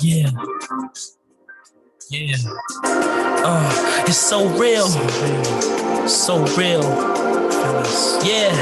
Yeah. Yeah. It's so real. So real. Yeah.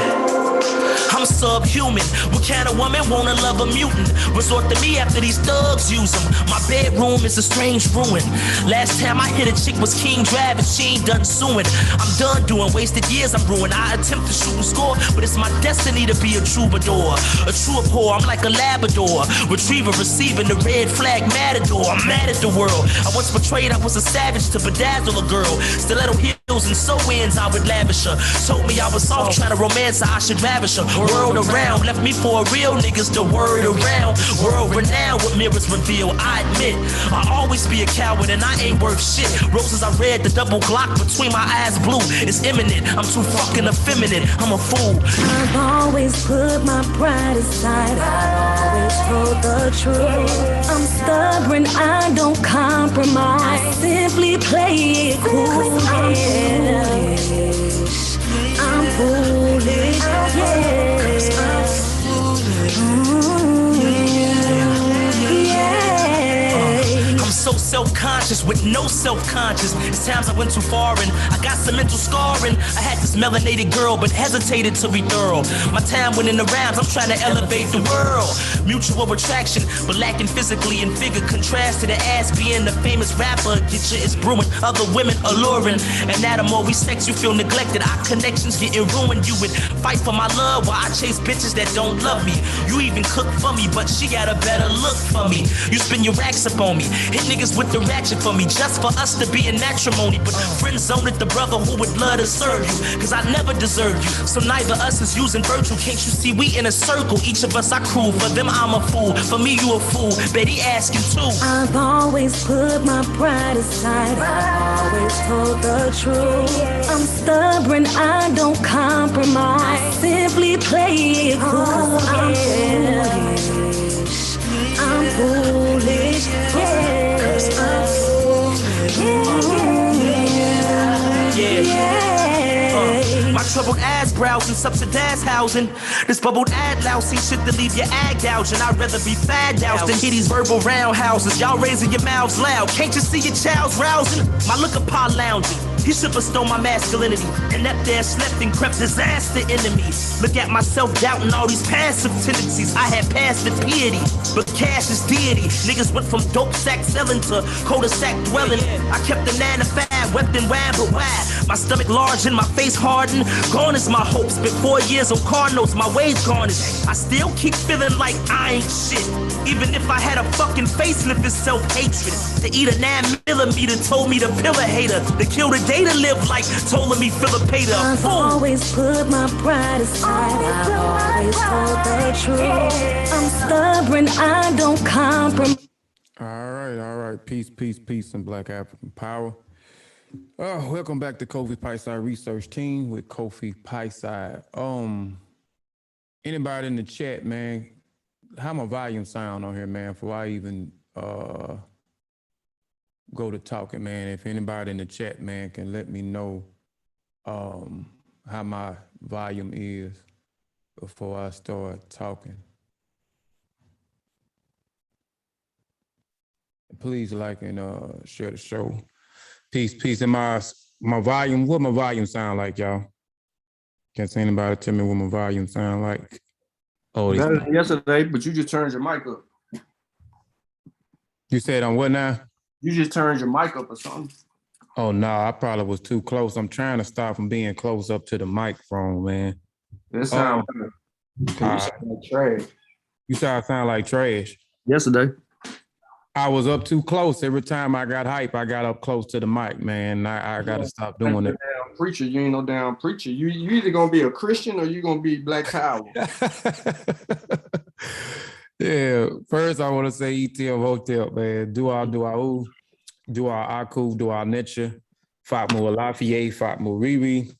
I'm subhuman. What kind of woman wanna love a mutant? Resort to me after these thugs use them. My bedroom is a strange ruin. Last time I hit a chick was King Drive and she ain't done suing. I'm done doing wasted years, I'm ruined. I attempt to shoot and score, but it's my destiny to be a troubadour. A true whore, I'm like a Labrador. Retriever receiving the red flag matador. I'm mad at the world. I once portrayed I was a savage to bedazzle a girl. Stiletto heels and sew-ins I would lavish her. Told me I was off trying to romance her, I should ravish her. World around, left me for a real niggas, the word around. World renowned, what mirrors reveal, I admit. I'll always be a coward and I ain't worth shit. Roses I read, the double Glock between my eyes blue. It's imminent, I'm too fucking effeminate, I'm a fool. I've always put my pride aside, I've always told the truth. I'm stubborn, I don't compromise, I simply play it cool. I'm foolish, yeah. I'm so self-conscious with no self-conscious. It's times I went too far and I got some mental scarring. I had this melanated girl but hesitated to be thorough. My time went in the rounds, I'm trying to elevate the world. Mutual attraction but lacking physically in figure. Contrast to the ass being the famous rapper. Get you is brewing, other women alluring. And now the more we sex you feel neglected. Our connections getting ruined. You would fight for my love while I chase bitches that don't love me. You even cook for me but she got a better look for me. You spin your racks up on me, hit niggas with the ratchet for me just for us to be in matrimony. But friend zoned the brother who would love to serve you, cause I never deserved you. So neither us is using virtue. Can't you see we in a circle? Each of us are cruel. For them I'm a fool, for me you a fool. Betty asking too. I've always put my pride aside, I've always told the truth. I'm stubborn, I don't compromise, I simply play it cool. I'm foolish, yeah. My troubled eyes browsing subsidized housing. This bubbled ad lousy shit to leave your ag gouging. I'd rather be fad doused than hear these verbal roundhouses. Y'all raising your mouths loud. Can't you see your child's rousing? My look upon lounging. He should bestow my masculinity. And that there slept and crept disaster enemies. Look at myself doubting all these passive tendencies. I had passive piety, but cash is deity. Niggas went from dope sack selling to cul-de-sac dwelling. I kept the 9 to 5, wept and whined, but why? My stomach large and my face hardened. Gone is my hopes. Spent 4 years on car notes, my wage garnished. I still keep feeling like I ain't shit. Even if I had a fucking facelift, it's self-hatred. To eat a 9mm told me to pill a hater. To kill the day to live like told me Philippator. I've always put my pride aside, I've always told the truth. I'm stubborn, I don't compromise. All right. Peace, and Black African power. Welcome back to Kofi Piesie ResearchTeam with Kofi Piesie. Anybody in the chat, man, how my volume sound on here, man, before I even go to talking, man. If anybody in the chat, man, can let me know how my volume is before I start talking. Please like and share the show. Peace. And my volume, what my volume sound like, y'all? Can anybody tell me what my volume sound like? Oh, better than yesterday, but you just turned your mic up. You said on what now? You just turned your mic up or something. Oh no, I probably was too close. I'm trying to stop from being close up to the microphone, man. That sound better. You sound like trash. You said I sound like trash. Yesterday. I was up too close. Every time I got hype, I got up close to the mic, man. I got to stop doing it. Damn preacher, you ain't no damn preacher. You either gonna be a Christian or you gonna be Black Power. Yeah. First, I want to say ETL Hotel, man. Dua Aku, Dua Necha, Fatmu Alafie, Fatmu Riri,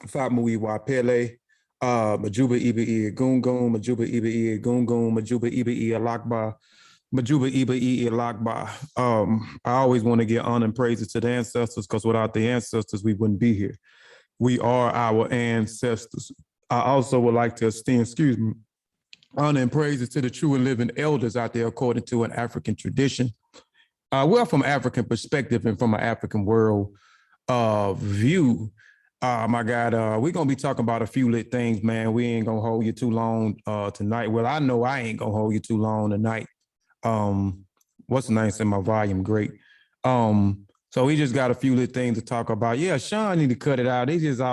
Fatmu Iwapele, Majuba Iba Gungun, Majuba Iba Gungun, Majuba Iba Alakba. Majuba Iba Alakba. I always want to give honor and praises to the ancestors, because without the ancestors, we wouldn't be here. We are our ancestors. I also would like to extend, Honor and praises to the true and living elders out there according to an African tradition. Well, from African perspective and from an African world view. My God, we're going to be talking about a few lit things, man. We ain't going to hold you too long tonight. Well, I know I ain't going to hold you too long tonight. What's the name? Say my volume great. So we just got a few lit things to talk about. Yeah, Sean need to cut it out. That's just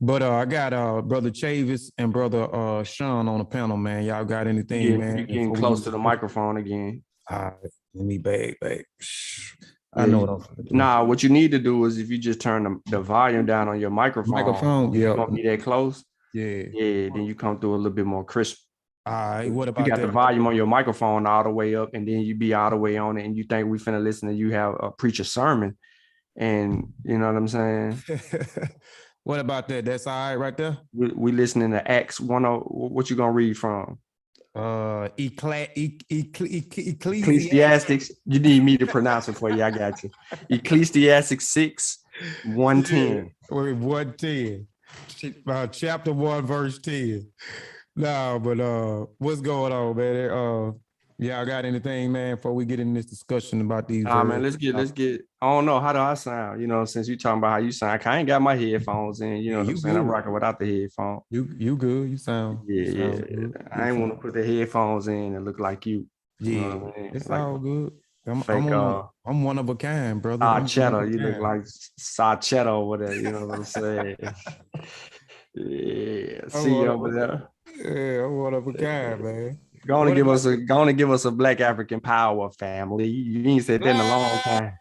But I got Brother Chavis and Brother Sean on the panel, man. Y'all got anything, man? You're getting close to the microphone again. Let me bag. I know what I'm gonna do. Nah, what you need to do is if you just turn the volume down on your microphone, yeah. You're gonna be that close. Yeah. Then you come through a little bit more crisp. All right, what about you got the volume on your microphone all the way up, and then you be all the way on it, and you think we finna listen to you have a preach a sermon, and you know what I'm saying? What about that? That's all right right there? We listening to Acts 1. What you gonna read from? Ecclesiastics. You need me to pronounce it for you. I got you. Ecclesiastics 6:110. 110. Chapter 1, verse 10. No, but what's going on, man? Y'all got anything, man, before we get in this discussion about these? Man, let's get. I don't know, how do I sound? You know, since you talking about how you sound, I ain't got my headphones in. You know what I'm saying? I'm rocking without the headphones. You good? You sound. Yeah. Good. I ain't want to put the headphones in and look like you. Yeah, you know what I mean? it's like, all good. Fake, I'm one of a kind, brother. Cheddar. You look like Cheddar over there. You know what I'm saying? Yeah. See you over there. Yeah, I'm one of a kind, man. Gonna give us a Black African power, family. You ain't said that in a long time.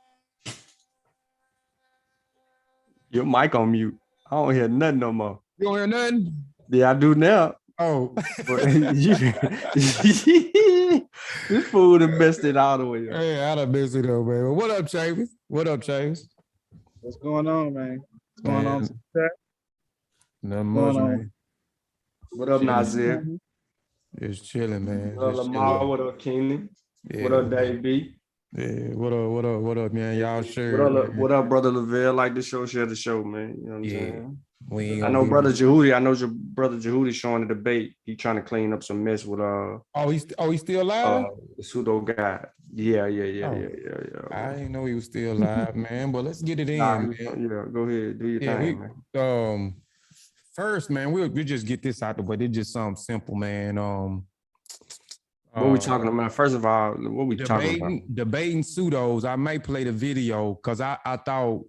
Your mic on mute. I don't hear nothing no more. You don't hear nothing? Yeah, I do now. Oh. This fool done messed it all the way up. Hey, I done messed it up, man. What up, Chavis? What's going on, man? What's going on? Nothing much, man. What up, Nazir? It's chilling, man. What up, Lamar? What up, Keenan? Yeah, what up, Dave B? Yeah, what up, man? Y'all sure? What up, Brother Lavelle? Like the show, share the show, man. You know what I'm saying? I know Brother Jehudi. I know your Brother Jehudi showing the debate. He trying to clean up some mess with he's still alive? The pseudo guy. Yeah. I didn't know he was still alive, man. But let's get it in, man. Yeah, go ahead, do your thing, man. First, man, we'll just get this out the way. It's just something simple, man. What we talking about? First of all, what we talking about? Debating Pseudos. I may play the video because I thought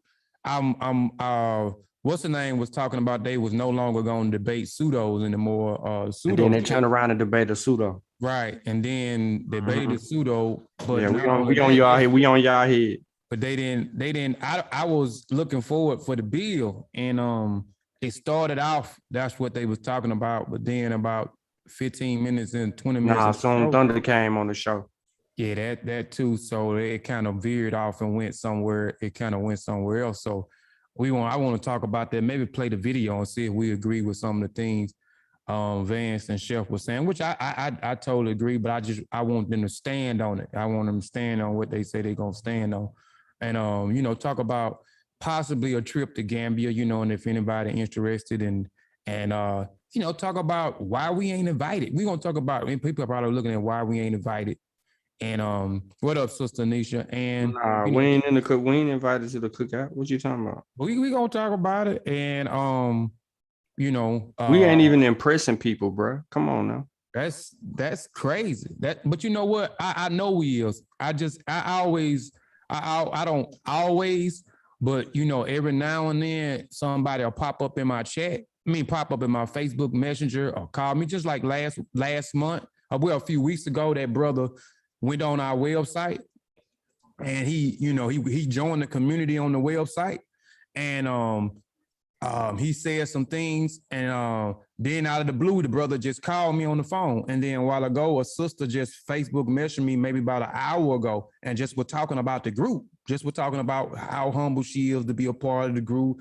what's the name was talking about they was no longer going to debate Pseudos anymore. And then they turn around and debate a pseudo. Right. And then debated a pseudo. But yeah, we on y'all head. We on y'all head. But they didn't. I was looking forward for the bill. And it started off, that's what they was talking about. But then about 15 minutes and 20 minutes. Soon Thunder came on the show. Yeah, that too. So it kind of veered off and went somewhere. It kind of went somewhere else. So I want to talk about that. Maybe play the video and see if we agree with some of the things Vance and Chef was saying, which I totally agree. But I want them to stand on it. I want them to stand on what they say they're gonna stand on, and talk about possibly a trip to Gambia. And if anybody interested and talk about why we ain't invited. We're gonna talk about. People are probably looking at why we ain't invited. And what up, Sister Nisha? And we ain't in the cook. We ain't invited to the cookout. What you talking about? We gonna talk about it. And we ain't even impressing people, bro. Come on now. That's crazy. But you know what? I know we is. I don't always, but every now and then somebody will pop up in my chat. Pop up in my Facebook Messenger or call me, just like last month. A few weeks ago, that brother went on our website and he joined the community on the website, and he said some things, and then out of the blue, the brother just called me on the phone. And then a while ago, a sister just Facebook messaged me maybe about an hour ago, and just we're talking about the group. Just we're talking about how humble she is to be a part of the group.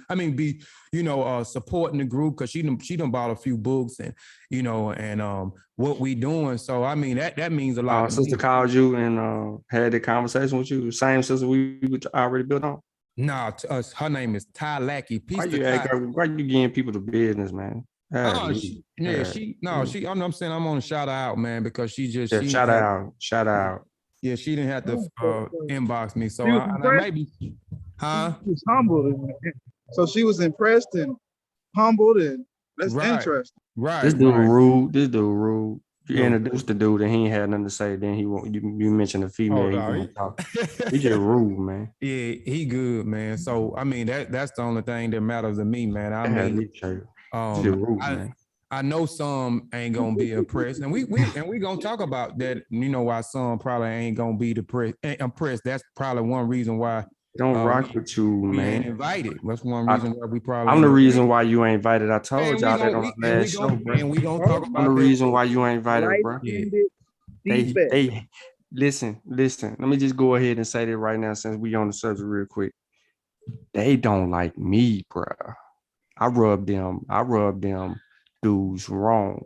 Supporting the group, because she done bought a few books and what we doing. So that means a lot. Sister called you and had the conversation with you. Same sister we already built on. Nah, to us, her name is Ty Lackey. Why you getting people to business, man? Oh, She, I'm saying I'm gonna shout her out, man, because she yeah, she shout out. yeah, she didn't have to inbox me. So She was I impressed. maybe, huh? She was humbled. So she was impressed and humbled, and that's interesting. This dude rude. This dude rude. You No. introduced the dude and he ain't had nothing to say. Then you mentioned a female. He just rude, man. Yeah, he good, man. So I mean that's the only thing that matters to me, man. I mean, rude, man. I know some ain't gonna be impressed, and we gonna talk about that. You know why some probably ain't gonna be impressed. That's probably one reason why. Don't rock with you, we man. ain't invited. That's one reason why we probably. I'm the reason why you ain't invited. I told y'all that on the last show, bro. And we gonna talk about I'm the that. reason why you ain't invited, bro. They listen. Let me just go ahead and say that right now, since we on the subject real quick. They don't like me, bro. I rub them dudes wrong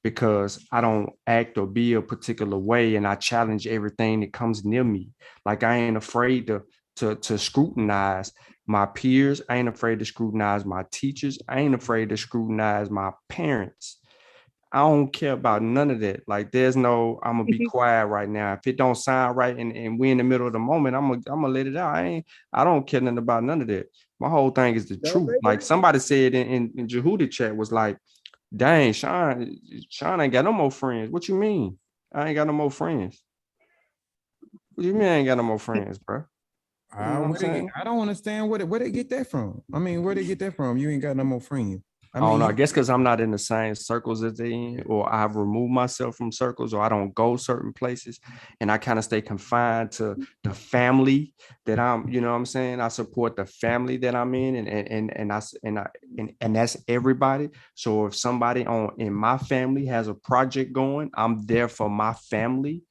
because I don't act or be a particular way, and I challenge everything that comes near me. Like I ain't afraid to scrutinize my peers. I ain't afraid to scrutinize my teachers. I ain't afraid to scrutinize my parents. I don't care about none of that. Like there's no, I'm gonna be quiet right now. If it don't sound right and we in the middle of the moment, I'm gonna let it out. I don't care nothing about none of that. My whole thing is the truth. Like somebody said in Jehudi chat was like, dang, Sean ain't got no more friends. What you mean? I ain't got no more friends. What do you mean I ain't got no more friends, bro? I don't understand where they get that from. I mean, where they get that from? You ain't got no more friends. I don't know. I guess because I'm not in the same circles as they in, or I've removed myself from circles, or I don't go certain places, and I kind of stay confined to the family that I'm. You know what I'm saying? I support the family that I'm in, and that's everybody. So if somebody in my family has a project going, I'm there for my family,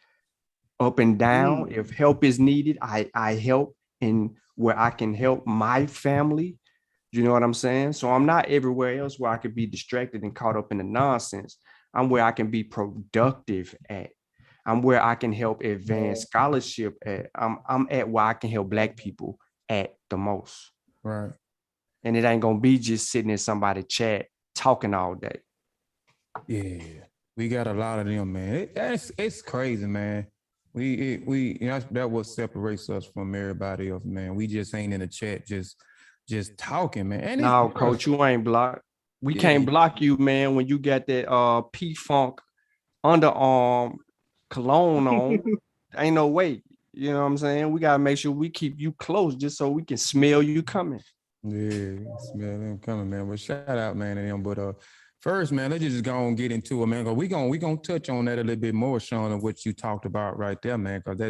up and down. If help is needed, I help in where I can help my family. You know what I'm saying? So I'm not everywhere else where I could be distracted and caught up in the nonsense. I'm where I can be productive at. I'm where I can help advance scholarship at. I'm at where I can help Black people at the most. Right. And it ain't gonna be just sitting in somebody's chat talking all day. Yeah, we got a lot of them, man. It's crazy, man. We that what separates us from everybody else, man. We just ain't in the chat just talking, man. And no, coach, you ain't blocked. We can't block you, man, when you got that P-Funk underarm cologne on. Ain't no way. You know what I'm saying? We gotta make sure we keep you close just so we can smell you coming. Yeah, smell them coming, man. But shout out, man, to them. But first, man, let's just go and get into it, man. Cause we gonna touch on that a little bit more, Sean, of what you talked about right there, man. Cause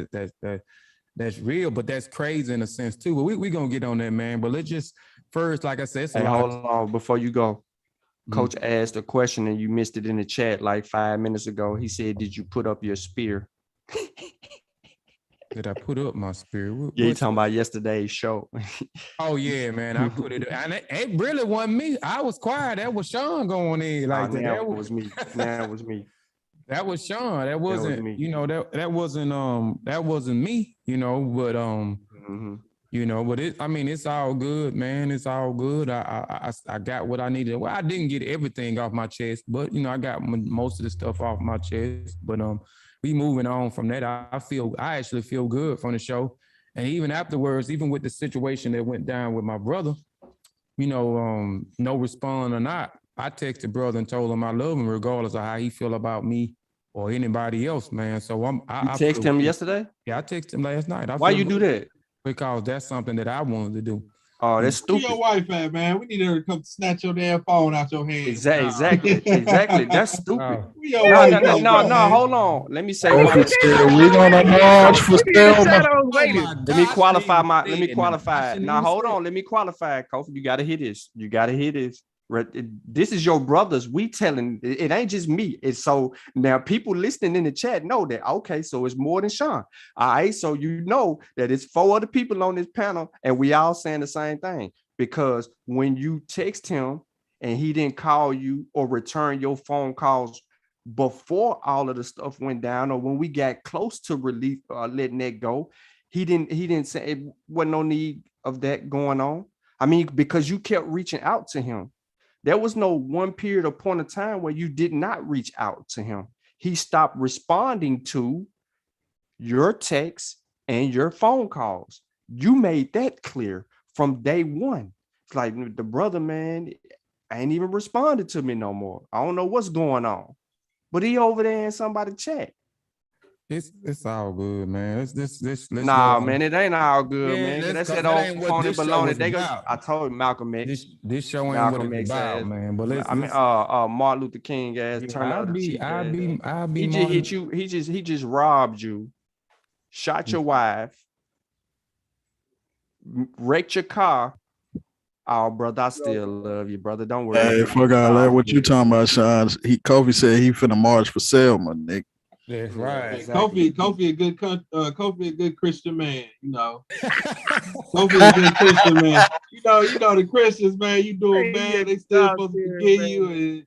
that's real, but that's crazy in a sense too. But we gonna get on that, man. But let's just first, like I said, hold on before you go. Coach asked a question and you missed it in the chat like 5 minutes ago. He said, "Did you put up your spear?" Did I put up my spear? You talking about yesterday's show? Oh yeah, man, I put it. And it really wasn't me. I was quiet. That was Sean going in like that. That was me. That was me. That was Sean. That wasn't me. You know, that wasn't me, you know, but you know, but it's all good, man. It's all good. I got what I needed. Well, I didn't get everything off my chest, but you know, I got most of the stuff off my chest. But we moving on from that. I actually feel good from the show. And even afterwards, even with the situation that went down with my brother, you know, no respond or not, I texted brother and told him I love him regardless of how he feel about me or anybody else, man. So you texted him yesterday? Yeah, I texted him last night. Why you do that? Because that's something that I wanted to do. Oh, that's stupid. Where your wife at, man? We need her to come snatch your damn phone out your hand. Exactly. That's stupid. No, hold on. Let me say we're gonna march for Selma. Let me qualify. Now, hold on. Let me qualify, Kofi. You gotta hear this. This is your brothers. We telling it ain't just me. It's so now people listening in the chat know that. Okay, so it's more than Sean. All right, so you know that it's 4 other people on this panel, and we all saying the same thing. Because when you text him and he didn't call you or return your phone calls before all of the stuff went down, or when we got close to relief, letting that go, he didn't say it wasn't no need of that going on. I mean, because you kept reaching out to him. There was no one period or point of time where you did not reach out to him. He stopped responding to your texts and your phone calls. You made that clear from day one. It's like the brother, man, ain't even responded to me no more. I don't know what's going on, but he over there in somebody chat. It's all good, man. Let's nah, go man, it ain't all good, yeah, man. That's that that old ain't what phony this show baloney. was They go. about. I told Malcolm X. This show ain't Malcolm what it's X about, ass, man. But let's Martin Luther King ass, yeah, turn out the cheek ass. I'll be He just hit you. He just robbed you, shot your wife, wrecked your car. Oh, brother, I still love you, brother. Don't worry. Hey, fuck all that. What you talking about, Sean? Kofi said he finna march for Selma, Nick. That's right. Exactly. Kofi a good Christian man, you know. Kofi a good Christian man. You know the Christians, man, you doing bad, they still supposed to forgive you, and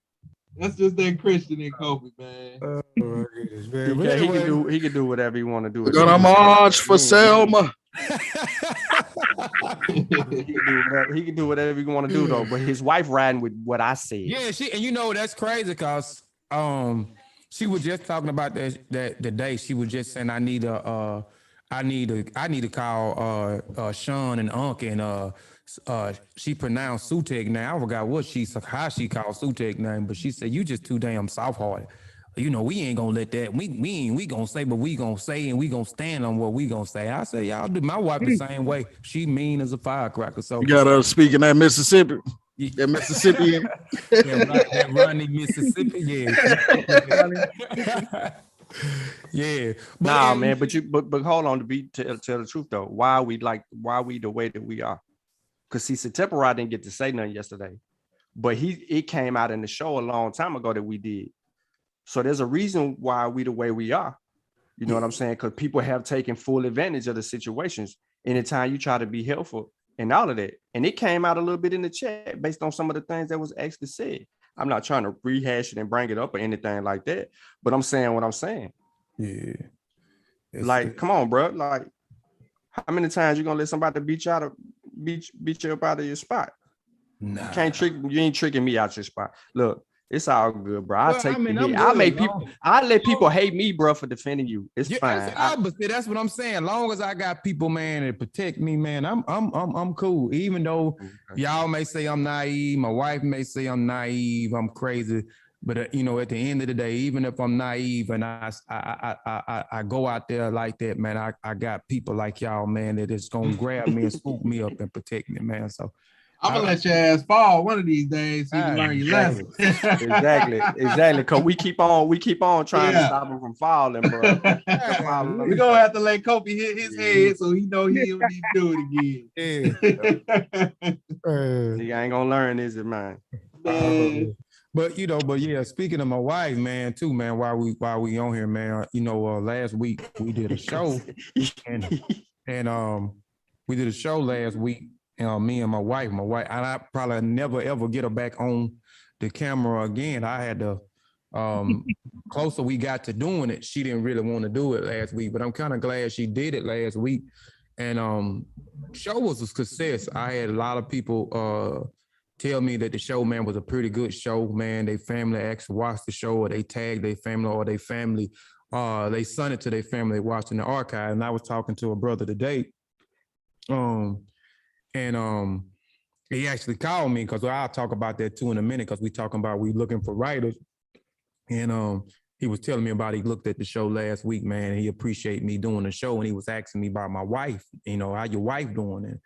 that's just that Christian in Kofi, man. Oh my goodness, man. He can do whatever he want to do. We're gonna march for Selma. He can do whatever he want to do though. But his wife riding with what I said. Yeah, and you know that's crazy because she was just talking about that the day. She was just saying I need to call Sean and Unc, and she pronounced Sutek name. I forgot how she called Sutek name, but she said you just too damn soft hearted. You know, we ain't gonna let that. We gonna say, but we gonna say, and we gonna stand on what we gonna say. I said, y'all do. My wife the same way. She mean as a firecracker. So you got her speaking that Mississippi. That Mississippian. that Ronnie, Mississippi. Yeah. Yeah. But, man. But hold on. Tell the truth though. Why we the way that we are? Because see, September didn't get to say nothing yesterday, but it came out in the show a long time ago that we did. So there's a reason why we the way we are. You know what I'm saying? Because people have taken full advantage of the situations anytime you try to be helpful and all of that. And it came out a little bit in the chat based on some of the things that was actually said. I'm not trying to rehash it and bring it up or anything like that, but I'm saying what I'm saying. Yeah. Like, come on, bro. Like, how many times you gonna let somebody beat you up out of your spot? Nah. You ain't tricking me out your spot. Look. It's all good, bro. I let people hate me, bro, for defending you. It's fine. But that's what I'm saying. As long as I got people, man, that protect me, man, I'm cool. Even though y'all may say I'm naive, my wife may say I'm naive, I'm crazy. But you know, at the end of the day, even if I'm naive and I go out there like that, man, I got people like y'all, man, that is gonna grab me and scoop me up and protect me, man. So. I'm gonna let your ass fall one of these days so you can learn your lesson. Exactly. Cause we keep on trying to stop him from falling, bro. We're gonna have to let Kofi hit his head so he know he don't need to do it again. He ain't gonna learn, is it, man? But yeah, speaking of my wife, man, too, man, while we on here, man, last week we did a show and we did a show last week. Me and my wife, and I probably never ever get her back on the camera again. I had to, closer we got to doing it, she didn't really want to do it last week, but I'm kind of glad she did it last week. And show was a success. I had a lot of people tell me that the show, man, was a pretty good show, man. They family actually watched the show, or they tagged their family, or they family, they sent it to their family watching the archive. And I was talking to a brother today. And he actually called me because I'll talk about that too in a minute, because we talking about we looking for writers. And he was telling me about he looked at the show last week, man, and he appreciated me doing the show. And he was asking me about my wife, how your wife doing?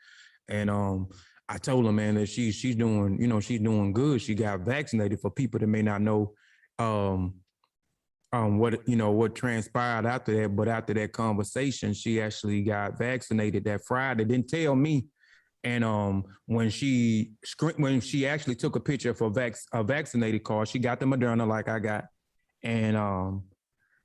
And I told him, man, that she's doing, she's doing good. She got vaccinated. For people that may not know what transpired after that, but after that conversation, she actually got vaccinated that Friday. Didn't tell me. And when she actually took a picture of a vaccinated card, she got the Moderna like I got. And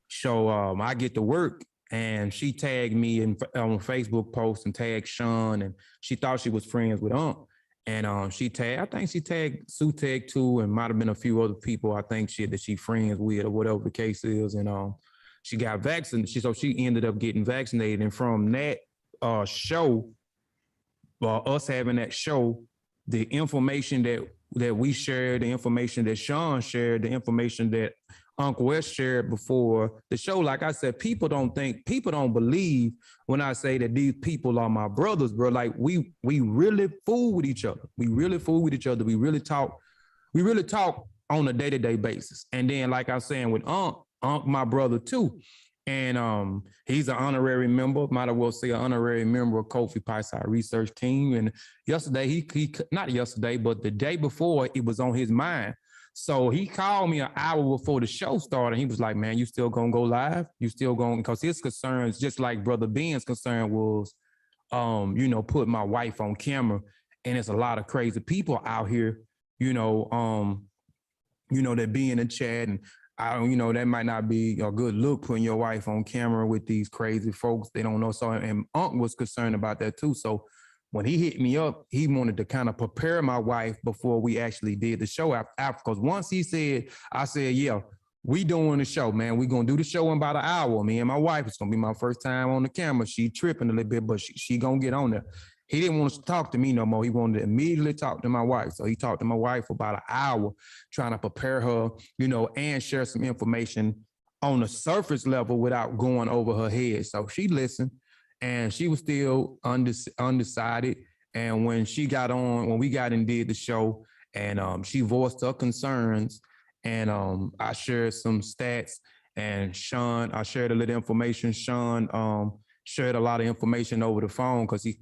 so I get to work, and she tagged me on a Facebook post and tagged Sean, and she thought she was friends with Unc. And I think she tagged Sutek too, and might have been a few other people I think that she friends with, or whatever the case is. And she got vaccinated. So she ended up getting vaccinated. And from that show, us having that show, the information that that we shared, the information that Sean shared, the information that Uncle West shared before the show. Like I said, people don't believe when I say that these people are my brothers, bro. Like we really fool with each other. We really fool with each other. We really talk on a day-to-day basis. And then, like I was saying, with Unc my brother too. And he's an honorary member, might as well say an honorary member of Kofi Piesie ResearchTeam. And yesterday, he not yesterday, but the day before, it was on his mind. So he called me an hour before the show started. He was like, man, you still gonna go live? You still going? Because his concerns, just like Brother Ben's concern was, put my wife on camera. And it's a lot of crazy people out here, that be in the chat, and that might not be a good look putting your wife on camera with these crazy folks. They don't know. So, and Unc was concerned about that too. So when he hit me up, he wanted to kind of prepare my wife before we actually did the show after. Because once he said, I said, yeah, we doing the show, man. We gonna do the show in about an hour. Me and my wife, it's gonna be my first time on the camera. She tripping a little bit, but she gonna get on there. He didn't want to talk to me no more. He wanted to immediately talk to my wife. So he talked to my wife for about an hour, trying to prepare her, and share some information on the surface level without going over her head. So she listened, and she was still undecided. And when we got and did the show, and she voiced her concerns, and I shared some stats, and I shared a little information. Sean shared a lot of information over the phone because he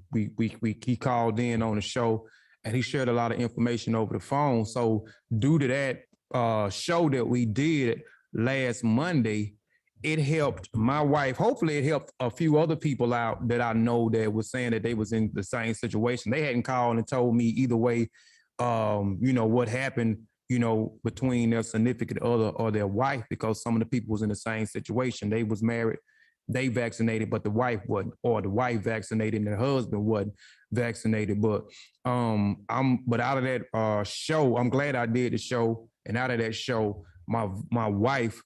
called in on the show, and he shared a lot of information over the phone. So due to that show that we did last Monday, it helped my wife. Hopefully it helped a few other people out that I know that was saying that they was in the same situation. They hadn't called and told me either way, what happened, between their significant other or their wife, because some of the people was in the same situation. They was married, they vaccinated, but the wife wasn't, or the wife vaccinated and the husband wasn't vaccinated. But out of that show, I'm glad I did the show. And out of that show, my wife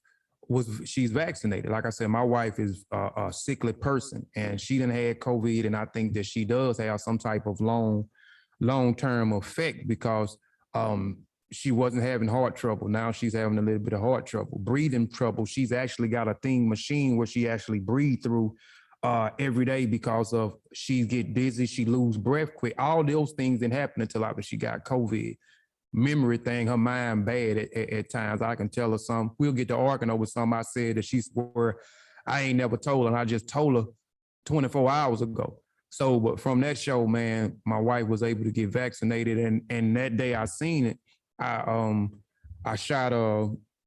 she's vaccinated. Like I said, my wife is a sickly person, and she done had COVID, and I think that she does have some type of long-term effect because she wasn't having heart trouble. Now she's having a little bit of heart trouble, breathing trouble. She's actually got a machine where she actually breathes through every day because of she get dizzy, she lose breath quick. All those things didn't happen until after she got COVID. Memory thing, her mind bad at times. I can tell her something. We'll get to arguing over something I said that she swore I ain't never told her, and I just told her 24 hours ago. So, but from that show, man, my wife was able to get vaccinated, and that day I seen it, I shot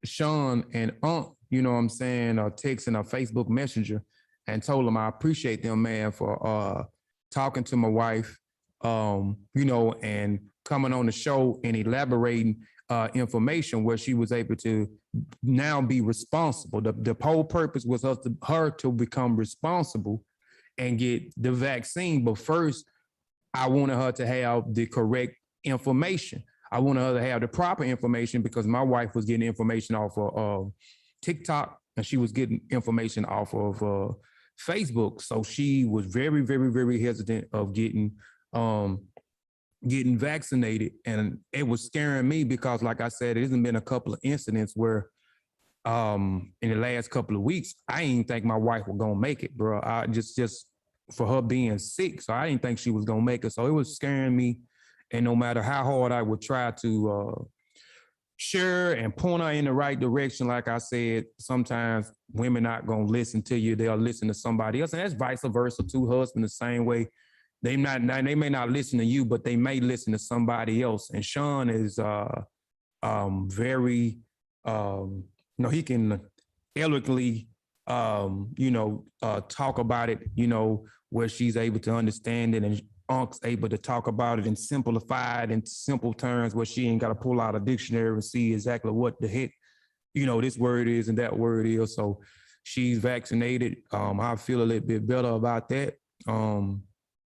Sean and Unc, a text in a Facebook Messenger, and told them I appreciate them, man, for talking to my wife, and coming on the show and elaborating information where she was able to now be responsible. The whole purpose was her to become responsible and get the vaccine. But first, I wanted her to have the correct information. I wanted her to have the proper information because my wife was getting information off of TikTok, and she was getting information off of Facebook. So she was very, very, very hesitant of getting vaccinated. And it was scaring me because, like I said, there's been a couple of incidents where in the last couple of weeks, I didn't think my wife was gonna make it, bro. I just for her being sick. So I didn't think she was gonna make it. So it was scaring me. And no matter how hard I would try to share and point her in the right direction, like I said, sometimes women not gonna listen to you. They'll listen to somebody else. And that's vice versa too. Husband the same way. They may not listen to you, but they may listen to somebody else. And Sean is very, he can eloquently, talk about it, where she's able to understand it, and Unc's able to talk about it and simplify it in simple terms where she ain't got to pull out a dictionary and see exactly what the heck, this word is and that word is. So she's vaccinated. I feel a little bit better about that.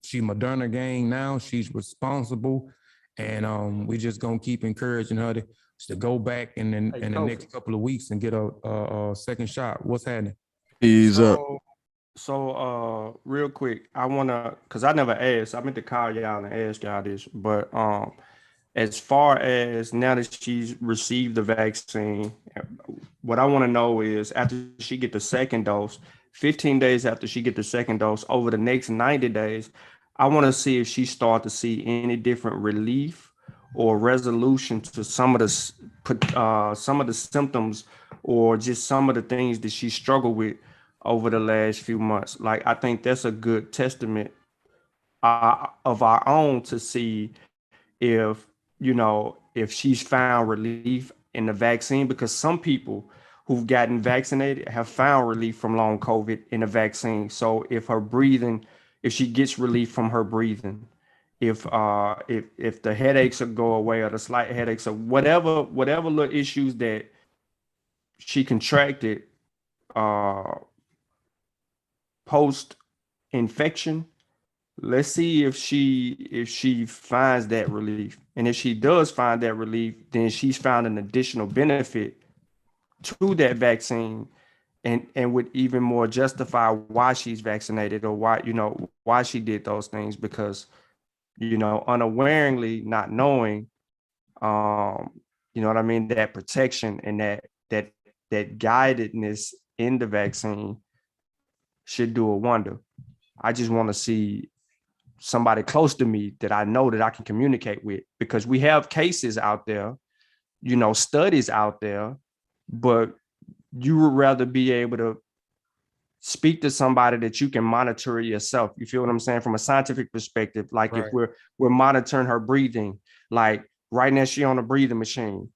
She's Moderna gang now. She's responsible, and we just gonna keep encouraging her to go back in the next couple of weeks and get a second shot. What's happening? Ease up. So real quick, I wanna, cause I never asked. I meant to call y'all and ask y'all this, but as far as now that she's received the vaccine, what I want to know is after she get the second dose, 15 days after she get the second dose, over the next 90 days, I want to see if she start to see any different relief or resolution to some of the symptoms or just some of the things that she struggled with over the last few months. Like, I think that's a good testament of our own to see if, if she's found relief in the vaccine, because some people who've gotten vaccinated have found relief from long COVID in the vaccine. So if she gets relief from her breathing, if the headaches will go away, or the slight headaches, or whatever little issues that she contracted post infection, let's see if she finds that relief. And if she does find that relief, then she's found an additional benefit to that vaccine, and would even more justify why she's vaccinated, or why she did those things, because unawareingly, not knowing, what I mean, that protection and that guidedness in the vaccine should do a wonder. I just want to see somebody close to me that I know that I can communicate with, because we have cases out there, studies out there, but you would rather be able to speak to somebody that you can monitor yourself. You feel what I'm saying? From a scientific perspective, like right. If we're monitoring her breathing, like right now she on a breathing machine,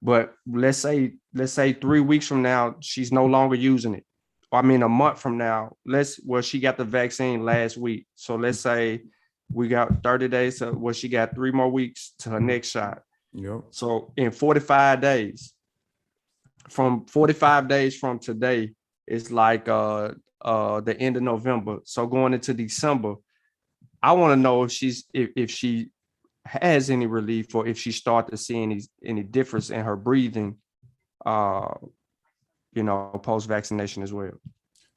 but let's say 3 weeks from now, she's no longer using it. I mean, a month from now, she got the vaccine last week. So let's say we got 30 days. So she got 3 more weeks to her next shot. Yep. So in 45 days, from 45 days from today, it's like the end of November. So going into December, I want to know if she has any relief, or if she started to see any difference in her breathing, post vaccination as well.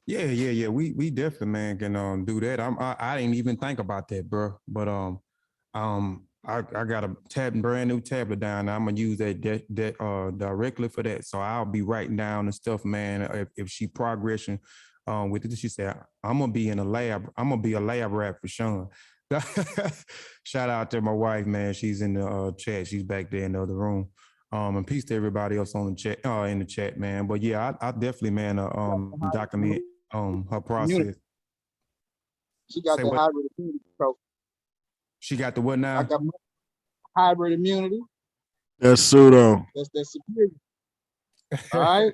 Yeah. We definitely, man, can do that. I didn't even think about that, bro. But I got a brand new tablet down. I'm gonna use that directly for that. So I'll be writing down the stuff, man. If she progression with it, she said, I'm gonna be in a lab. I'm gonna be a lab rat for Sean. Shout out to my wife, man. She's in the chat. She's back there in the other room. And peace to everybody else on the chat, in the chat, man. But yeah, I definitely, man, document her process. She got the hybrid immunity. So she got the what now? I got hybrid immunity. That's pseudo. That's superior. All right.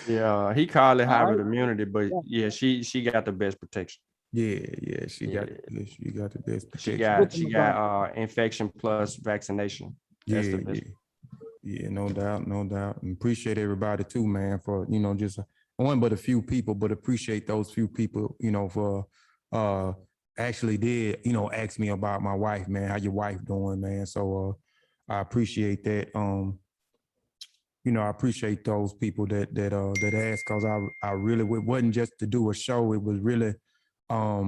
Yeah, he called it hybrid immunity, but yeah, she got the best protection. Yeah, she got the best protection. She got infection plus vaccination. That's the best. Yeah, no doubt. And appreciate everybody too, man, for, just one but a few people, but appreciate those few people, for actually did, ask me about my wife, man. How your wife doing, man? So I appreciate that. I appreciate those people that asked, because I really, it wasn't just to do a show. It was really, I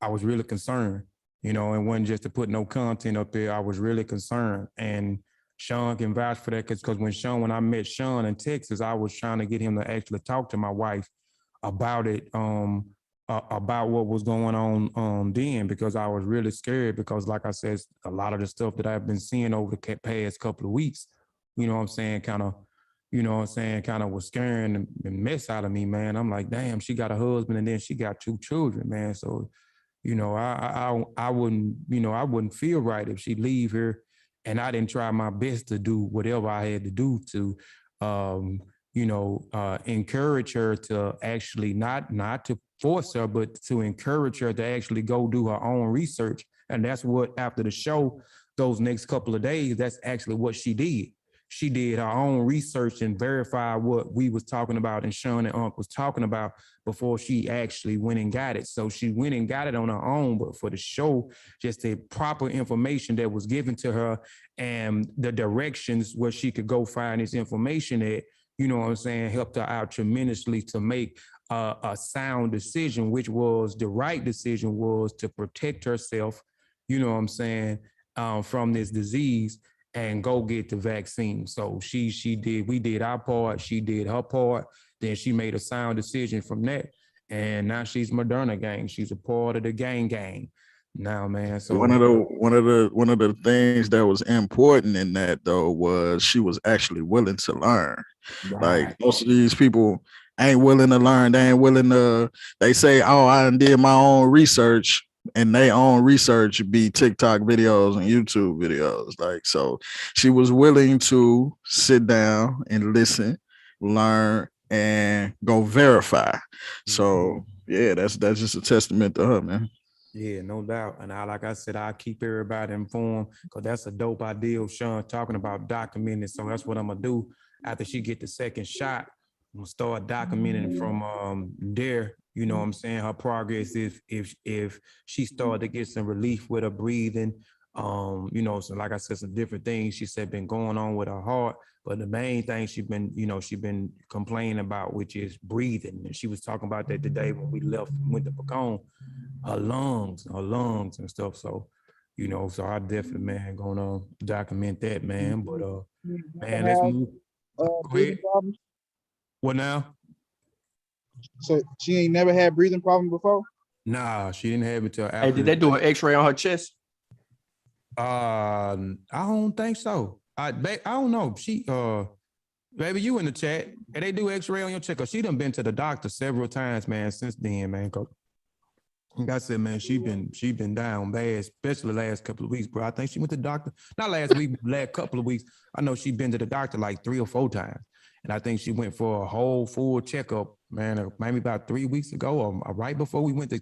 was really concerned, it wasn't just to put no content up there. I was really concerned. And Sean can vouch for that, because when I met Sean in Texas, I was trying to get him to actually talk to my wife about it, about what was going on then, because I was really scared, because like I said, a lot of the stuff that I've been seeing over the past couple of weeks, kind of was scaring the mess out of me, man. I'm like, damn, she got a husband and then she got 2 children, man. So, I wouldn't feel right if she leave here and I didn't try my best to do whatever I had to do to, encourage her to actually not to force her, but to encourage her to actually go do her own research. And that's what, after the show, those next couple of days, that's actually what she did. She did her own research and verified what we was talking about and Sean and Unc was talking about before she actually went and got it. So she went and got it on her own, but for the show, just the proper information that was given to her and the directions where she could go find this information at, helped her out tremendously to make a sound decision, which was the right decision, was to protect herself, from this disease and go get the vaccine. So we did our part, she did her part, then she made a sound decision from that. And now she's Moderna gang. She's a part of the gang. Now, man. So one of the things that was important in that though was she was actually willing to learn. Right. Like most of these people ain't willing to learn. They ain't willing to. They say, "Oh, I did my own research," and they own research be TikTok videos and YouTube videos. Like so, she was willing to sit down and listen, learn, and go verify. So yeah, that's just a testament to her, man. Yeah, no doubt. And like I said, I'll keep everybody informed because that's a dope idea of Sean talking about documenting. So that's what I'm gonna do after she get the second shot. I'm gonna start documenting from there. You know what I'm saying? Her progress if she started to get some relief with her breathing. You know, so like I said, some different things she said been going on with her heart. But the main thing she been complaining about, which is breathing. And she was talking about that today when we went to Pecan, her lungs and stuff. So, you know, so I definitely, man, gonna document that, man. But man, let's move. Breathing problems? What now? So she ain't never had breathing problems before? Nah, she didn't have it till after. Hey, did they do an X-ray on her chest? I don't think so. I don't know. She baby, you in the chat. And they do X-ray on your chest. Cause she done been to the doctor several times, man, since then, man. Like I said, man, she been down bad, especially the last couple of weeks, bro. I think she went to the doctor, not last week, but last couple of weeks. I know she been to the doctor like 3 or 4 times. And I think she went for a whole full checkup, man, maybe about 3 weeks ago or right before we went to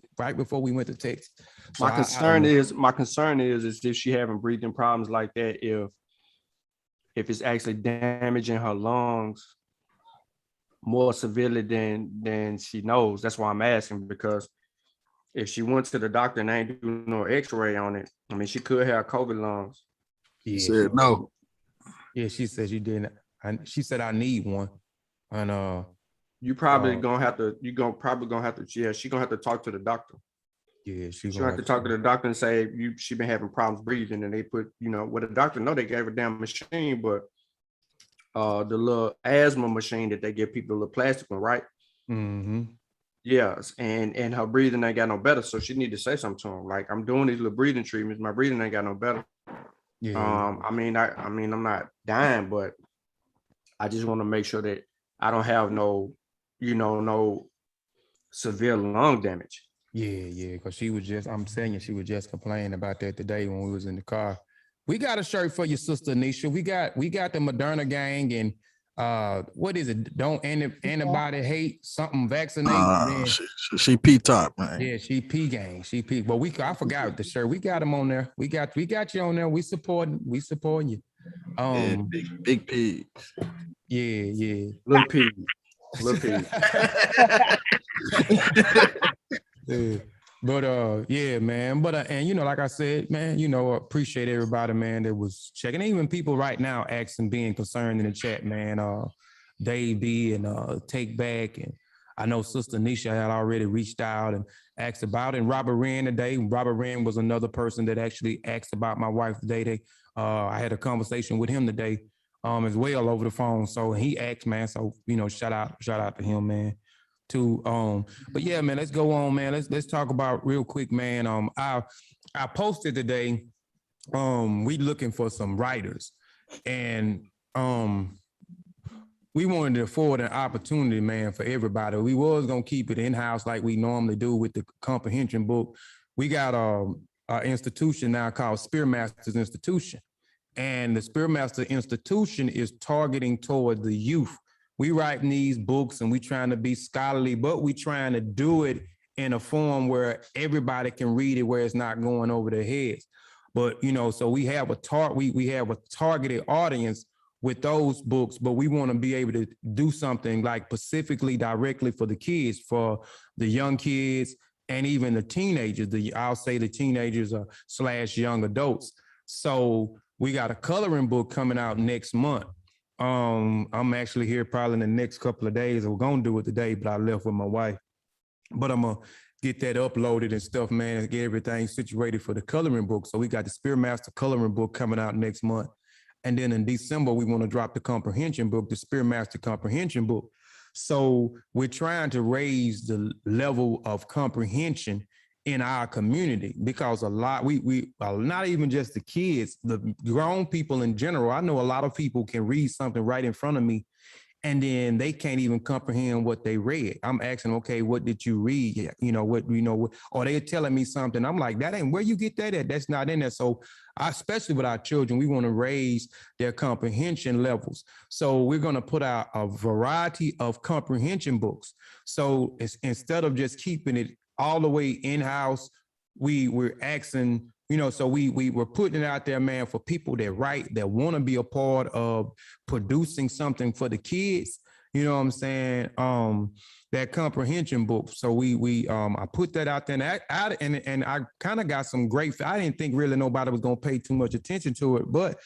Texas. So my concern is if she having breathing problems like that, if it's actually damaging her lungs more severely than she knows. That's why I'm asking, because if she went to the doctor and they ain't doing no X-ray on it, I mean, she could have COVID lungs. Yeah. She said no. Yeah, she said she didn't. She said I need one. And you probably gonna have to. Yeah, she gonna have to talk to the doctor. Yeah, she's gonna have to talk to the doctor and say she been having problems breathing, and they put, what the doctor know, they gave her damn machine, but the little asthma machine that they give people, the little plastic one, right? Mm-hmm. Yes, and her breathing ain't got no better, so she need to say something to him. Like, I'm doing these little breathing treatments, my breathing ain't got no better. Yeah. I mean, I'm not dying, but I just want to make sure that I don't have no severe lung damage. Yeah, because I'm telling you, she was just complaining about that today when we was in the car. We got a shirt for your sister, Nisha. We got the Moderna gang and what is it? Don't anybody hate something vaccinated? She P-top, man. Yeah, she P gang. She P. But I forgot the shirt. We got them on there. We got you on there. We supporting you. Yeah, big P. Yeah. Little P. Yeah. But yeah, man. But and like I said, man, appreciate everybody, man, that was checking. Even people right now asking, being concerned in the chat, man. Dave B and Take Back, and I know Sister Nisha had already reached out and asked about it. And Robert Wren today. Robert Wren was another person that actually asked about my wife today. I had a conversation with him today, as well over the phone. So he asked, man. So shout out to him, man. Too. But yeah, man, let's go on, man. Let's talk about real quick, man. I posted today. We looking for some writers, and we wanted to afford an opportunity, man, for everybody. We was gonna keep it in-house like we normally do with the Comprehension book. We got an institution now called Spearmasters Institution, and the Spearmaster Institution is targeting toward the youth. We writing these books and we trying to be scholarly, but we trying to do it in a form where everybody can read it, where it's not going over their heads. But so we have we have a targeted audience with those books, but we want to be able to do something like specifically directly for the kids, for the young kids, and even the teenagers. I'll say the teenagers / young adults. So we got a coloring book coming out next month. I'm actually here probably in the next couple of days. We're gonna do it today, but I left with my wife. But I'm gonna get that uploaded and stuff, man, and get everything situated for the coloring book. So we got the Spearmaster coloring book coming out next month. And then in December, we want to drop the Comprehension book, the Spearmaster Comprehension book. So we're trying to raise the level of comprehension in our community, because a lot, we not even just the kids, the grown people in general. I know a lot of people can read something right in front of me, and then they can't even comprehend what they read. I'm asking, okay, what did you read? Or they're telling me something. I'm like, that ain't where you get that at. That's not in there. So especially with our children, we want to raise their comprehension levels. So we're going to put out a variety of comprehension books. So it's, instead of just keeping it all the way in-house, we're asking, so we're putting it out there, man, for people that write, that want to be a part of producing something for the kids. You know what I'm saying? That comprehension book. So I put that out there, and I kind of got some great. I didn't think really nobody was gonna pay too much attention to it, but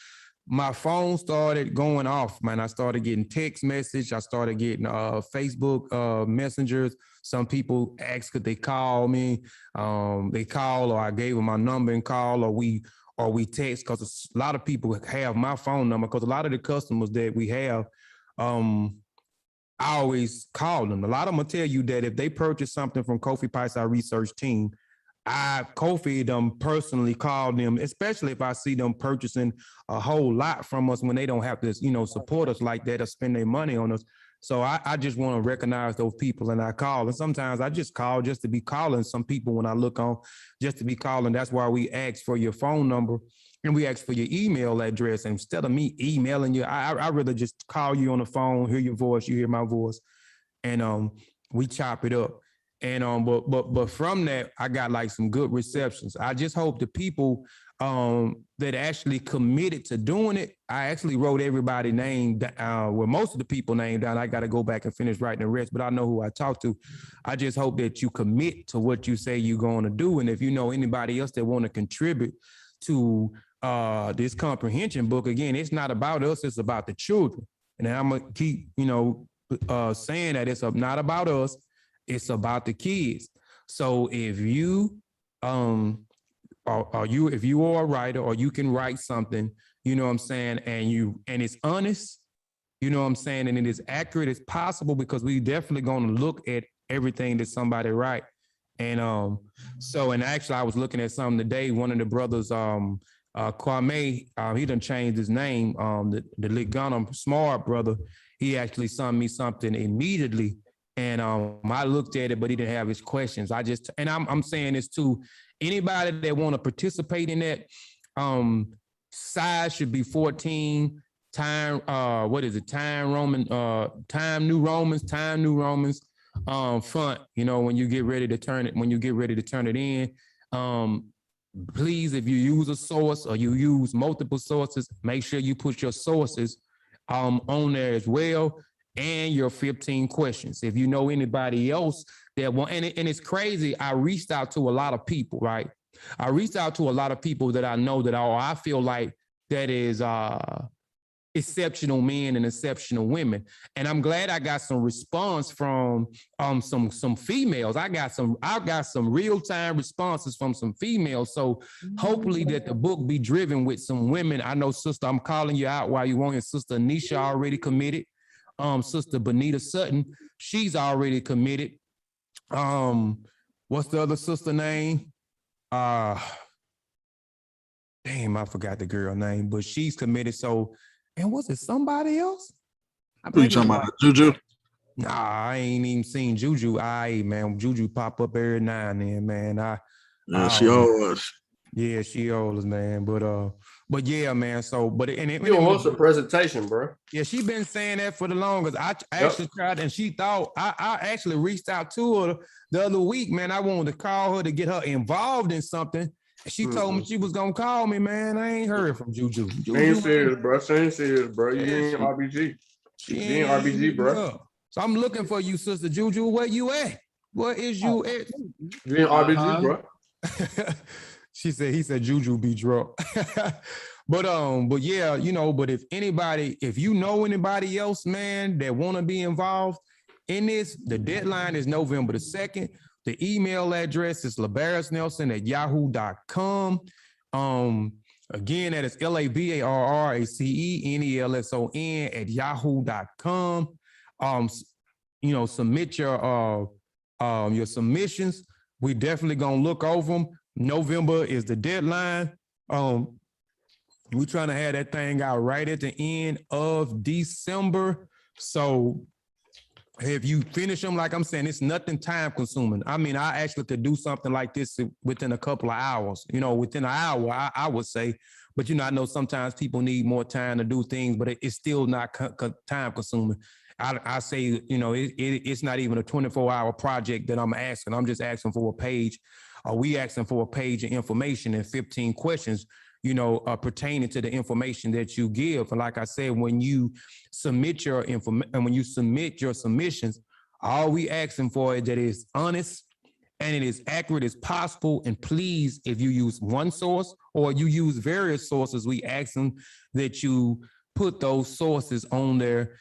my phone started going off, man. I started getting text message. I started getting Facebook messengers. Some people asked, could they call me? They call, or I gave them my number and call, or we text, because a lot of people have my phone number, because a lot of the customers that we have, I always call them. A lot of them will tell you that if they purchase something from Kofi Piesie ResearchTeam, Kofi them personally call them, especially if I see them purchasing a whole lot from us when they don't have to, support us like that or spend their money on us. So I just want to recognize those people, and I call. And sometimes I just call just to be calling. Some people, when I look on, just to be calling. That's why we ask for your phone number and we ask for your email address. And instead of me emailing you, I rather just call you on the phone, hear your voice, you hear my voice, and we chop it up. And but from that, I got like some good receptions. I just hope the people that actually committed to doing it, I actually wrote everybody's name down, well, most of the people name down. I got to go back and finish writing the rest, but I know who I talked to. I just hope that you commit to what you say you're going to do. And if you know anybody else that want to contribute to this comprehension book, again, it's not about us, it's about the children. And I'm going to keep, saying that it's not about us, it's about the kids. So if you if you are a writer, or you can write something, you know what I'm saying, and it's honest, you know what I'm saying, and it is accurate as possible, because we definitely going to look at everything that somebody write. And and actually I was looking at something today. One of the brothers, Kwame, he done changed his name, the Ligana smart brother, he actually sent me something immediately. And I looked at it, but he didn't have his questions. I'm saying this to anybody that want to participate in that. Size should be 14. Time, Time New Romans. Font. When you get ready to turn it in. Please, if you use a source or you use multiple sources, make sure you put your sources on there as well, and your 15 questions. If you know anybody else that want, and it's crazy, I reached out to a lot of people, right? I reached out to a lot of people that I know that I feel like that is exceptional men and exceptional women. And I'm glad I got some response from some females. I got some real-time responses from some females. So hopefully that the book be driven with some women. I know, sister, I'm calling you out while you on your sister Anisha already committed. Sister Bonita Sutton, she's already committed. What's the other sister name? Damn, I forgot the girl name, but she's committed. So, and was it somebody else? Who you talking about, Juju? Nah, I ain't even seen Juju. Man, Juju pop up every now and then, man. She always. Yeah, she always, man. But yeah, man. So, you host a presentation, bro. Yeah, she been saying that for the longest. I actually tried, and she thought I actually reached out to her the other week, man. I wanted to call her to get her involved in something. She told me she was gonna call me, man. I ain't heard from Juju. Ain't serious, bro. She ain't serious, bro. You ain't RBG. She ain't RBG, bro. So I'm looking for you, sister Juju. Where you at? Where is you at? You ain't RBG, bro. He said Juju be drunk. But yeah, but if you know anybody else, man, that want to be involved in this, the deadline is November the 2nd. The email address is labarracnelson@yahoo.com. Again, that is LABARRACENELSON@yahoo.com. Submit your submissions. We definitely gonna look over them. November is the deadline. We're trying to have that thing out right at the end of December. So if you finish them, like I'm saying, it's nothing time consuming. I mean, I actually could do something like this within a couple of hours, within an hour, I would say. But, I know sometimes people need more time to do things, but it's still not time consuming. I say, it's not even a 24-hour project that I'm asking. I'm just asking for a page. We asking for a page of information and 15 questions, pertaining to the information that you give. And like I said, when you submit your information and when you submit your submissions, all we asking for is that it's honest and it is accurate as possible. And please, if you use one source or you use various sources, we ask them that you put those sources on there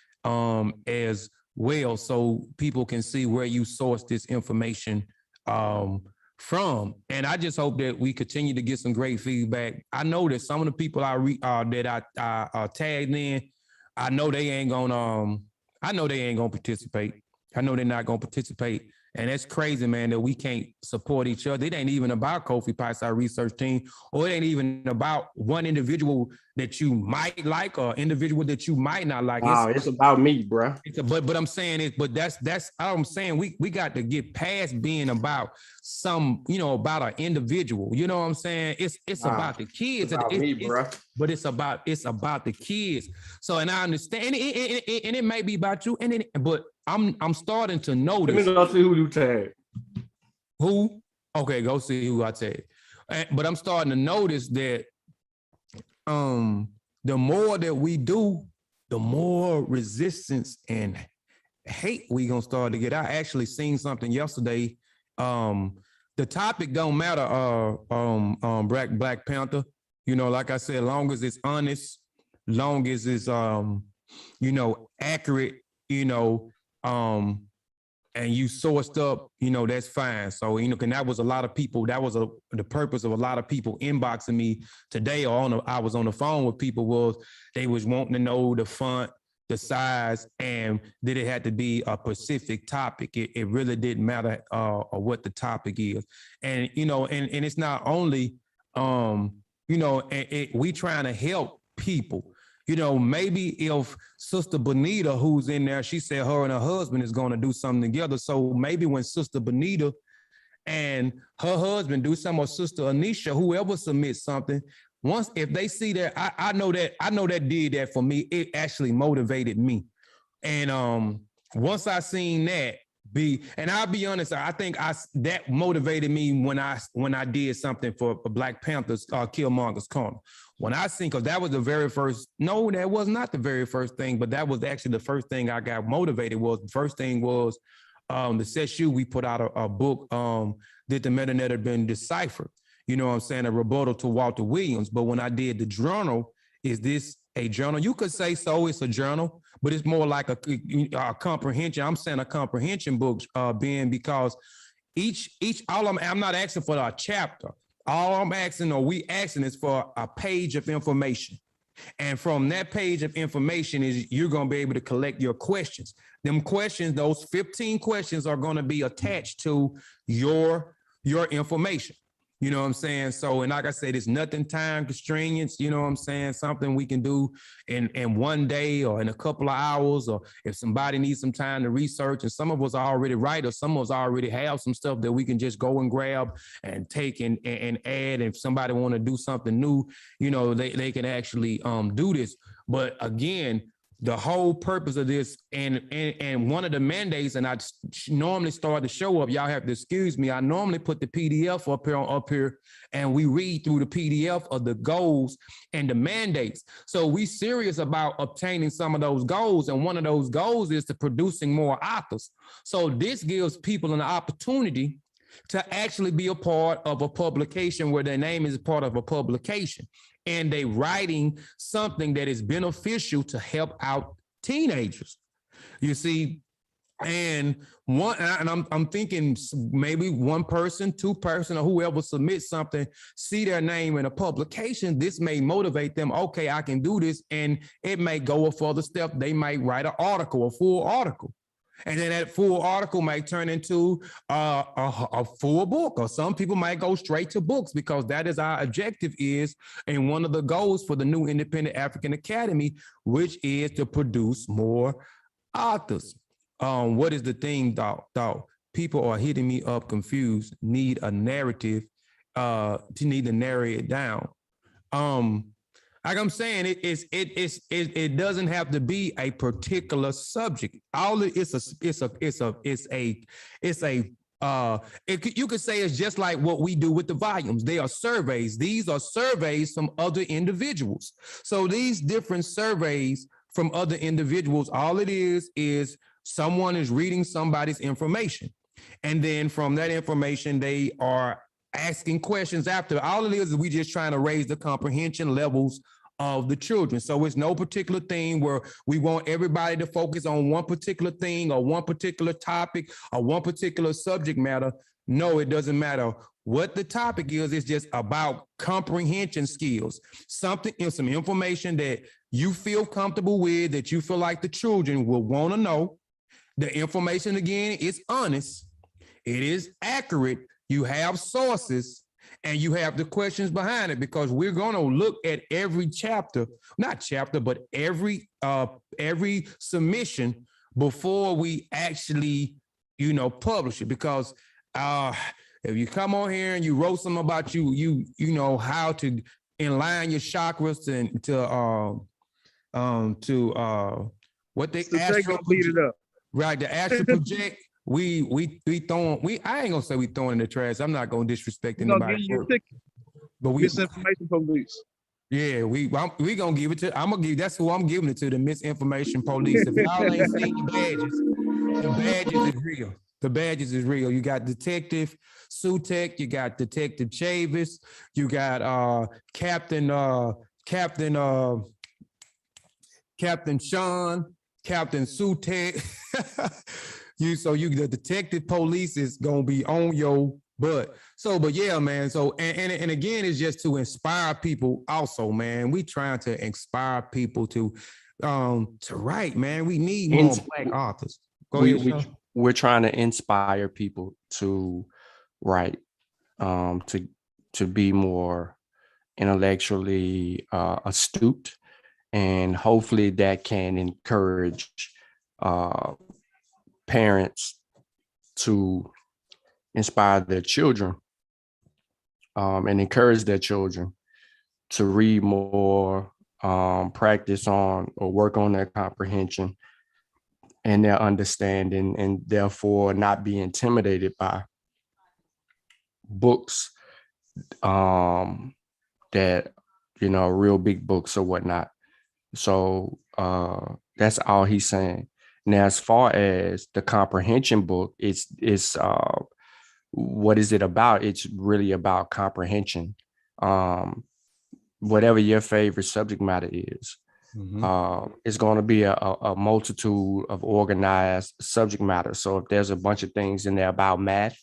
as well, so people can see where you source this information from. And I just hope that we continue to get some great feedback. I know that some of the people that I tagged in, I know they ain't gonna participate. I know they're not gonna participate. And that's crazy, man, that we can't support each other. It ain't even about Kofi Piesie ResearchTeam, or it ain't even about one individual that you might like or individual that you might not like. It's about me, bro. But I'm saying it, but that's all I'm saying. We got to get past being about about an individual. You know what I'm saying? It's about the kids. It's about me, bro. But it's about the kids. So, and I understand, and it may be about you, but I'm starting to notice. Let me go see who you tag. Who? Okay, go see who I tag. But I'm starting to notice that the more that we do, the more resistance and hate we gonna start to get. I actually seen something yesterday. The topic don't matter. Black Panther. Like I said, long as it's honest, long as it's accurate, and you sourced up, that's fine. So, and that was a lot of people, that was the purpose of a lot of people inboxing me today, or I was on the phone with people, was they was wanting to know the font, the size, and did it have to be a specific topic? It really didn't matter what the topic is. And, and it's not only, we trying to help people. Maybe if Sister Bonita, who's in there, she said her and her husband is going to do something together. So maybe when Sister Bonita and her husband do something, or Sister Anisha, whoever submits something, if they see that, I know that did that for me. It actually motivated me. And once I seen that, and I'll be honest, I think that motivated me when I did something for Black Panthers, Killmonger's Corner. When I seen, because that was the very first, no, that was not the very first thing, but that was actually the first thing I got motivated was. The first thing was the session we put out a book, Did the Metanet Have Been Deciphered? You know what I'm saying? A rebuttal to Walter Williams. But when I did the journal, is this a journal? You could say so, it's a journal, but it's more like a comprehension. I'm saying a comprehension book, because I'm not asking for a chapter. All I'm asking, or we asking, is for a page of information. And from that page of information is you're going to be able to collect your questions. Them questions, those 15 questions are going to be attached to your information. You know what I'm saying? So, and like I said, it's nothing time constraints, you know what I'm saying? Something we can do in one day or in a couple of hours, or if somebody needs some time to research, and some of us are already writers, some of us already have some stuff that we can just go and grab and take and add. If somebody want to do something new, they can actually do this. But again, the whole purpose of this, and one of the mandates, and I normally start the show up, y'all have to excuse me, I normally put the PDF up here, and we read through the PDF of the goals and the mandates. So we serious about obtaining some of those goals, and one of those goals is to producing more authors. So this gives people an opportunity to actually be a part of a publication where their name is part of a publication, and they writing something that is beneficial to help out teenagers. You see, And I'm thinking maybe one person, two person, or whoever submits something, see their name in a publication. This may motivate them. Okay, I can do this, and it may go a further step. They might write an article, a full article, and then that full article might turn into a full book. Or some people might go straight to books, because that is our objective is, and one of the goals for the new Independent African Academy, which is to produce more authors. What is the thing, dog? People are hitting me up confused, need a narrative, to need to narrow it down. Like I'm saying, it doesn't have to be a particular subject. You could say it's just like what we do with the volumes. They are surveys. These are surveys from other individuals. So these different surveys from other individuals, all it is someone is reading somebody's information. And then from that information, they are asking questions after. All it is we just trying to raise the comprehension levels of the children. So it's no particular thing where we want everybody to focus on one particular thing or one particular topic or one particular subject matter. No, it doesn't matter what the topic is. It's just about comprehension skills, some information that you feel comfortable with, that you feel like the children will want to know. The information, again, is honest. It is accurate. You have sources, and you have the questions behind it, because we're going to look at every but every submission before we actually, publish it. Because if you come on here and you wrote something about you know how to align your chakras to what they astral beat it up. Right, the astral project. I ain't gonna say we throwing in the trash. I'm not gonna disrespect anybody. But we misinformation police. Yeah, we gonna give it to. That's who I'm giving it to. The misinformation police. If y'all ain't seen the badges is real. The badges is real. You got Detective Sutek, you got Detective Chavis, you got Captain Sean, Captain Sutek. The detective police is gonna be on your butt. But yeah, man. So and again, it's just to inspire people. Also, man, we trying to inspire people to write. Man, we need more Black authors. We're trying to inspire people to write, to be more intellectually astute, and hopefully that can encourage parents to inspire their children, and encourage their children to read more, practice on or work on their comprehension and their understanding, and therefore not be intimidated by books that, real big books or whatnot. So that's all he's saying. Now, as far as the comprehension book, it's what is it about? It's really about comprehension. Whatever your favorite subject matter is, it's going to be a multitude of organized subject matter. So if there's a bunch of things in there about math,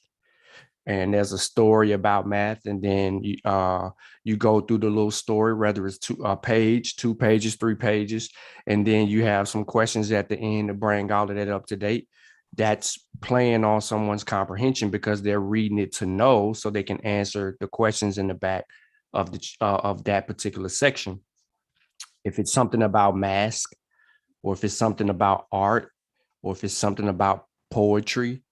and there's a story about math, and then you go through the little story, whether it's 2 pages, 3 pages, and then you have some questions at the end to bring all of that up to date. That's playing on someone's comprehension, because they're reading it to know, so they can answer the questions in the back of that particular section. If it's something about math, or if it's something about art, or if it's something about poetry,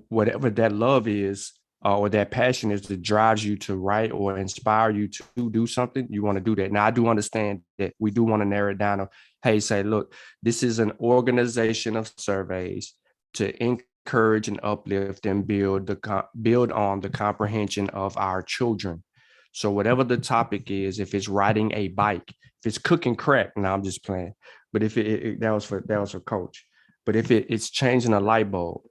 whatever that love is, or that passion is that drives you to write or inspire you to do something, you want to do that. Now, I do understand that we do want to narrow it down. Say, look, this is an organization of surveys to encourage and uplift and build on the comprehension of our children. So whatever the topic is, if it's riding a bike, if it's cooking crack, now I'm just playing. But if that was for Coach. But if it's changing a light bulb,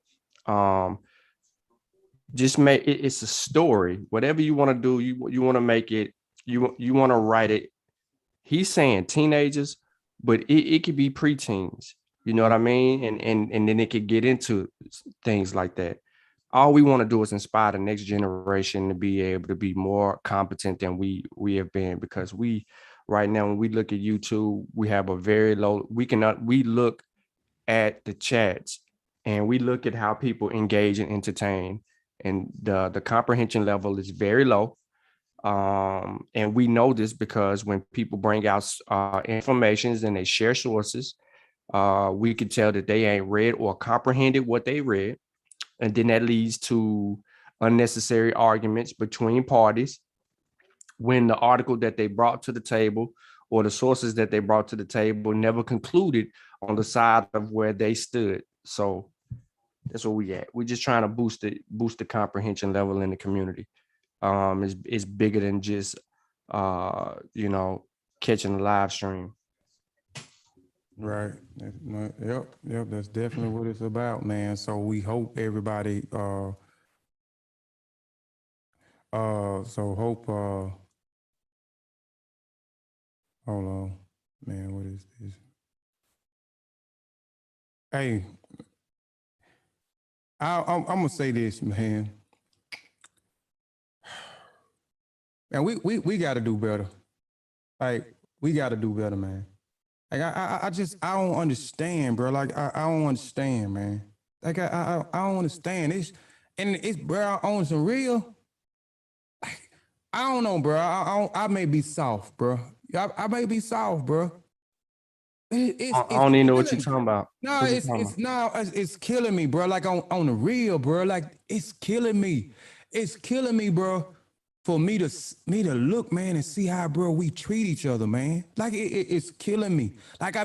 just make it, it's a story. Whatever you want to do, you want to make it, you want to write it. He's saying teenagers, but it could be preteens. You know what I mean? And then it could get into things like that. All we want to do is inspire the next generation to be able to be more competent than we have been, because right now, when we look at YouTube, we have a very low, we look at the chats and we look at how people engage and entertain, and the comprehension level is very low. And we know this because when people bring out informations and they share sources, we can tell that they ain't read or comprehended what they read. And then that leads to unnecessary arguments between parties when the article that they brought to the table or the sources that they brought to the table never concluded on the side of where they stood. So that's where we at. We're just trying to boost the comprehension level in the community. It's bigger than just catching a live stream. Right. Yep. That's definitely what it's about, man. So we hope everybody hold on, man, what is this? Hey, I'm gonna say this, man. And we gotta do better. Like, we gotta do better, man. Like, I don't understand, bro. Like, I don't understand, man. Like, I don't understand. It's bro, on some real. Like, I don't know, bro. I may be soft, bro. I may be soft, bro. I don't even know what you're talking about. No, it's killing me, bro. Like, on the real, bro. Like, it's killing me. It's killing me, bro. For me to look, man, and see how, bro, we treat each other, man. Like, it's killing me. Like, I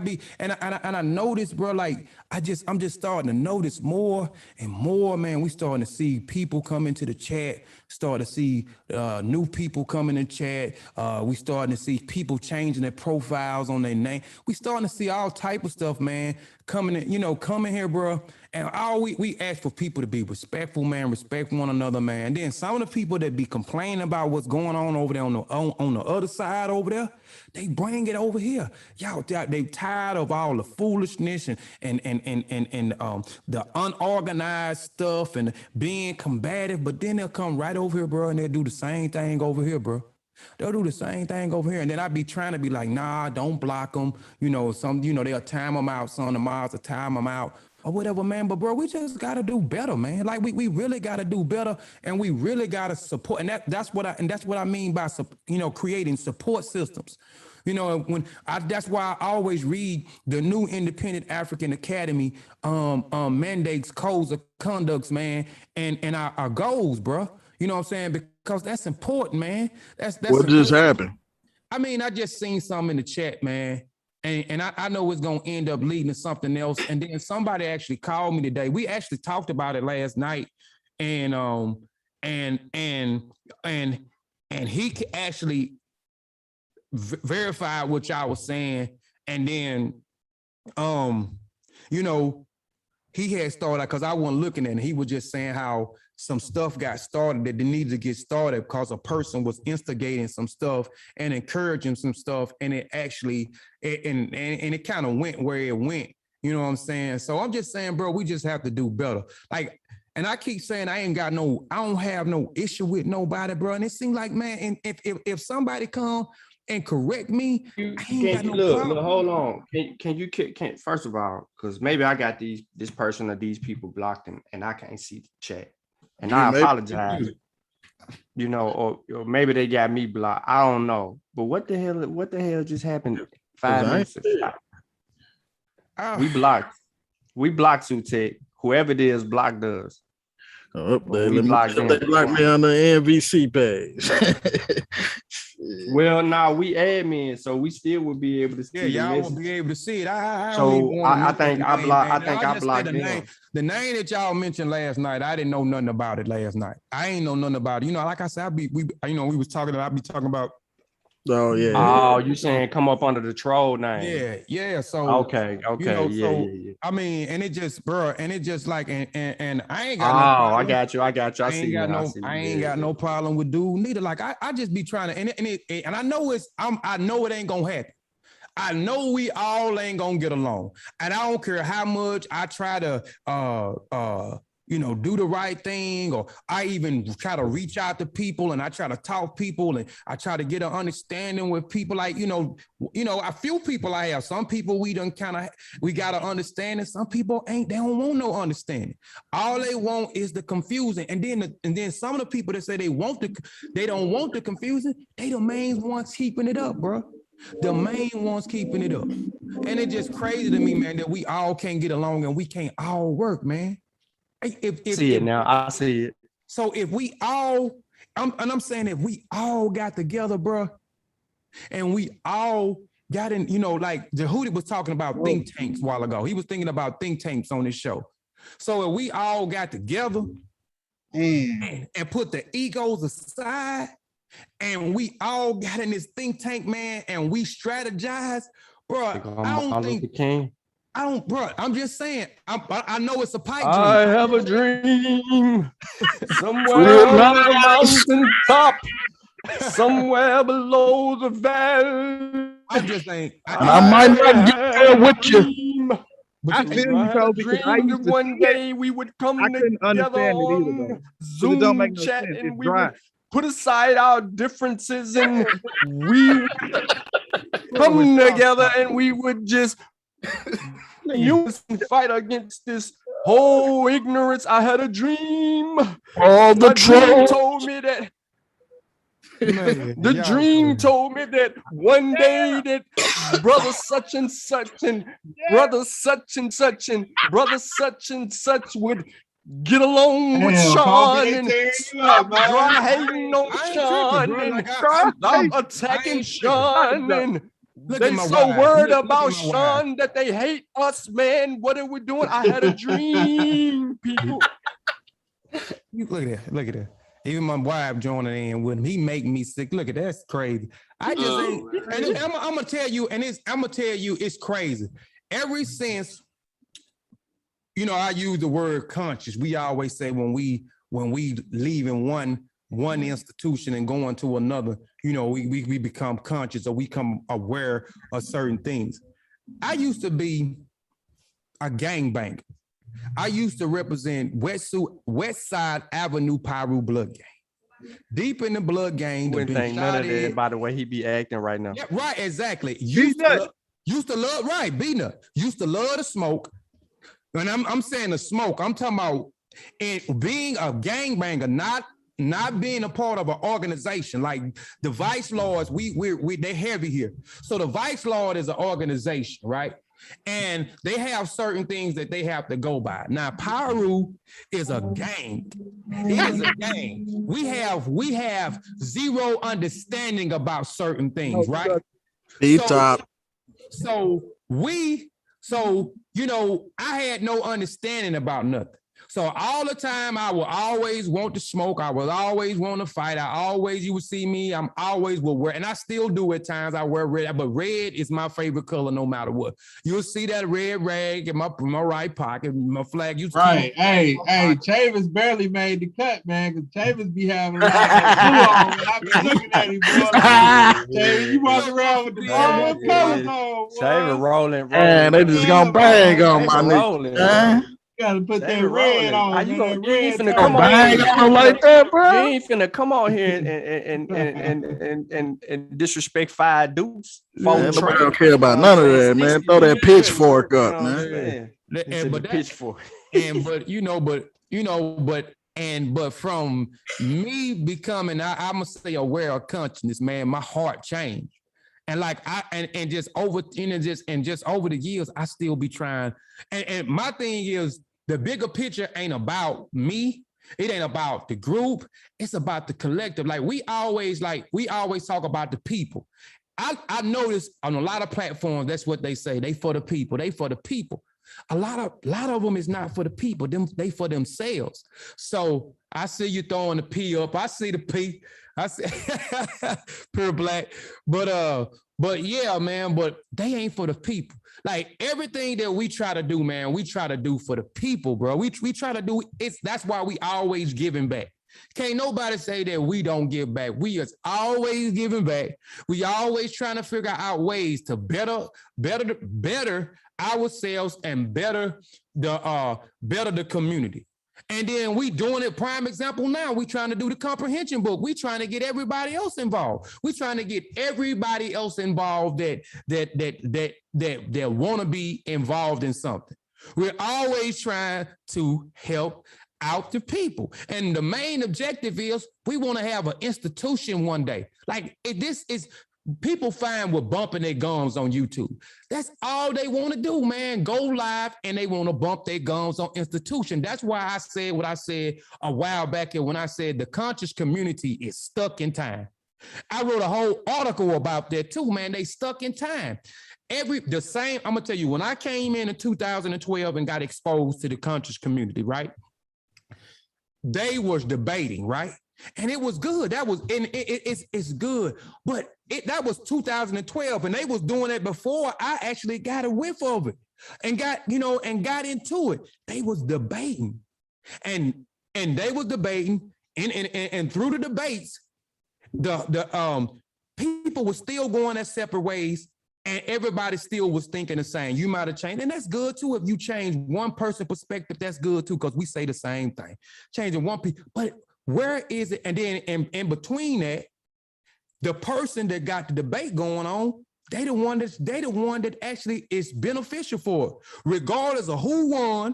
notice, bro, like, I'm just starting to notice more and more, man. We starting to see people come into the chat, start to see new people coming in chat. We starting to see people changing their profiles on their name. We starting to see all type of stuff, man, coming here, bro. And we ask for people to be respectful, man, respect one another, man. And then some of the people that be complaining about what's going on over there on the other side over there, they bring it over here. Y'all, they tired of all the foolishness and the unorganized stuff and being combative. But then they'll come right over here, bro, and they'll do the same thing over here, bro. They'll do the same thing over here. And then I be trying to be like, nah, don't block them. They'll time them out. Some of the mods will time them out or whatever, man. But, bro, we just got to do better, man. Like, we really got to do better, and we really got to support. And that's what I mean by, creating support systems. That's why I always read the new Independent African Academy mandates, codes of conducts, man, and our goals, bro. You know what I'm saying? Because that's important, man. That's what just happened. I mean, I just seen something in the chat, man. And I know it's gonna end up leading to something else. And then somebody actually called me today. We actually talked about it last night, and he actually verified what y'all was saying. And then, he had started, because I wasn't looking at it. He was just saying how some stuff got started that needed to get started because a person was instigating some stuff and encouraging some stuff, and it actually and it kind of went where it went. You know what I'm saying? So I'm just saying, bro, we just have to do better. Like, and I keep saying I don't have no issue with nobody, bro. And it seems like, man, and if somebody come and correct me, I ain't got no problem. Look, hold on. Can you first of all, because maybe I got this person or these people blocked and I can't see the chat. And I apologize, or maybe they got me blocked. I don't know. But what the hell just happened 5 minutes ago? We blocked Sutek. Whoever it is blocked us. They blocked me on the NVC page. Well, now we admin, so we still will be able to see. Yeah, y'all will be able to see it. I think I blocked them. The name that y'all mentioned last night, I didn't know nothing about it last night. I ain't know nothing about it. Like I said, we was talking. I'd be talking about. Oh yeah. Oh, you saying come up under the troll name? Yeah. So okay. Yeah. I mean, and it just, bro, and it just like, and I ain't got. Oh, I got you. I ain't got no problem with dude neither. Like I just be trying to, and I know I know it ain't gonna happen. I know we all ain't gonna get along, and I don't care how much I try to do the right thing, or I even try to reach out to people and I try to talk people and I try to get an understanding with people. Like, a few people I have, some people we got to understand, and some people they don't want no understanding. All they want is the confusion. And then some of the people that say they don't want the confusion, they the main ones keeping it up, bro. The main ones keeping it up. And it's just crazy to me, man, that we all can't get along and we can't all work, man. I see it. So if we all, I'm saying if we all got together, bro, and we all got in, like Jehudi was talking about think tanks a while ago. He was thinking about think tanks on this show. So if we all got together and put the egos aside, and we all got in this think tank, man, and we strategize, bro, I'm just saying, I know it's a pipe dream. I have a dream somewhere on the mountain top, somewhere below the valley. I'm just saying, I might not get there with you. I feel you, Kobe, because I used to one day we would come together on Zoom chat and we would put aside our differences and we would come together and we would just fight against this whole ignorance. I had a dream. All the dream told me that. The dream told me that one day that brother such and such and brother such and such and brother such and such would get along with Sean and stop dry hating on Sean and stop attacking Sean and they so worried about Sean that they hate us, man. What are we doing? I had a dream, people. Look at that. Even my wife joining in with him, he make me sick. Look at that, that's crazy. I just ain't, and I'm gonna tell you, it's crazy. Ever since, I use the word conscious. We always say when we leaving one institution and going to another, we become conscious or we become aware of certain things. I used to be a gangbanger. I used to represent West Side Avenue Pyru Blood Gang. Deep in the blood gang. Wouldn't think none of that by the way he be acting right now. Yeah, right, exactly. Used to love B-Nut. Used to love the smoke. And I'm saying the smoke. I'm talking about it being a gangbanger, not being a part of an organization. Like the Vice Lords, they're heavy here. So the Vice Lord is an organization, right? And they have certain things that they have to go by. Now, Pyru is a gang. It is a gang. We have zero understanding about certain things, right? I had no understanding about nothing. So all the time I will always want to smoke. I will always want to fight. You would see me. I'm always will wear, and I still do at times. I wear red, but red is my favorite color no matter what. You'll see that red rag in my right pocket, my flag. Right. Hey, Chavis barely made the cut, man, because Chavis be having a lot of blue on. I be looking at him, boy. Chavis, you walk around with the wrong colors on. Chavis rolling. Man, they just gonna bang on my nigga. Gotta put that red on. You ain't finna come on like that, bro. You ain't finna come on here and disrespect 5 dudes. Nobody don't care about none of that, man. Throw that pitchfork up, man. But pitchfork. But from me becoming, I must say, aware of consciousness, man, my heart changed. And like just over the years, I still be trying. And my thing is, the bigger picture ain't about me. It ain't about the group. It's about the collective. Like we always talk about the people. I notice on a lot of platforms, that's what they say. They for the people. They for the people. A lot of them is not for the people. They for themselves. So I see you throwing the P up. I see the P. I see pure black. But yeah, man, but they ain't for the people. Like everything that we try to do, man, we try to do for the people, bro. We try to do it. That's why we always giving back. Can't nobody say that we don't give back. We is always giving back. We always trying to figure out ways to better ourselves and better the community. And then we doing it, prime example now, we trying to do the comprehension book. We trying to get everybody else involved. We trying to get everybody else involved that want to be involved in something. We're always trying to help out the people. And the main objective is we want to have an institution one day. Like this is, people find we're bumping their gums on YouTube. That's all they want to do, man. Go live and they want to bump their gums on institution. That's why I said what I said a while back here when I said the conscious community is stuck in time. I wrote a whole article about that too, man. They stuck in time. I'm gonna tell you, when I came in 2012 and got exposed to the conscious community, right? They was debating, right? And it was good. That was, and it's good. But that was 2012, and they was doing it before I actually got a whiff of it and got into it. They was debating, and they was debating, and through the debates, the people were still going their separate ways, and everybody still was thinking the same. You might have changed, and that's good too. If you change one person's perspective, that's good too, because we say the same thing. Changing one piece, but where is it? And then in between that, the person that got the debate going on, they the one that actually is beneficial for it, regardless of who won,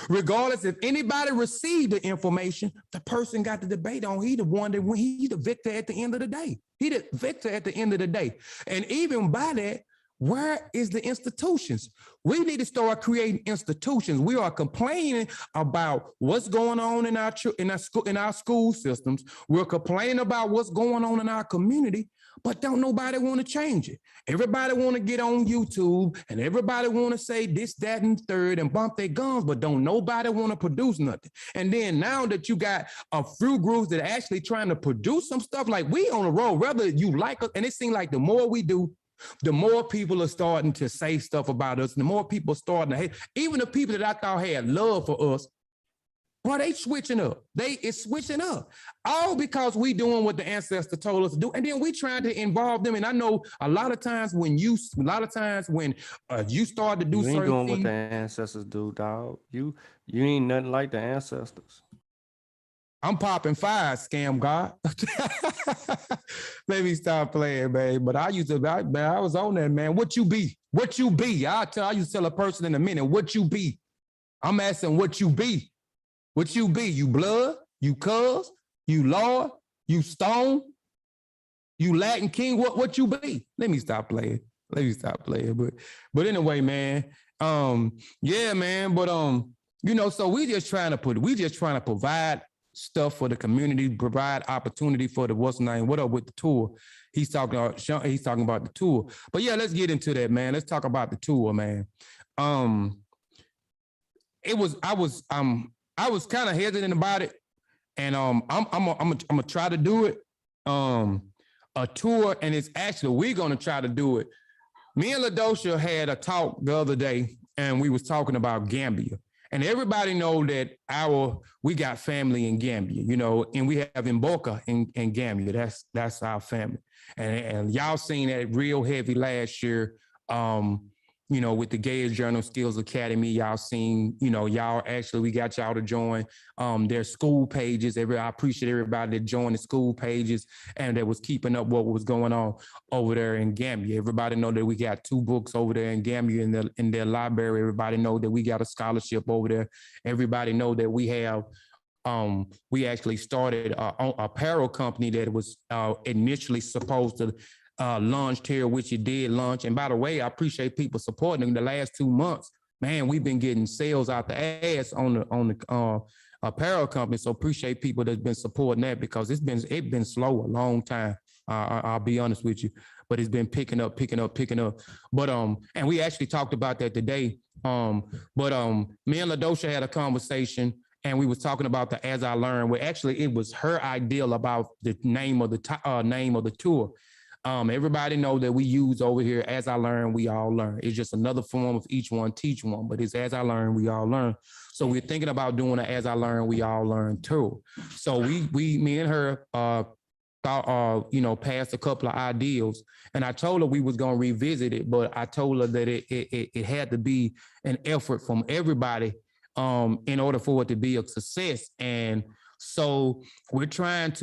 regardless if anybody received the information. The person got the debate on. He the one that won. He's the victor at the end of the day. He the victor at the end of the day. And even by that, where is the institutions? We need to start creating institutions. We are complaining about what's going on in our school systems. We're complaining about what's going on in our community, but don't nobody want to change it. Everybody want to get on YouTube and everybody want to say this, that, and third and bump their gums, but don't nobody want to produce nothing. And then now that you got a few groups that are actually trying to produce some stuff, like we on the road, whether you like us, and it seems like the more we do, the more people are starting to say stuff about us, the more people are starting to hate. Even the people that I thought had love for us, bro, they switching up. It's switching up. All because we doing what the ancestors told us to do. And then we trying to involve them. And I know a lot of times when you start to do certain things. You ain't doing what the ancestors do, dog. You ain't nothing like the ancestors. I'm popping fire, scam god. Let me stop playing, man. But I was on that, man. What you be? What you be? I used to tell a person in a minute, what you be? I'm asking what you be. What you be? You blood? You cuz? You Lord? You stone? You Latin king? What you be? Let me stop playing. But anyway, man. Yeah, man. But so we just trying to provide stuff for the community, provide opportunity for the what up with the tour. He's talking about the tour. But yeah, let's get into that, man. Let's talk about the tour, man. I was kind of hesitant about it, and I'm gonna try to do it. A tour, and it's actually we're gonna try to do it. Me and LaDosha had a talk the other day, and we was talking about Gambia. And everybody know that we got family in Gambia, and we have Mboka in Gambia. That's our family. And y'all seen that real heavy last year, with the Gay's Journal Skills Academy. Y'all seen, we got y'all to join their school pages. I appreciate everybody that joined the school pages and that was keeping up what was going on over there in Gambia. Everybody know that we got 2 books over there in Gambia in their library. Everybody know that we got a scholarship over there. Everybody know that we have we actually started a apparel company that was initially supposed to launched here, which it did launch. And by the way, I appreciate people supporting in the last 2 months. Man, we've been getting sales out the ass on the apparel company. So appreciate people that's been supporting that, because it's been slow a long time. I'll be honest with you, but it's been picking up. But and we actually talked about that today. Me and LaDosha had a conversation, and we was talking about the As I Learn, where actually it was her idea about the name of the tour. Everybody know that we use over here, As I Learn, we all learn. It's just another form of each one teach one, but it's As I Learn, we all learn. So we're thinking about doing an As I Learn, We All Learn tour. So me and her thought, passed a couple of ideas, and I told her we was gonna revisit it, but I told her that it had to be an effort from everybody in order for it to be a success. And so we're finna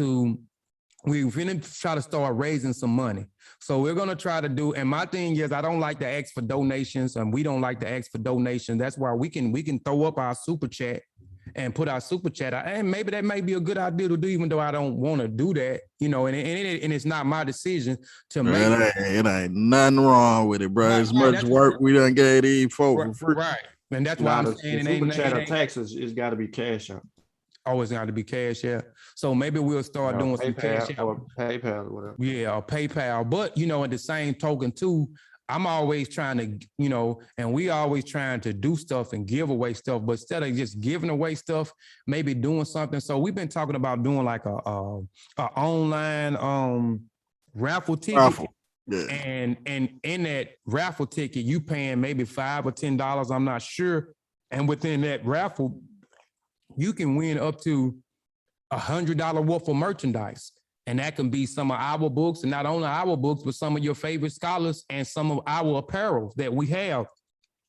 try to start raising some money. So we're gonna try to do, and my thing is I don't like to ask for donations, and we don't like to ask for donations. That's why we can throw up our super chat and put our super chat out. And maybe that may be a good idea to do, even though I don't want to do that, and it's not my decision to make. It ain't nothing wrong with it, bro. As much work we done gave these folks for free. Right. And that's why I'm saying the super chat or taxes, it's got to be cash out. Always got to be cash, yeah. So maybe we'll start doing some cash out. Or PayPal or whatever. Yeah, or PayPal. But, at the same token, too, I'm always trying to, and we always trying to do stuff and give away stuff, but instead of just giving away stuff, maybe doing something. So we've been talking about doing like a online raffle ticket. Yeah. And in that raffle ticket, you paying maybe $5 or $10, I'm not sure. And within that raffle, you can win up to $100 worth of merchandise. And that can be some of our books, and not only our books, but some of your favorite scholars and some of our apparel that we have.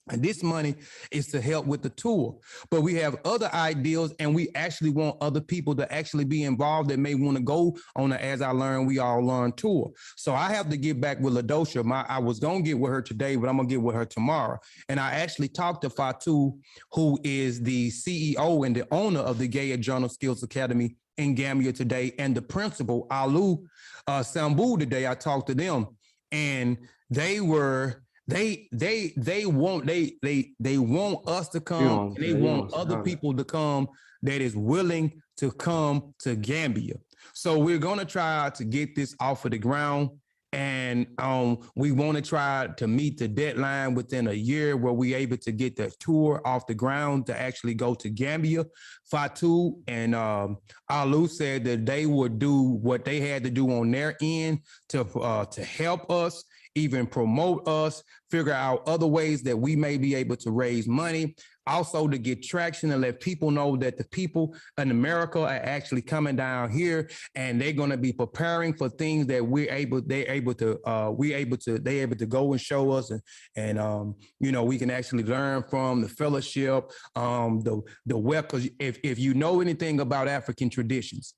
And this money is to help with the tour. But we have other ideas, and we actually want other people to actually be involved that may want to go on the As I Learn, We All Learn tour. So I have to get back with LaDosha. I was going to get with her today, but I'm going to get with her tomorrow. And I actually talked to Fatu, who is the CEO and the owner of the Gay Journal Skills Academy in Gambia today, and the principal, Alu Sambu, today. I talked to them, and they want us to come, and they want other people to come that is willing to come to Gambia. So we're gonna try to get this off of the ground, and we want to try to meet the deadline within a year where we're able to get the tour off the ground to actually go to Gambia. Fatu and Alu said that they would do what they had to do on their end to help us, even promote us, figure out other ways that we may be able to raise money, also to get traction and let people know that the people in America are actually coming down here, and they're going to be preparing for things that they're able to go and show us, and we can actually learn from the fellowship, the web. Because if you know anything about African traditions,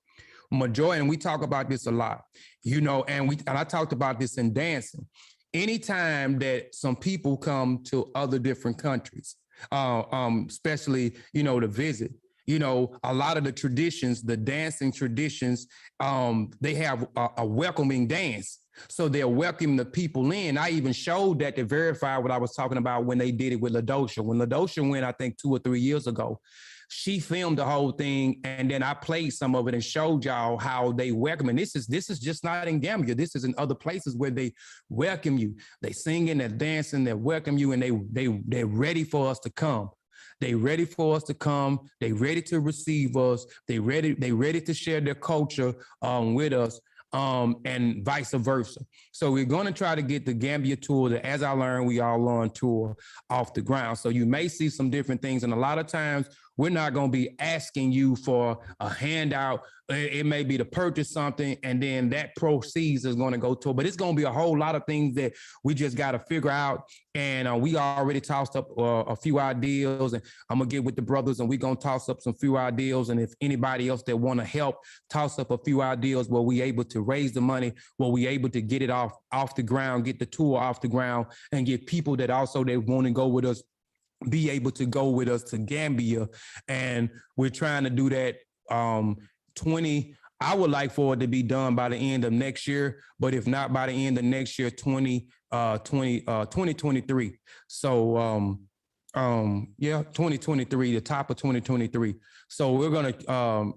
majority, and we talk about this a lot, and I talked about this in dancing. Anytime that some people come to other different countries, especially, to visit, a lot of the traditions, the dancing traditions, they have a welcoming dance. So they're welcoming the people in. I even showed that to verify what I was talking about when they did it with LaDosha. When LaDosha went, I think 2 or 3 years ago, she filmed the whole thing, and then I played some of it and showed y'all how they welcome. And this is just not in Gambia. This is in other places where they welcome you. They singing, they're dancing, they welcome you, and they're ready for us to come. They ready for us to come. They ready to receive us. They ready to share their culture with us. And vice versa. So we're going to try to get the Gambia tour, the As I Learn, We All Learn tour off the ground. So you may see some different things. And a lot of times we're not going to be asking you for a handout. It may be to purchase something, and then that proceeds is going to go to, but it's going to be a whole lot of things that we just got to figure out. And we already tossed up a few ideas, and I'm going to get with the brothers, and we're going to toss up some few ideas. And if anybody else that want to help toss up a few ideas where we able to raise the money, where we able to get it off the ground, get the tour off the ground, and get people that also they want to go with us, be able to go with us to Gambia. And we're trying to do that. I would like for it to be done by the end of next year, but if not by the end of next year, 2023. So 2023, the top of 2023. So we're gonna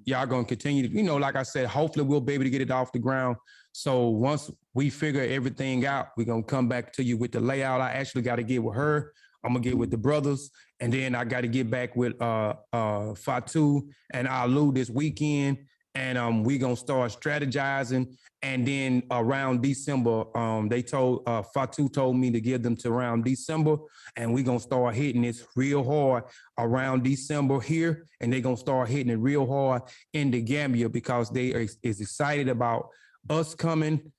y'all gonna continue to, like I said, hopefully we'll be able to get it off the ground. So once we figure everything out, we're gonna come back to you with the layout. I actually got to get with her. I'm gonna get with the brothers, and then I got to get back with Fatu and Alu this weekend, and we gonna start strategizing. And then around December, they told Fatu told me to give them to around December, and we gonna start hitting this real hard around December here, and they gonna start hitting it real hard in the Gambia because they is excited about us coming.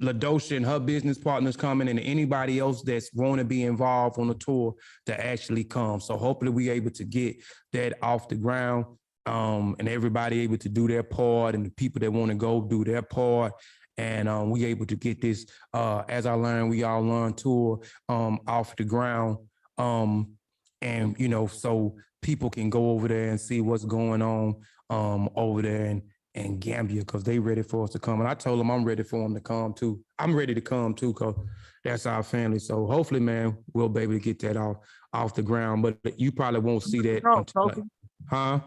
LaDosha and her business partners coming, and anybody else that's want to be involved on the tour to actually come. So hopefully we able to get that off the ground, and everybody able to do their part, and the people that want to go do their part. And we able to get this, as I learned, we all learn tour off the ground. And, you know, so people can go over there and see what's going on over there and Gambia, because they ready for us to come. And I told them I'm ready for them to come too. I'm ready to come too, because that's our family. So hopefully, man, we'll be able to get that off the ground. But you probably won't see that until, huh?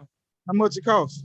How much it costs?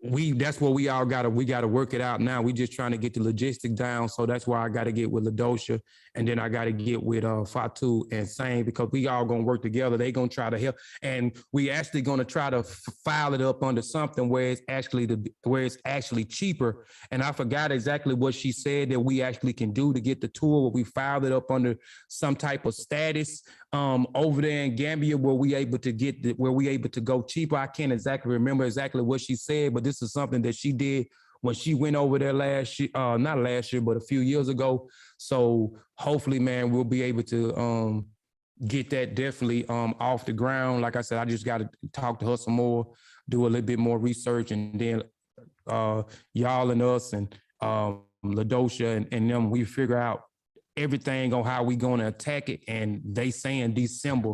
That's what we gotta work it out now. We just trying to get the logistics down. So that's why I gotta get with LaDosha, and then I gotta get with Fatu and Sane, because we all gonna work together. They gonna try to help, and we actually gonna try to file it up under something where it's actually cheaper. And I forgot exactly what she said that we actually can do to get the tour, where we filed it up under some type of status over there in Gambia, where we able to go cheaper. I can't exactly remember exactly what she said, but this is something that she did when she went over there last year, not last year, but a few years ago. So hopefully, man, we'll be able to get that definitely off the ground. Like I said, I just got to talk to her some more, do a little bit more research, and then y'all and us and LaDosha and them, we figure out everything on how we going to attack it. And they saying December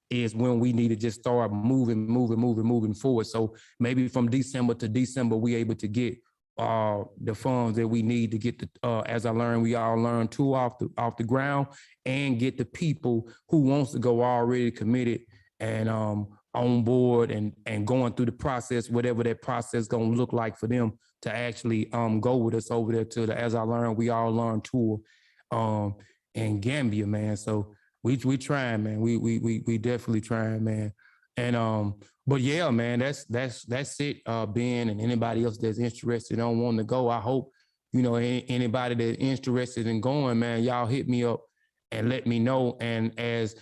is when we need to just start moving forward. So maybe from December to December, we able to get the funds that we need to get the, as I learned, we all learn too off the ground, and get the people who wants to go already committed and on board and going through the process, whatever that process gonna look like for them to actually go with us over there to the As I Learned, We All Learn tour in Gambia, man. So we trying, man. We definitely trying, man. And but yeah, man, that's it. Ben and anybody else that's interested on wanting to go, I hope, you know, anybody that's interested in going, man, y'all hit me up and let me know. And as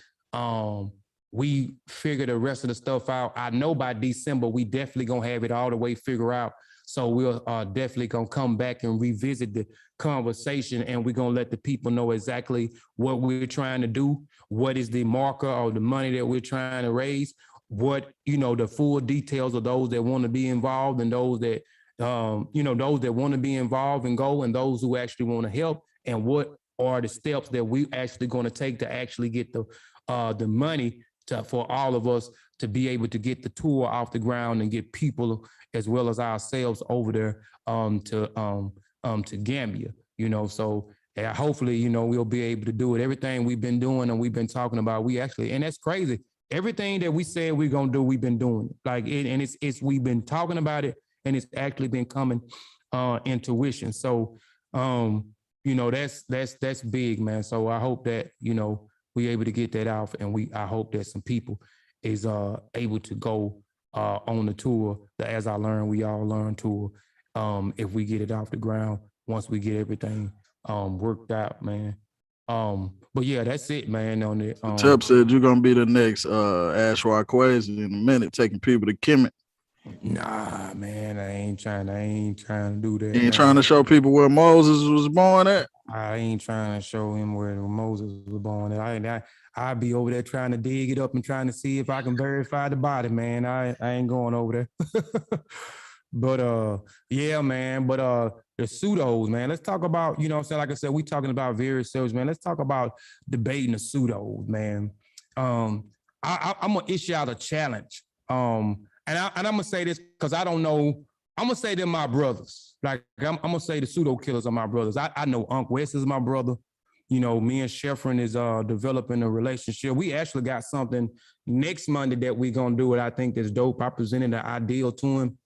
we figure the rest of the stuff out, I know by December we definitely gonna have it all the way figured out. So we're definitely gonna come back and revisit the conversation, and we're gonna let the people know exactly what we're trying to do, what is the marker or the money that we're trying to raise, what, you know, the full details of those that want to be involved, and those that, you know, those that want to be involved and go, and those who actually want to help, and what are the steps that we actually going to take to actually get the money for all of us to be able to get the tour off the ground and get people as well as ourselves over there to Gambia, you know. So hopefully, you know, we'll be able to do it. Everything we've been doing and we've been talking about, we actually, and that's crazy. Everything that we said we're gonna do, we've been doing it. Like and it's we've been talking about it, and it's actually been coming into fruition. So you know, that's big, man. So I hope that, you know, we able to get that out, and I hope that some people is able to go on the tour, the As I Learned, We All Learn tour, if we get it off the ground, once we get everything worked out, man. But yeah, that's it, man. On it. Tep said you're gonna be the next Ashwa Quasi in a minute, taking people to Kemet. Nah, man, I ain't trying to do that. You ain't trying to show people where Moses was born at? I ain't trying to show him where Moses was born at. I'd be over there trying to dig it up and trying to see if I can verify the body, man. I ain't going over there. But yeah, man. But the pseudos, man. Let's talk about, you know what I'm saying? Like I said, we talking about various shows, man. Let's talk about debating the pseudos, man. I'm gonna issue out a challenge. And I'm gonna say this because I don't know. I'm gonna say they're my brothers. Like I'm gonna say the pseudo killers are my brothers. I know Unc West is my brother. You know, me and Sheffrin is developing a relationship. We actually got something next Monday that we're gonna do it. I think that's dope. I presented the ideal to him.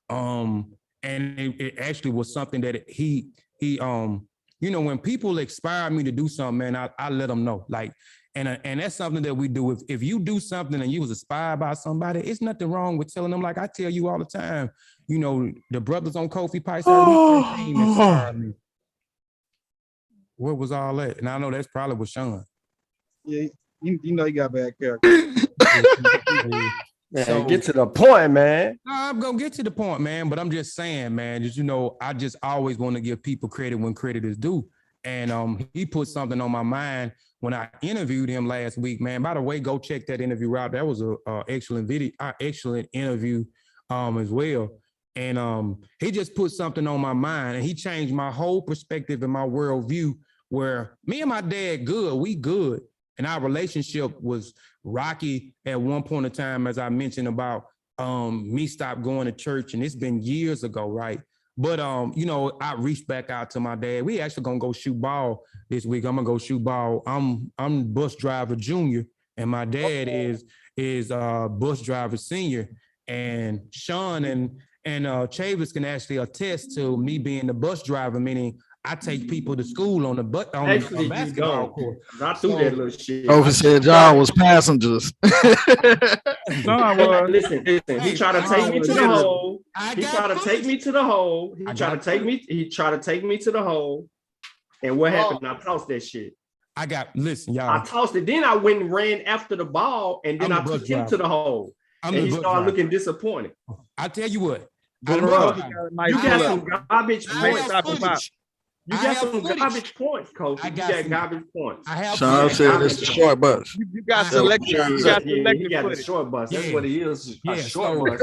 And it actually was something that he you know, when people inspire me to do something, man, I let them know. Like, and that's something that we do. If you do something and you was inspired by somebody, it's nothing wrong with telling them. Like I tell you all the time, you know, the brothers on Kofi Piesie ResearchTeam inspired me. What was all that? And I know that's probably with Sean. Yeah, you know he got bad character. Man, So get to the point, man. no, I'm gonna get to the point, man. But I'm just saying, man, just, you know, I just always want to give people credit when credit is due. And he put something on my mind when I interviewed him last week, man. By the way, go check that interview out. That was a excellent video, excellent interview as well. And he just put something on my mind, and he changed my whole perspective and my worldview. Where me and my dad we good, and our relationship was rocky at one point in time, as I mentioned about me stopped going to church, and it's been years ago, right? But you know, I reached back out to my dad. We actually gonna go shoot ball this week. I'm gonna go shoot ball. I'm bus driver junior, and my dad is bus driver senior. And Sean and Chavis can actually attest to me being the bus driver, meaning I take people to school on the basketball court. I threw that little shit. Kofi said y'all was passengers. Listen. He tried to take me to the hole. He tried to take me to the hole. He tried to take me to the hole. And what happened? I tossed that shit. Listen, y'all. I tossed it. Then I went and ran after the ball, and then I took him to the hole. And he started looking disappointed. I tell you what. You got some garbage points. You got some garbage points, Kofi. You got garbage points. Sean said it's the short bus. You got selected. You got selected. You got the short bus. That's what it is. Yeah, a short bus.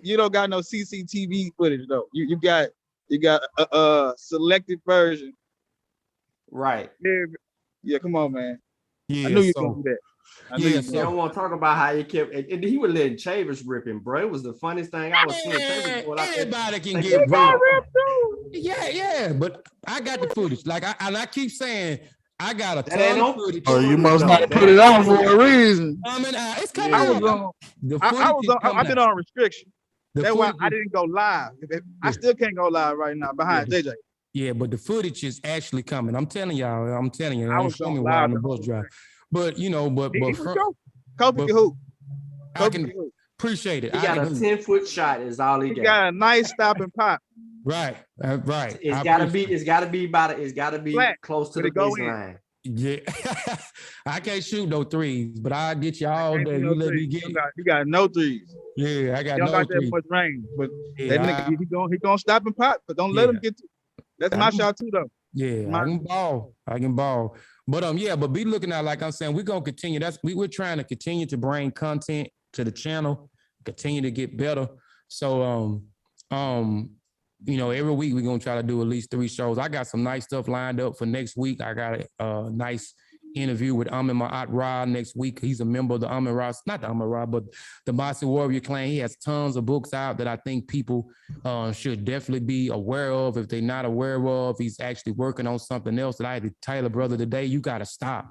You don't got no CCTV footage though. You got a selected version. Right. Yeah, come on, man. Yeah, I knew you were gonna do that. You don't want to talk about how he kept, and he was letting Chavis rip him, bro. It was the funniest thing I was seeing. Anybody can get ripped. Yeah, but I got the footage. Like I keep saying, I got a ton of footage. Oh, you must not put it out for a reason. I mean, it's coming out. I've been on restriction. That's why I didn't go live. I still can't go live right now behind JJ. Yeah, but the footage is actually coming. I'm telling y'all. I was showing me going why live I'm the bus driver. But you know, Kofi can hoop. I can appreciate it. He got a 10-foot shot. Is all he got. He got a nice stop and pop. Right. It's gotta be flat, close to the baseline. Yeah, I can't shoot no threes, but I'll get you all day. You let me get. You got no threes. Yeah, I got no no threes. threes. That much range, but that nigga, he gonna stop and pop, but don't let him get to. That's my shot too, though. Yeah, I can ball. But but be looking at, like I'm saying, we're gonna continue. We're trying to continue to bring content to the channel, continue to get better. So you know, every week we're gonna try to do at least 3 shows. I got some nice stuff lined up for next week. I got a nice interview with Amin Ma'at Ra next week. He's a member of the Amin Ra, not the Amin Ra, but the Mossi Warrior Clan. He has tons of books out that I think people should definitely be aware of. If they're not aware of, he's actually working on something else that I had to tell a brother today, you got to stop.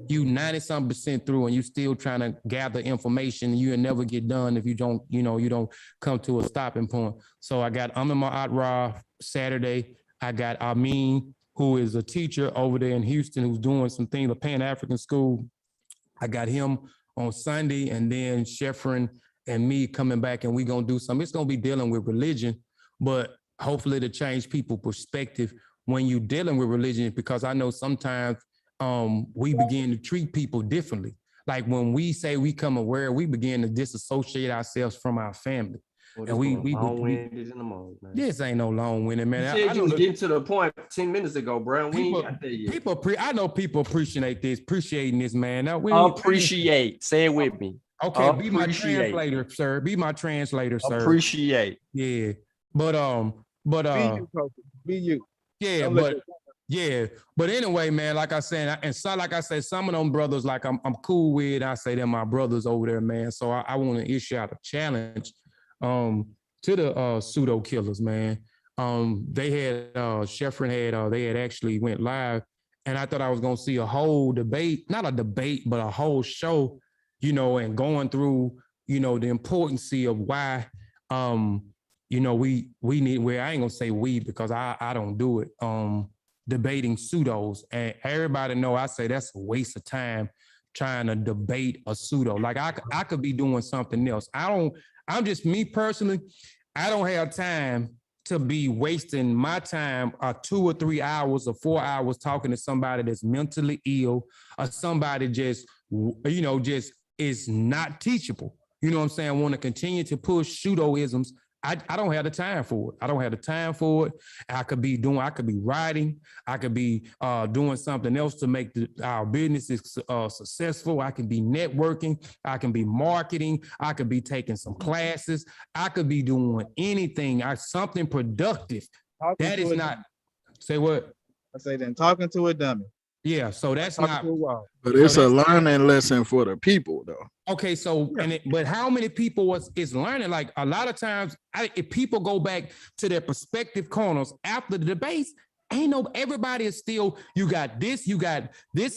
You 90-something% through and you still trying to gather information. You'll never get done if you don't, you don't come to a stopping point. So I got Amin Ma'at Ra Saturday. I got Amin, who is a teacher over there in Houston, who's doing some things, a Pan-African school. I got him on Sunday, and then Sheffrin and me coming back, and we're going to do something. It's going to be dealing with religion, but hopefully to change people's perspective when you're dealing with religion, because I know sometimes we begin to treat people differently. Like when we say we come aware, we begin to disassociate ourselves from our family. And we long-winded in the moment, man. This ain't no long-winded, man. You said you was getting to the point 10 minutes ago, bro. I know people appreciating this, man. Now, appreciate. Say it with me. Okay, be my translator, sir. Be my translator, sir. Appreciate. Yeah, but be you. Yeah, but anyway, man. Like I said, some of them brothers, like I'm cool with. I say they're my brothers over there, man. So I want to issue out a challenge to the pseudo killers, man. They had Sheffrin they had actually went live, and I thought I was gonna see a whole debate, not a debate, but a whole show, and going through, the importance of why we need, where I ain't gonna say we because I don't do it, debating pseudos. And everybody know I say that's a waste of time trying to debate a pseudo. Like I could be doing something else. I'm just me personally. I don't have time to be wasting my time 2 or 3 hours or 4 hours talking to somebody that's mentally ill or somebody just, just is not teachable. You know what I'm saying? I want to continue to push pseudoisms. I don't have the time for it. I don't have the time for it. I could be writing. I could be doing something else to make our businesses successful. I can be networking. I can be marketing. I could be taking some classes. I could be doing anything. Something productive. That is not. Say what? I say then talking to a dummy. Yeah, so that's not. But it's a learning lesson for the people, though. Okay, so but how many people is learning? Like a lot of times, if people go back to their perspective corners after the debates, everybody is still. You got this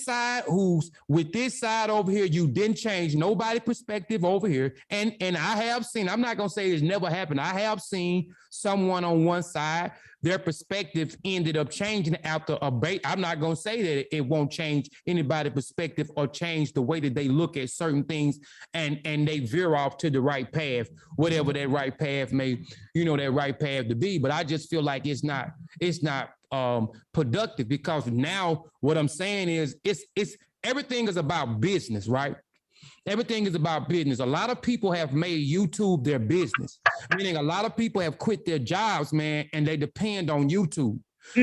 side who's with this side over here. You didn't change nobody's perspective over here, and I have seen. I'm not gonna say it's never happened. I have seen someone on one side. Their perspective ended up changing after a debate. I'm not going to say that it won't change anybody's perspective or change the way that they look at certain things and they veer off to the right path, whatever that right path may, that right path to be. But I just feel like it's not productive because now what I'm saying is it's everything is about business, right? Everything is about business. A lot of people have made YouTube their business, meaning a lot of people have quit their jobs, man, and they depend on YouTube.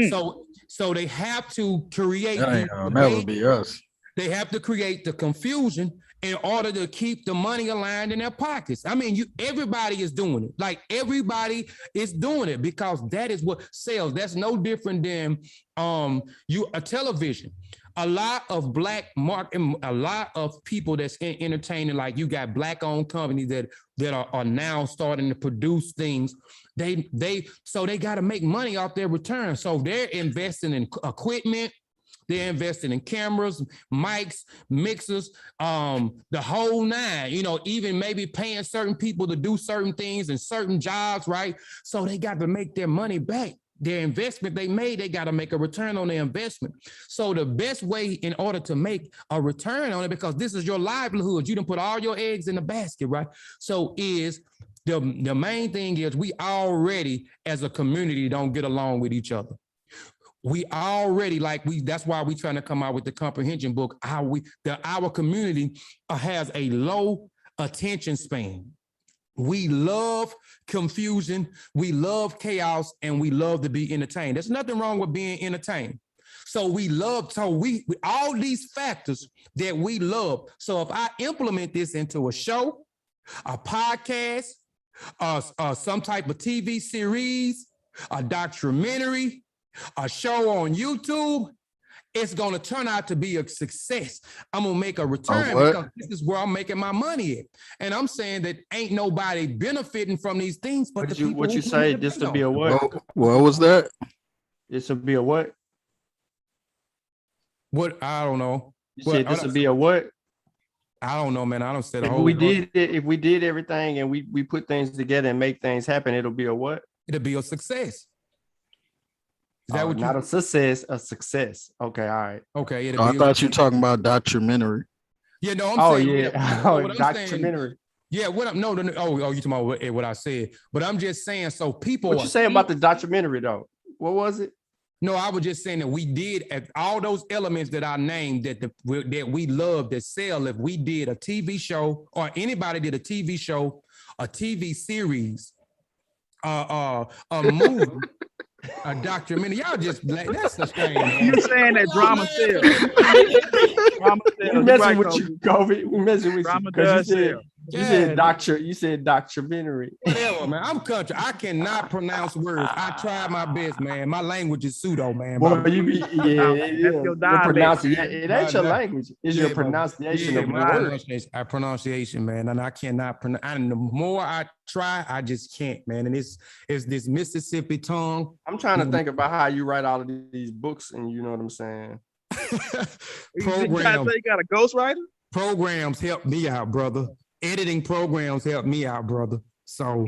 So they have to create. That'll never be us. They have to create the confusion in order to keep the money aligned in their pockets. I mean, everybody is doing it. Like everybody is doing it because that is what sells. That's no different than a television. A lot of black market, a lot of people that's entertaining, like you got black-owned companies that are now starting to produce things. So they got to make money off their return. So they're investing in equipment. They're investing in cameras, mics, mixers, the whole nine, even maybe paying certain people to do certain things and certain jobs, right? So they got to make their money back. Their investment they made, they got to make a return on their investment. So the best way in order to make a return on it, because this is your livelihood, you done put all your eggs in the basket, right? So is the main thing is we already as a community don't get along with each other. We already that's why we trying to come out with the comprehension book. Our community has a low attention span. We love confusion, we love chaos, and we love to be entertained. There's nothing wrong with being entertained. So we all these factors that we love. So if I implement this into a show, a podcast, some type of TV series, a documentary, a show on YouTube, it's going to turn out to be a success. I'm going to make a return because this is where I'm making my money at. And I'm saying that ain't nobody benefiting from these things. But what you say, this to be a what? What was that? This would be a what? What? I don't know. You said this would be a what? I don't know, man. I don't say the whole. If we did everything and we put things together and make things happen, it'll be a what? It'll be a success. Is that what not a success, a success. Okay, all right. Okay. I thought you were talking about documentary. Yeah, no, I'm saying. Documentary. Yeah, what I'm you talking about what I said. But I'm just saying, so people. What you saying about the documentary though? What was it? No, I was just saying that we did all those elements that I named that we love that sell. If we did a TV show or anybody did a TV show, a TV series, a movie. A documentary, y'all just that's a shame. You saying that drama sells? Drama sells. We messing with you, Kofi. We messing with drama you. Does sell. You said documentary. Whatever, man. I'm country. I cannot pronounce words. I tried my best, man. My language is pseudo, man. Well, you be your pronunciation. It ain't your language. It's your pronunciation of the word. Our pronunciation, man. And I cannot pronounce. And the more I try, I just can't, man. And it's this Mississippi tongue. I'm trying to think about how you write all of these books, and you know what I'm saying. You got a ghostwriter? Programs help me out, brother. Editing programs help me out, brother. So,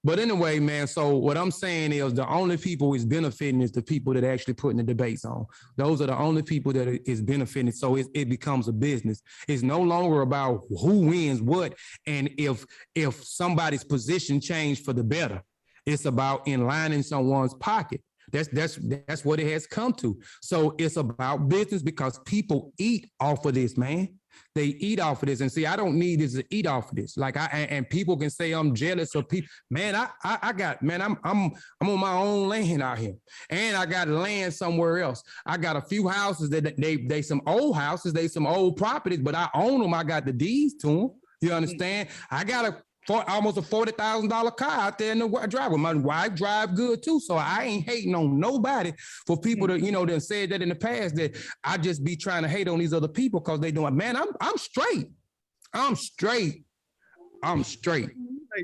But anyway, man, so what I'm saying is the only people is benefiting is the people that actually putting the debates on. Those are the only people that is benefiting. So it becomes a business. It's no longer about who wins what and if somebody's position changed for the better. It's about enlining someone's pocket. That's what it has come to. So it's about business because people eat off of this, man. They eat off of this. And see, I don't need this to eat off of this. Like and people can say I'm jealous of people. Man, I got, man, I'm on my own land out here. And I got land somewhere else. I got a few houses that they some old houses, they some old properties, but I own them. I got the deeds to them. You understand? I got almost a $40,000 car out there in the driveway. My wife drive good too, so I ain't hating on nobody. For people to, that said that in the past, that I just be trying to hate on these other people because they doing, man, I'm straight. I'm straight. Hey,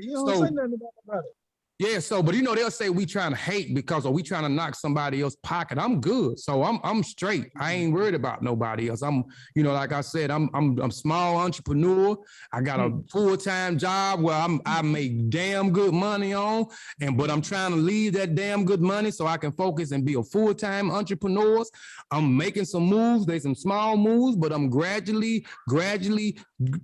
you don't say nothing about it. Yeah, so, but they'll say we trying to hate because, or we trying to knock somebody else's pocket. I'm good. So I'm straight. I ain't worried about nobody else. I'm, like I said, I'm small entrepreneur. I got a full-time job where I make damn good money on, but I'm trying to leave that damn good money so I can focus and be a full-time entrepreneur. I'm making some moves. There's some small moves, but I'm gradually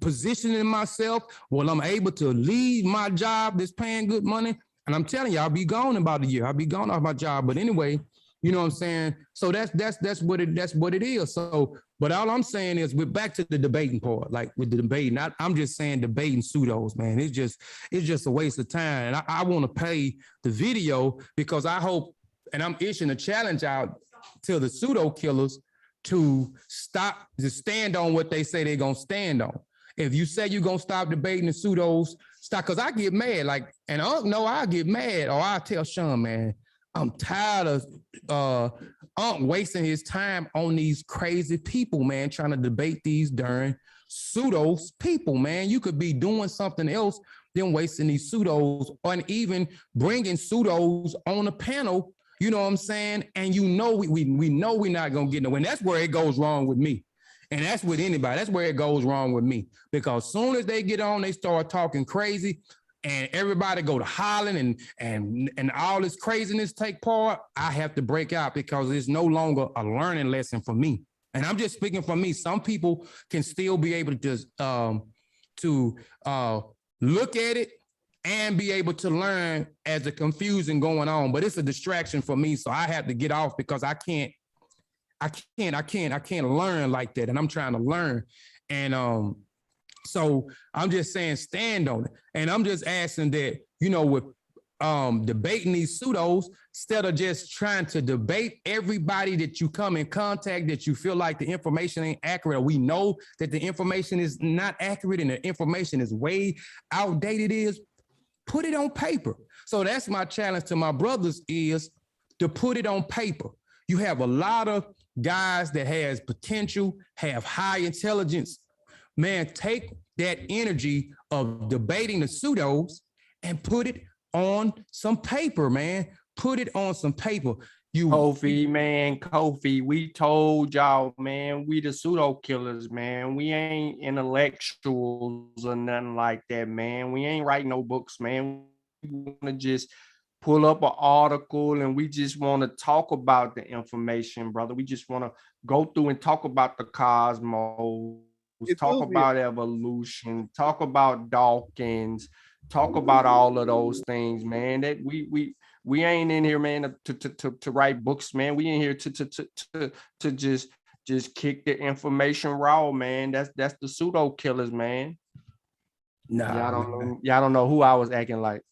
positioning myself while I'm able to leave my job that's paying good money. And I'm telling you, I'll be gone in about a year. I'll be gone off my job. But anyway, you know what I'm saying? So that's what it is. So, but all I'm saying is we're back to the debating part, like with the debating. I'm just saying debating pseudos, man. It's just a waste of time. And I want to pay the video because I hope, and I'm issuing a challenge out to the pseudo killers to stop, to stand on what they say they're going to stand on. If you say you're going to stop debating the pseudos, stop, because I get mad. Like, and I get mad, or I tell Sean, man, I'm tired of wasting his time on these crazy people, man, trying to debate these darn pseudos people, man. You could be doing something else than wasting these pseudos, and even bringing pseudos on a panel, you know what I'm saying? And we know we're not going to get nowhere. And that's where it goes wrong with me. And that's with anybody. That's where it goes wrong with me. Because as soon as they get on, they start talking crazy and everybody go to hollering and all this craziness take part. I have to break out because it's no longer a learning lesson for me. And I'm just speaking for me. Some people can still be able to just look at it and be able to learn as the confusion going on. But it's a distraction for me. So I have to get off because I can't learn like that. And I'm trying to learn. And so I'm just saying, stand on it. And I'm just asking that, with debating these pseudos, instead of just trying to debate everybody that you come in contact, that you feel like the information ain't accurate, or we know that the information is not accurate and the information is way outdated, is put it on paper. So that's my challenge to my brothers, is to put it on paper. You have a lot of guys that has potential, have high intelligence. Man, take that energy of debating the pseudos and put it on some paper, man. Put it on some paper. Kofi, we told y'all, man, we the pseudo killers, man. We ain't intellectuals or nothing like that, man. We ain't writing no books, man. We want to just pull up an article and we just want to talk about the information, brother. We just want to go through and talk about the cosmos, talk about evolution, talk about Dawkins, talk about all of those things, man. That we ain't in here, man, to write books, man. We in here to just kick the information raw, man. That's the pseudo killers, man. Nah, y'all don't know who I was acting like.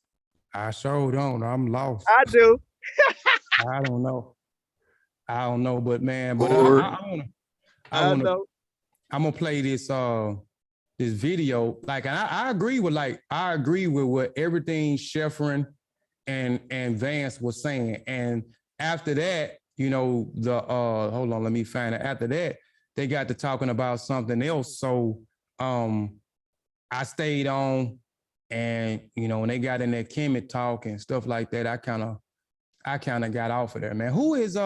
I sure don't. I'm lost. I do. I don't know, but man, but I'm gonna play this video. Like, and I agree with what everything Sheffrin and Vance was saying. And after that, hold on, let me find it. After that, they got to talking about something else. So I stayed on. And when they got in their Kemet talk and stuff like that, I kind of got off of there, man. Who is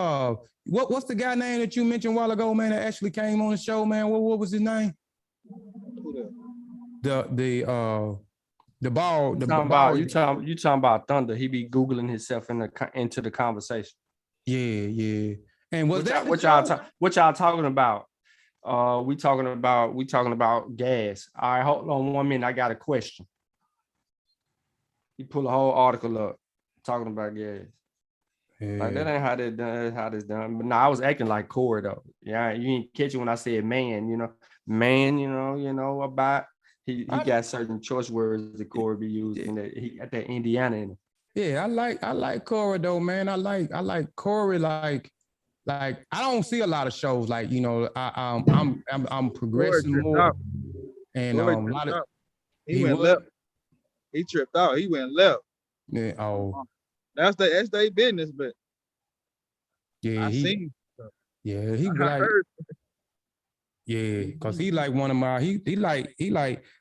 what's the guy name that you mentioned a while ago, man, that actually came on the show, man? What was his name? The The ball. You talking about Thunder? He be googling himself into the conversation. Yeah. And was what y'all talking about? We talking about gas. All right, hold on 1 minute. I got a question. He pull a whole article up talking about gas. Yeah. Like that ain't how they done. That's how this done. But no, I was acting like Corey though. Yeah, you didn't catch it when I said man. About he got certain choice words that Corey be using. That he got that Indiana in it. Yeah, I like Corey though, man. I like Corey. Like I don't see a lot of shows. Like I'm progressing more. And a lot of he went left. He tripped out. He went left. Yeah. Oh. That's their business, but yeah, he like yeah, cause he like one of my he like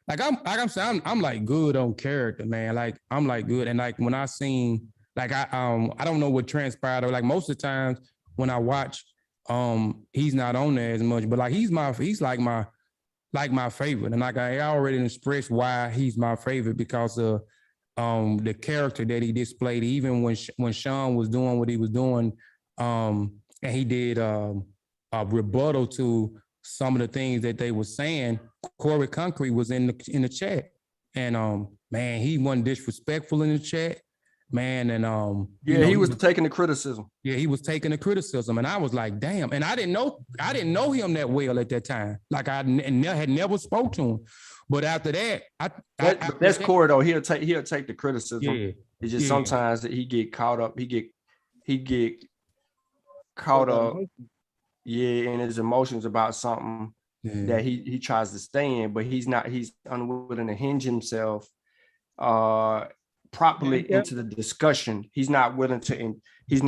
I'm saying I'm like good on character, man. Like I'm like good, and like when I seen like I don't know what transpired. Or like most of the times when I watch, he's not on there as much, but like he's like my favorite, and like I already expressed why he's my favorite because of the character that he displayed. Even when Sean was doing what he was doing, and he did a rebuttal to some of the things that they were saying. Corey Concrete was in the chat, and man, he wasn't disrespectful in the chat, man, and he was taking the criticism. Yeah, he was taking the criticism, and I was like, damn. And I didn't know him that well at that time. Like I had never spoke to him, but after that, that's Corey though. He'll take the criticism. Yeah, it's just sometimes that he get caught up. He get caught up. Yeah, in his emotions about something that he tries to stay in, but he's unwilling to hinge himself properly into the discussion. He's not willing to, and that's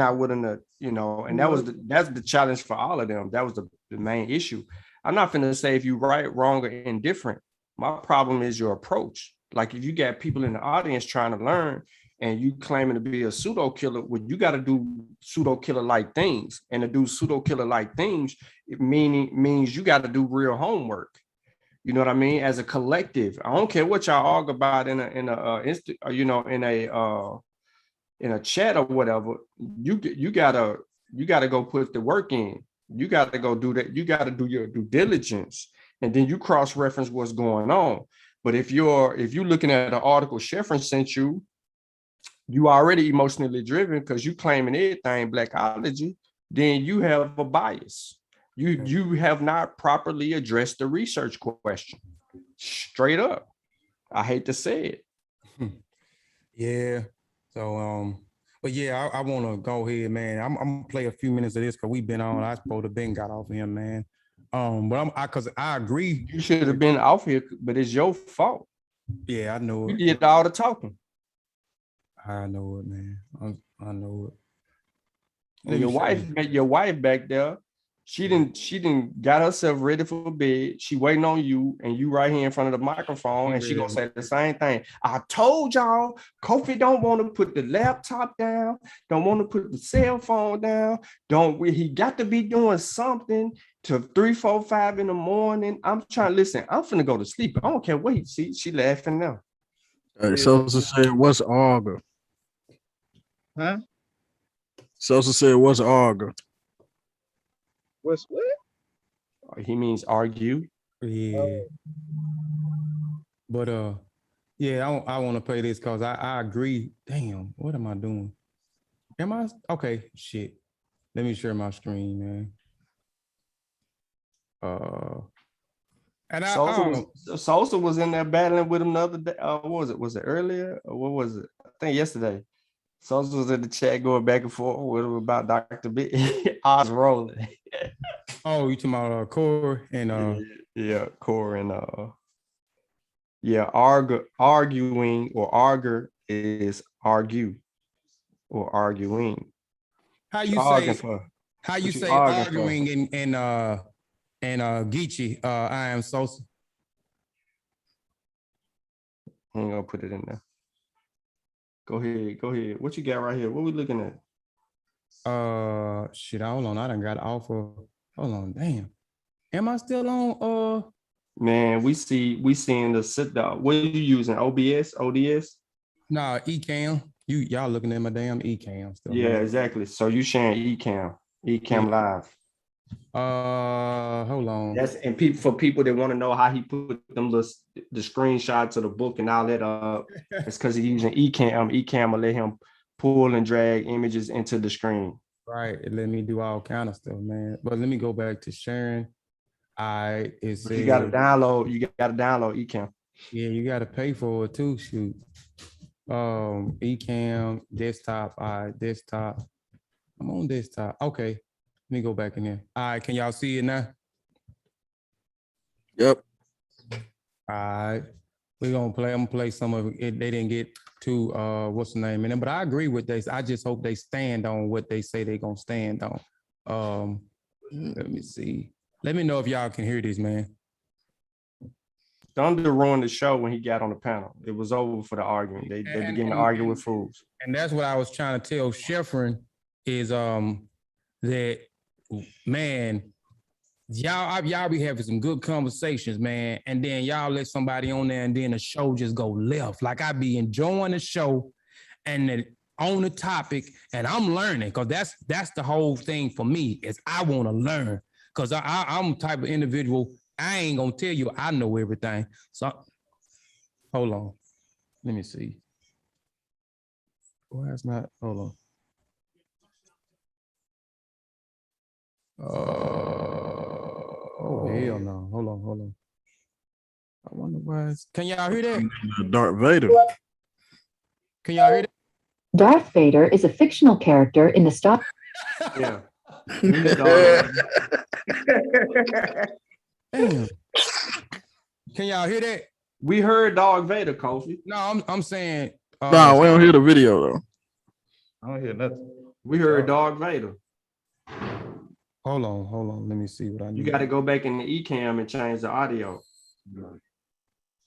the challenge for all of them. That was the main issue. I'm not finna say if you right, wrong, or indifferent. My problem is your approach. Like if you got people in the audience trying to learn and you claiming to be a pseudo killer, well, you got to do pseudo killer like things, and to do pseudo killer like things, it means you got to do real homework. You know what I mean? As a collective, I don't care what y'all argue about in a chat or whatever. You gotta go put the work in. You gotta go do that. You gotta do your due diligence, and then you cross reference what's going on. But if you're looking at an article Sheffrin sent you, you already emotionally driven because you claiming everything Blackology, then you have a bias. You have not properly addressed the research question. Straight up. I hate to say it. Yeah. So but yeah, I want to go ahead, man. I'm gonna play a few minutes of this because we've been on. I supposed to been got off of him, man. But because I agree. You should have been off here, but it's your fault. Yeah, I know it. You did all the talking. I know it, man. I know it. And your wife back there, she didn't got herself ready for bed. She waiting on you, and you right here in front of the microphone, and she gonna say the same thing. I told y'all, Kofi don't want to put the laptop down, don't want to put the cell phone down. He got to be doing something to 3, 4, 5 in the morning. I'm trying to listen. I'm finna go to sleep. I don't care what he see. She laughing now. Hey, Sosa said, "What's Arga?" Huh? Sosa said, "What's Arga?" What's what? He means argue. Yeah. But yeah, I want to play this because I agree. Damn, what am I doing? Am I okay? Shit. Let me share my screen, man. And Sosa was in there battling with him the other day. What was it? Was it earlier? Or what was it? I think yesterday. Sosa was in the chat going back and forth with him about Dr. B. I was rolling. Oh, you talking about Core and Core and arguing or argue is argue or arguing. How you say arguing in Geechee? I am Sosa. I'm gonna put it in there. Go ahead. What you got right here? What we looking at? Shit, hold on. I done got off of. Hold on, damn. Am I still on? Man, we seeing the sit down. What are you using? OBS, ODS? Nah, Ecamm. Y'all looking at my damn Ecamm stuff. Yeah, man. Exactly. So you sharing Ecamm Live. Hold on. That's and for people that want to know how he put them the screenshots of the book and all that up, it's because he's using Ecamm. Ecamm will let him pull and drag images into the screen. Right. It let me do all kind of stuff, man. But let me go back to sharing. You gotta download Ecamm. Yeah, you gotta pay for it too. Shoot. Ecamm, desktop, desktop. I'm on desktop. Okay. Let me go back in there. All right, can y'all see it now? Yep. All right. I'm gonna play some of it. They didn't get to what's the name in it, but I agree with this. I just hope they stand on what they say they're gonna stand on. Let me see. Let me know if y'all can hear this, man. Thunder ruined the show when he got on the panel. It was over for the argument. They began to argue with fools. And that's what I was trying to tell Sheffrin is that, man, y'all be having some good conversations, man. And then y'all let somebody on there and then the show just go left. Like I be enjoying the show and on the topic and I'm learning because that's the whole thing for me is I want to learn because I'm the type of individual, I ain't going to tell you I know everything. So hold on. Let me see. Why it's not, hold on. Oh, hell no. Hold on. I wonder why it's... Can y'all hear that? Darth Vader. Can y'all hear that? Darth Vader is a fictional character in the Star... Yeah. Damn. Can y'all hear that? We heard Darth Vader, Kofi. No, I'm saying... no, we don't hear the video, though. I don't hear nothing. We heard Darth Vader. Hold on. Let me see what I need. You got to go back in the Ecamm and change the audio.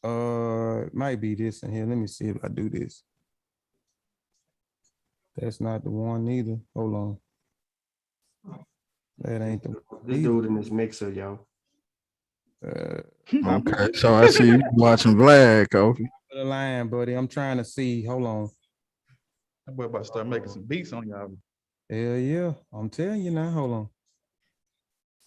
It might be this in here. Let me see if I do this. That's not the one either. Hold on. That ain't the This dude in this mixer, yo. Okay, so I see you watching Vlad, Kofi. The line, buddy. I'm trying to see. Hold on. That boy about to start making some beats on y'all. Hell yeah. I'm telling you now. Hold on.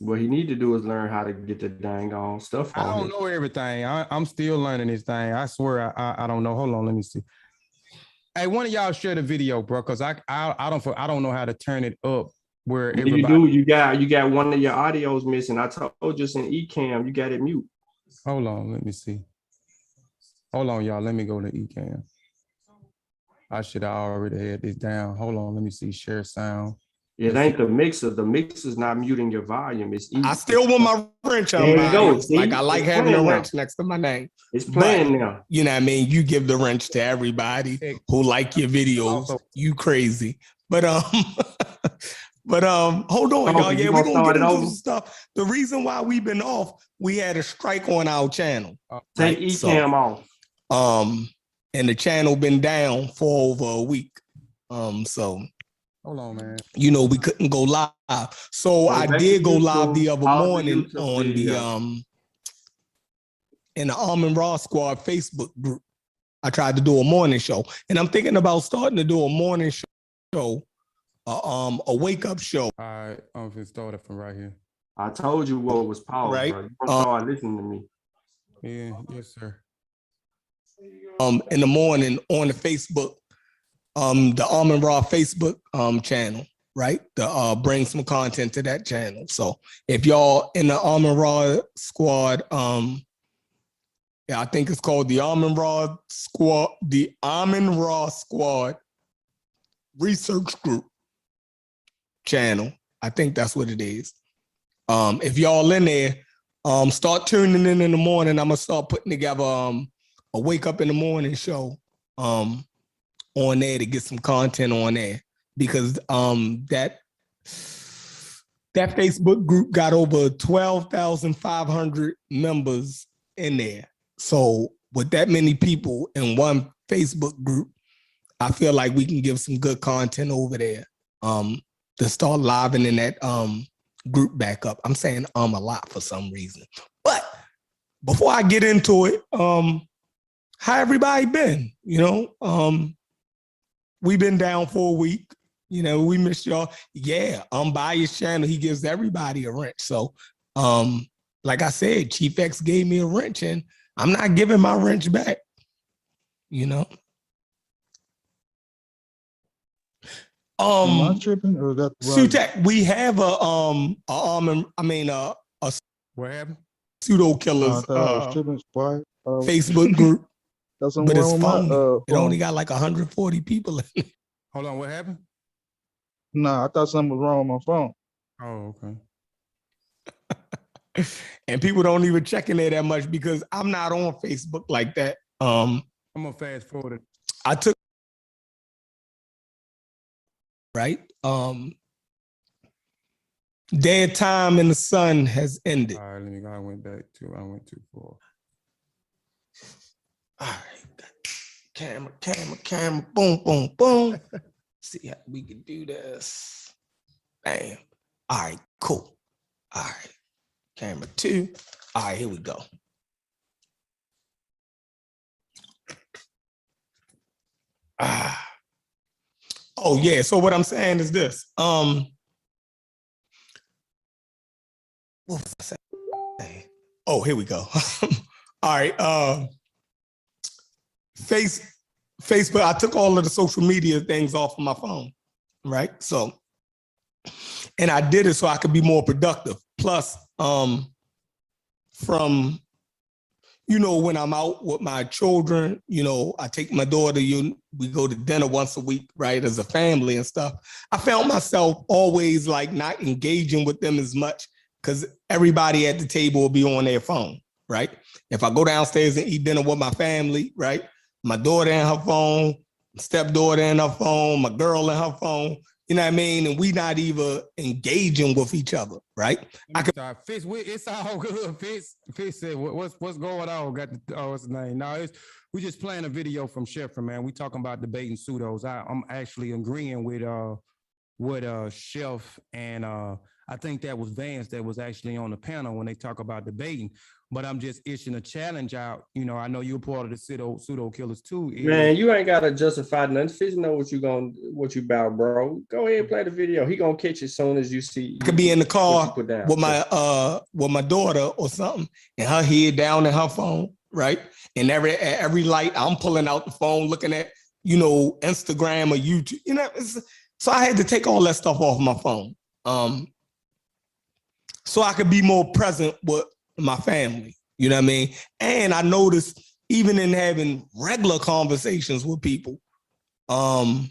What he need to do is learn how to get the dang on stuff on. I don't know everything. I'm still learning this thing. I swear I don't know. Hold on, let me see. Hey, one of y'all share the video, bro, because I don't know how to turn it up where everybody... You got one of your audios missing. I told you it's in Ecamm, you got it mute. Hold on, let me see. Hold on, y'all. Let me go to Ecamm. I should have already had this down. Hold on, let me see. Share sound. It ain't the mixer. The mixer's not muting your volume. It's easy. I still want my wrench on my house. Like I like having a wrench next to my name. It's playing now. You know what I mean? You give the wrench to everybody who like your videos. You crazy. But hold on, y'all. Yeah, we're gonna get into some stuff. The reason why we've been off, we had a strike on our channel. Take Ecamm off. And the channel been down for over a week. So hold on, man. You know, we couldn't go live. So I did go live the other morning on the in the Almond Raw Squad Facebook group. I tried to do a morning show. And I'm thinking about starting to do a morning show, a wake-up show. All right, I'm gonna start it from right here. I told you what was power, right? Bro. You start listening to me. Yeah, yes, sir. In the morning on the Facebook, the Almond Raw Facebook channel, right? To bring some content to that channel. So if y'all in the Almond Raw Squad, I think it's called the Almond Raw Squad Research Group channel. I think that's what it is. If y'all in there, start tuning in the morning. I'm gonna start putting together a wake up in the morning show on there to get some content on there because that Facebook group got over 12,500 members in there. So with that many people in one Facebook group, I feel like we can give some good content over there to start livening that group back up. I'm saying a lot for some reason, but before I get into it, how everybody been? We've been down for a week. We missed y'all. Yeah, Unbiased channel, he gives everybody a wrench. So, like I said, Chief X gave me a wrench, and I'm not giving my wrench back. Am I tripping or that? Sutek, we have a What happened? Pseudo Killers Facebook group. That's but it's phony. It only got like 140 people in it. Hold on, what happened? Nah, I thought something was wrong with my phone. Oh, okay. And people don't even check in there that much because I'm not on Facebook like that. I'm gonna fast forward it. I took their time in the sun has ended. All right, let me go. I went too far. All right. Camera, boom, boom, boom. See how we can do this. Bam. All right, cool. All right. Camera 2. All right, here we go. Oh yeah. So what I'm saying is this. What was I saying? Oh, here we go. All right. Facebook. I took all of the social media things off of my phone, right? So, and I did it so I could be more productive. Plus, from when I'm out with my children, I take my daughter, we go to dinner once a week, right, as a family and stuff. I found myself always like not engaging with them as much because everybody at the table will be on their phone, right? If I go downstairs and eat dinner with my family, right, my daughter in her phone, stepdaughter in her phone, my girl in her phone, you know what I mean? And we not even engaging with each other, right? Fitz, it's all good. Fitz said, what's going on? Got what's the name? No, we just playing a video from Sheffer, man. We talking about debating pseudos. I'm actually agreeing with Chef, and I think that was Vance that was actually on the panel when they talk about debating. But I'm just issuing a challenge out. I know you're part of the pseudo killers too. Man, you ain't gotta justify nothing. Fitz know what you about, bro. Go ahead and play the video. He gonna catch it as soon as you see. I could be in the car with my daughter or something, and her head down in her phone, right? And at every light, I'm pulling out the phone, looking at Instagram or YouTube. So I had to take all that stuff off my phone, so I could be more present with my family, you know what I mean? And I noticed even in having regular conversations with people, in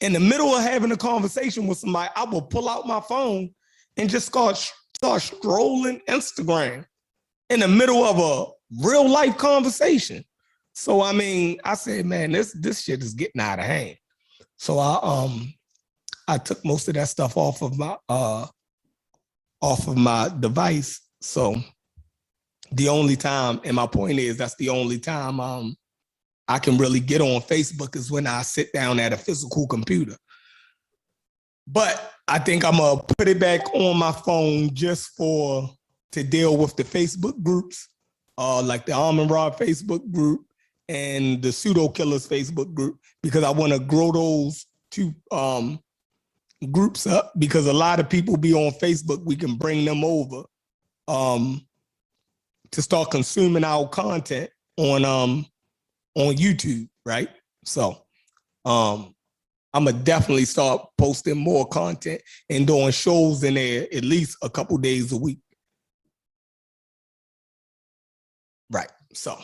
the middle of having a conversation with somebody, I will pull out my phone and just start scrolling Instagram in the middle of a real life conversation. So I mean, I said, man, this shit is getting out of hand. So I took most of that stuff off of my device. So the only time, and my point is that's the only time I can really get on Facebook is when I sit down at a physical computer. But I think I'm gonna put it back on my phone just to deal with the Facebook groups, like the Almond Rod Facebook group and the Pseudo Killers Facebook group, because I want to grow those two groups up, because a lot of people be on Facebook. We can bring them over to start consuming our content on YouTube, right? So I'm gonna definitely start posting more content and doing shows in there at least a couple days a week. Right. So,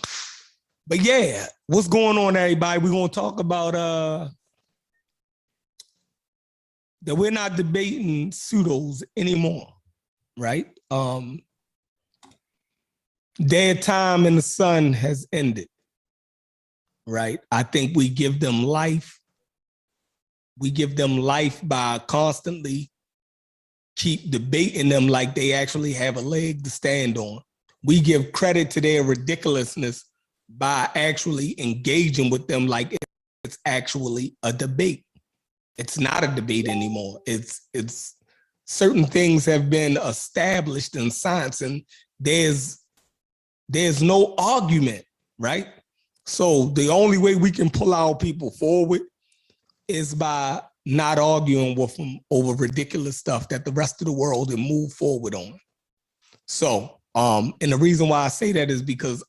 but yeah, what's going on, everybody? We're gonna talk about that we're not debating pseudos anymore, right? Their time in the sun has ended, right? I think we give them life. We give them life by constantly keep debating them like they actually have a leg to stand on. We give credit to their ridiculousness by actually engaging with them like it's actually a debate. It's not a debate anymore. It's certain things have been established in science, and there's no argument, right? So the only way we can pull our people forward is by not arguing with them over ridiculous stuff that the rest of the world can move forward on. So, and the reason why I say that is because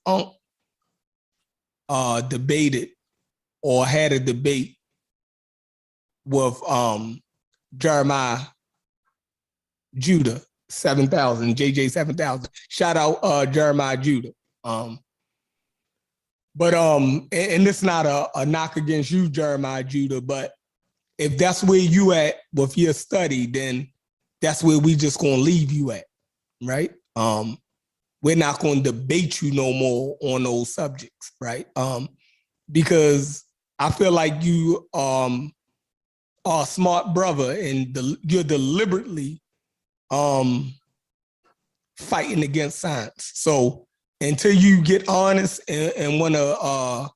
debated or had a debate with Jeremiah Judah 7000, JJ 7000. Shout out Jeremiah Judah. But and it's not a knock against you, Jeremiah Judah, but if that's where you at with your study, then that's where we just gonna leave you at, right? We're not gonna debate you no more on those subjects, right? Because I feel like you are a smart brother and you're deliberately fighting against science. So until you get honest and want to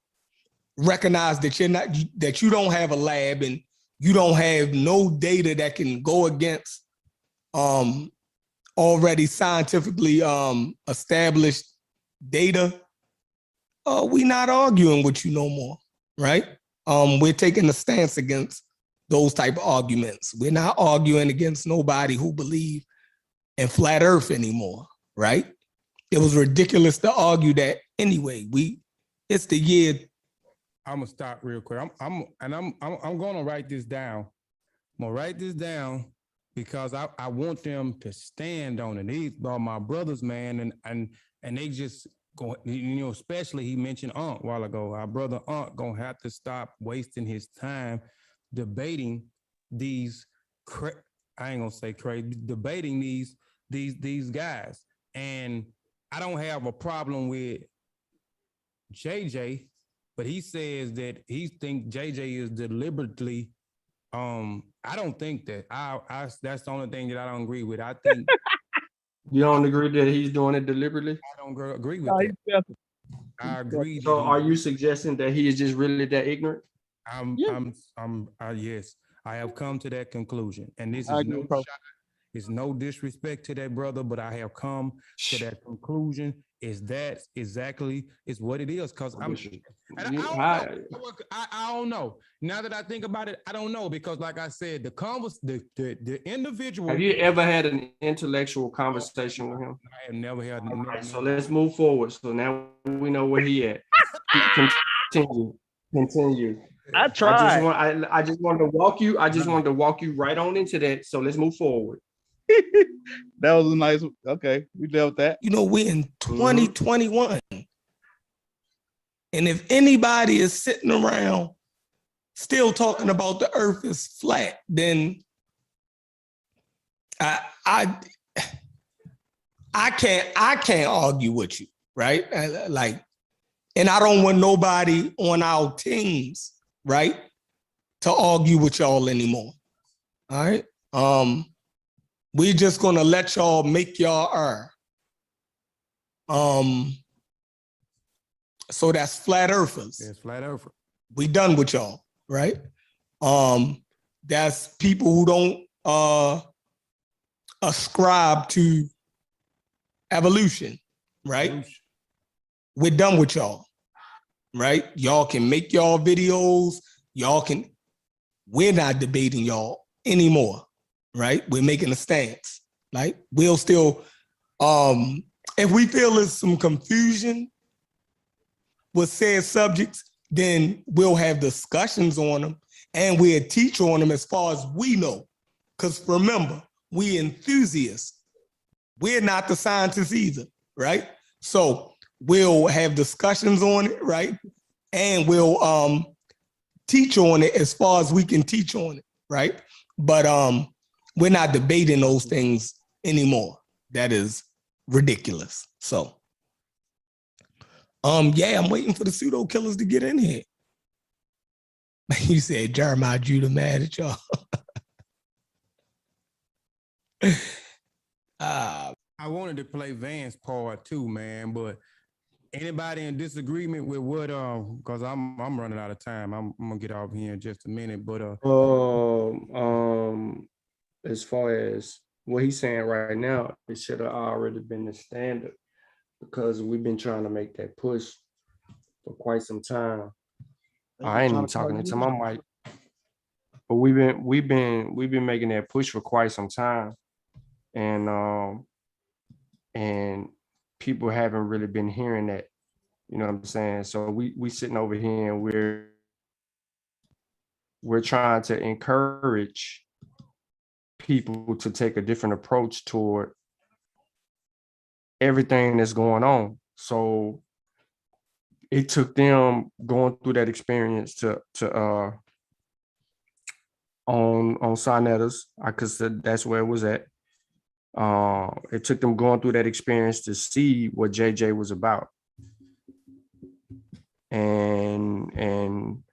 recognize that you don't have a lab and you don't have no data that can go against already scientifically established data, we're not arguing with you no more, right? We're taking a stance against those type of arguments. We're not arguing against nobody who believe in flat earth anymore, right? It was ridiculous to argue that anyway. It's the year. I'm gonna stop real quick. I'm gonna write this down. I'm gonna write this down because I want them to stand on it. These are my brothers, man, and they just go, especially he mentioned Aunt a while ago. Our brother Aunt gonna have to stop wasting his time debating these I ain't gonna say crazy, debating these guys. And I don't have a problem with JJ, but he says that he thinks JJ is deliberately. I don't think that. That's the only thing that I don't agree with. I think you don't agree that he's doing it deliberately. I don't agree with that. I agree. So, are you suggesting that he is just really that ignorant? Yes, I have come to that conclusion, and this is no shot. It's no disrespect to that brother, but I have come to that conclusion. Is that exactly is what it is? Because I don't know. Now that I think about it, I don't know, because like I said, the individual. Have you ever had an intellectual conversation with him? I have never had. Right, so let's move forward. So now we know where he at. Continue. I tried. I just wanted to walk you. I just wanted to walk you right on into that. So let's move forward. That was a nice. Okay, we dealt with that. We're in 2021, and if anybody is sitting around still talking about the Earth is flat, then I can't argue with you, right? And I don't want nobody on our teams, right, to argue with y'all anymore. All right. We're just gonna let y'all make y'all err. So that's flat earthers. Yes, flat earthers. We done with y'all, right? That's people who don't ascribe to evolution, right? We're done with y'all, right? Y'all can make y'all videos. We're not debating y'all anymore. Right? We're making a stance. Right? We'll still, if we feel there's some confusion with said subjects, then we'll have discussions on them and we'll teach on them as far as we know. Because remember, we enthusiasts. We're not the scientists either, right? So we'll have discussions on it, right? And we'll teach on it as far as we can teach on it, right? But we're not debating those things anymore. That is ridiculous. So, yeah, I'm waiting for the pseudo killers to get in here. You said Jeremiah Judah mad at y'all. I wanted to play Van's part too, man, but anybody in disagreement with what because I'm running out of time. I'm gonna get off here in just a minute, but as far as what he's saying right now, it should have already been the standard. because we've been trying to make that push for quite some time. I ain't even talking into my mic, but we've been making that push for quite some time, and people haven't really been hearing that. You know what I'm saying? So we sitting over here and we're trying to encourage people to take a different approach toward everything that's going on. So it took them going through that experience to on Sonetas, because that's where it was at. It took them going through that experience to see what JJ was about, and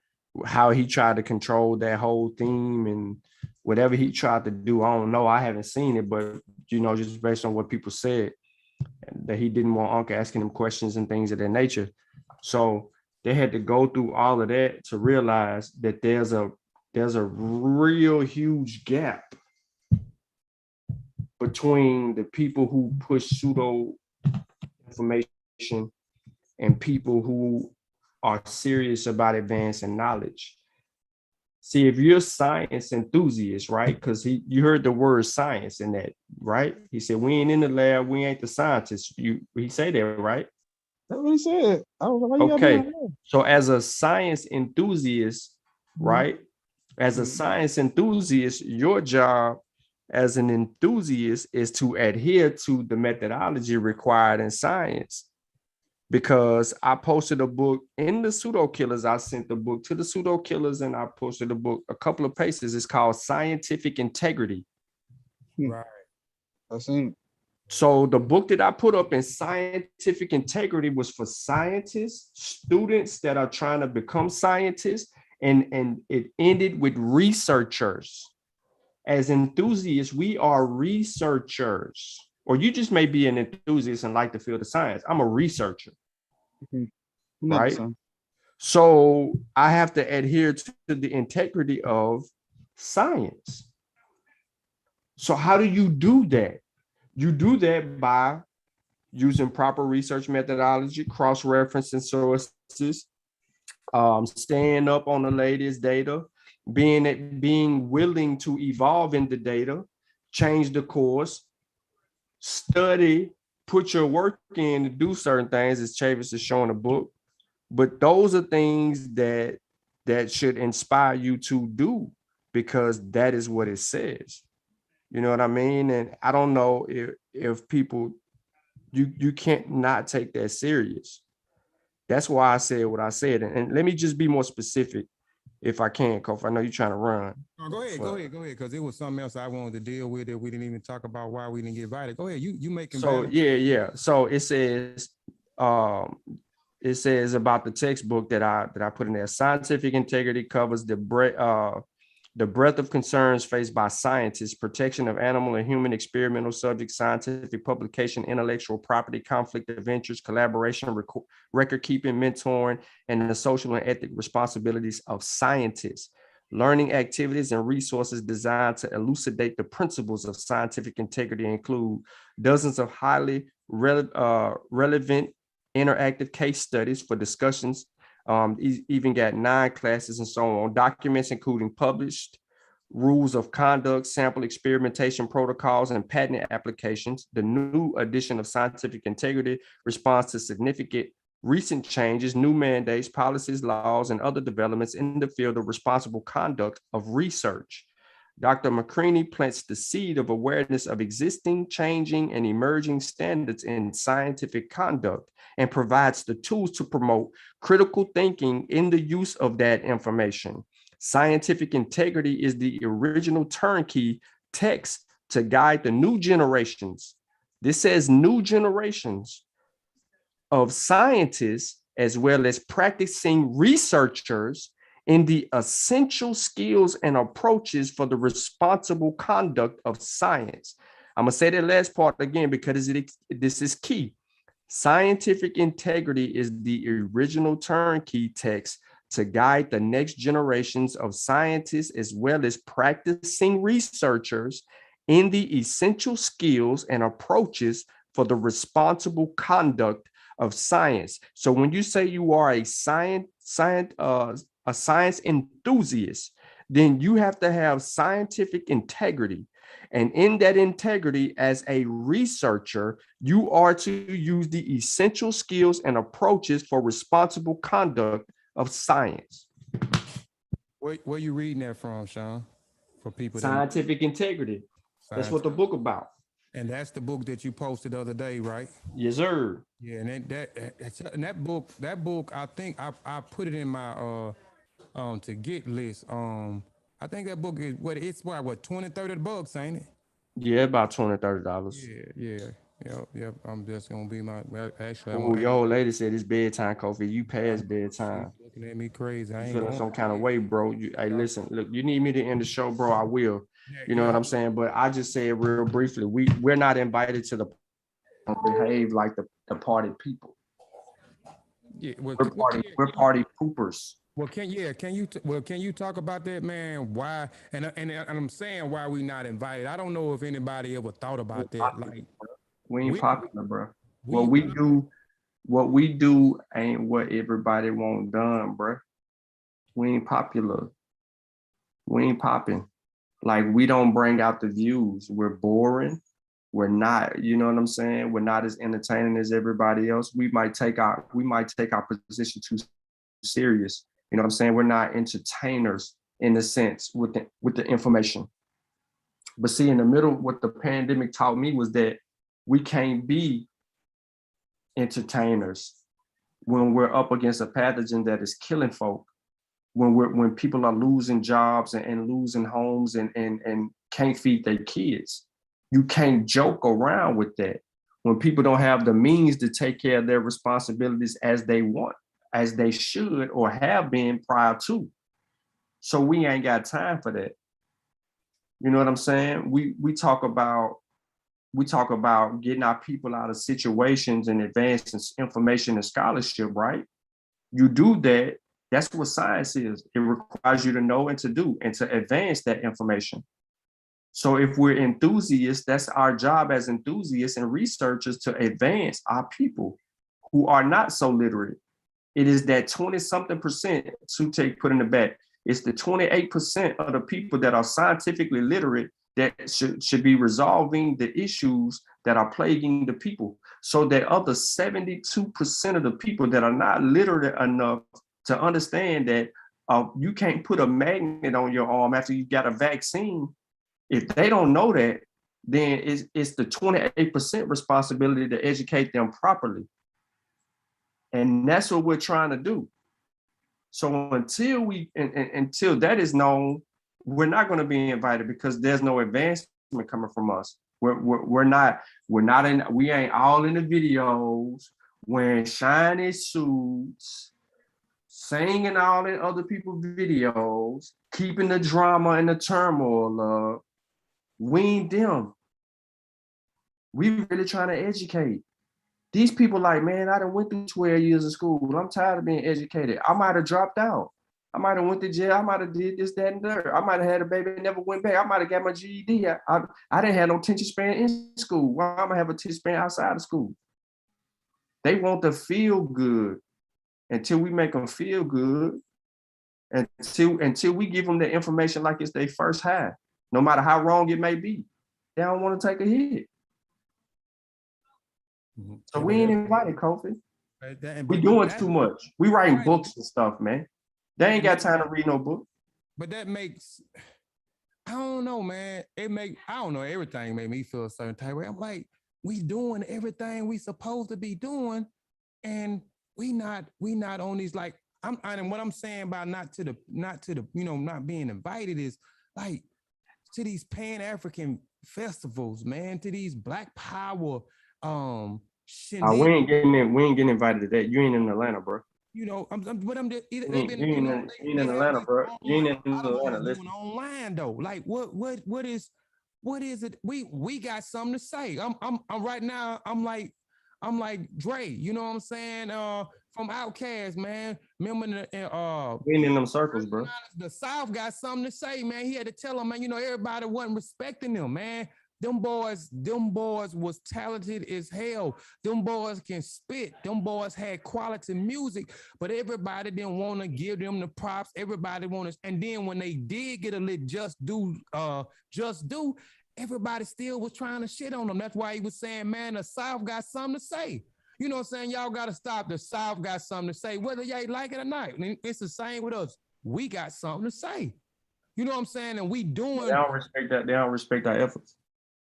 how he tried to control that whole theme and whatever he tried to do. I don't know. I haven't seen it, but just based on what people said, that he didn't want Uncle asking him questions and things of that nature. So they had to go through all of that to realize that there's a real huge gap between the people who push pseudo information and people who are serious about advancing knowledge. See, if you're a science enthusiast, right? Because you heard the word science in that, right? He said, we ain't in the lab, we ain't the scientists. He say that, right? That's what he said. I was like, okay. So as a science enthusiast, right? As a science enthusiast, your job as an enthusiast is to adhere to the methodology required in science. Because I posted a book in the Pseudo Killers. I sent the book to the Pseudo Killers, and I posted a book, a couple of pages. It's called Scientific Integrity. Right. I seen. So the book that I put up in Scientific Integrity was for scientists, students that are trying to become scientists, and it ended with researchers. As enthusiasts, we are researchers. Or you just may be an enthusiast and like the field of science. I'm a researcher, right? So I have to adhere to the integrity of science. So how do you do that? You do that by using proper research methodology, cross-referencing sources, staying up on the latest data, being willing to evolve in the data, change the course, study, put your work in to do certain things, as Chavis is showing a book. But those are things that should inspire you to do, because that is what it says. You know what I mean? And I don't know if people, you can't not take that serious. That's why I said what I said. And let me just be more specific if I can, Kofi. I know you're trying to run. Oh, go ahead, because it was something else I wanted to deal with that we didn't even talk about why we didn't get invited. Go ahead, you making so valid. yeah. So it says about the textbook that I put in there. Scientific integrity covers the breadth of concerns faced by scientists: protection of animal and human experimental subjects, scientific publication, intellectual property, conflict of interest, collaboration, record keeping, mentoring, and the social and ethic responsibilities of scientists. Learning activities and resources designed to elucidate the principles of scientific integrity include dozens of highly relevant interactive case studies for discussions. Even got 9 classes and so on. Documents including published rules of conduct, sample experimentation protocols, and patent applications. The new edition of Scientific Integrity responds to significant recent changes, new mandates, policies, laws, and other developments in the field of responsible conduct of research. Dr. McCreaney plants the seed of awareness of existing, changing, and emerging standards in scientific conduct and provides the tools to promote critical thinking in the use of that information. Scientific integrity is the original turnkey text to guide the new generations. This says new generations of scientists as well as practicing researchers in the essential skills and approaches for the responsible conduct of science. I'm going to say that last part again because this is key. Scientific integrity is the original turnkey text to guide the next generations of scientists as well as practicing researchers in the essential skills and approaches for the responsible conduct of science. So when you say you are a science enthusiast, then you have to have scientific integrity. And in that integrity, as a researcher, you are to use the essential skills and approaches for responsible conduct of science. Where you reading that from, Sean? For people Scientific integrity. That's what the book about. And that's the book that you posted the other day, right? Yes, sir. Yeah, and that book, I think I put it in my to get list. I think that book is what $20-30, ain't it? Yeah, about $20-30. Yep. I'm just gonna be Yo, lady said it's bedtime, Kofi. You past bedtime. Looking at me crazy. I ain't feeling some kind of way, bro. Hey, listen, look, you need me to end the show, bro. I will. You know what I'm saying? But I just said real briefly, we're not invited to the behave like the party people. Yeah, we're party poopers. Well, can you talk about that, man? Why? And I'm saying why we not invited. I don't know if anybody ever thought about that. Like, we ain't popular, bro. What we do ain't what everybody want done, bro. We ain't popular. We ain't popping. Like, we don't bring out the views. We're boring. We're not, you know what I'm saying? We're not as entertaining as everybody else. We might take our position too serious. You know what I'm saying? We're not entertainers in the sense with the information. But see, in the middle, what the pandemic taught me was that we can't be entertainers when we're up against a pathogen that is killing folk, when people are losing jobs and losing homes and can't feed their kids. You can't joke around with that. When people don't have the means to take care of their responsibilities as they want, as they should or have been prior to. So we ain't got time for that. You know what I'm saying? We talk about getting our people out of situations and advancing information and scholarship, right? You do that. That's what science is. It requires you to know and to do and to advance that information. So if we're enthusiasts, that's our job as enthusiasts and researchers to advance our people who are not so literate. It is that 20-something% to put in the back. It's the 28% of the people that are scientifically literate that should be resolving the issues that are plaguing the people. So that other 72% of the people that are not literate enough to understand that you can't put a magnet on your arm after you got a vaccine. If they don't know that, then it's the 28% responsibility to educate them properly. And that's what we're trying to do. So until until that is known, we're not going to be invited because there's no advancement coming from us. We ain't all in the videos wearing shiny suits, singing all in other people's videos, keeping the drama and the turmoil up. We ain't them. We really trying to educate. These people like, man, I done went through 12 years of school. I'm tired of being educated. I might have dropped out. I might have went to jail. I might have did this, that, and that. I might have had a baby and never went back. I might have got my GED. I didn't have no attention span in school. Why am I gonna have attention span outside of school? They want to feel good. Until we make them feel good, until we give them the information like it's their first high, no matter how wrong it may be, they don't want to take a hit. Mm-hmm. So we ain't invited, Kofi. We doing too much. We writing books and stuff, man. They ain't got time to read no book. But that makes, I don't know, man. Everything made me feel a certain type of way. I'm like, we doing everything we supposed to be doing, and we not on these, like, and what I'm saying about not being invited is like to these Pan-African festivals, man, to these Black Power we ain't getting invited to that. You ain't in Atlanta, bro. You know, you ain't in Atlanta, bro. You ain't in Atlanta. Listen. Online though, like what is it? We got something to say. I'm right now. I'm like Dre. You know what I'm saying? From Outkast, man. Remember we ain't in them circles, bro. The South got something to say, man. He had to tell them, man. You know, everybody wasn't respecting them, man. Them boys was talented as hell. Them boys can spit. Them boys had quality music, but everybody didn't want to give them the props. Everybody wanted, and then when they did get a lit just do, everybody still was trying to shit on them. That's why he was saying, man, the South got something to say. You know what I'm saying? Y'all got to stop. The South got something to say, whether y'all like it or not. I mean, it's the same with us. We got something to say. You know what I'm saying? And we doing. They don't respect that. They don't respect our efforts.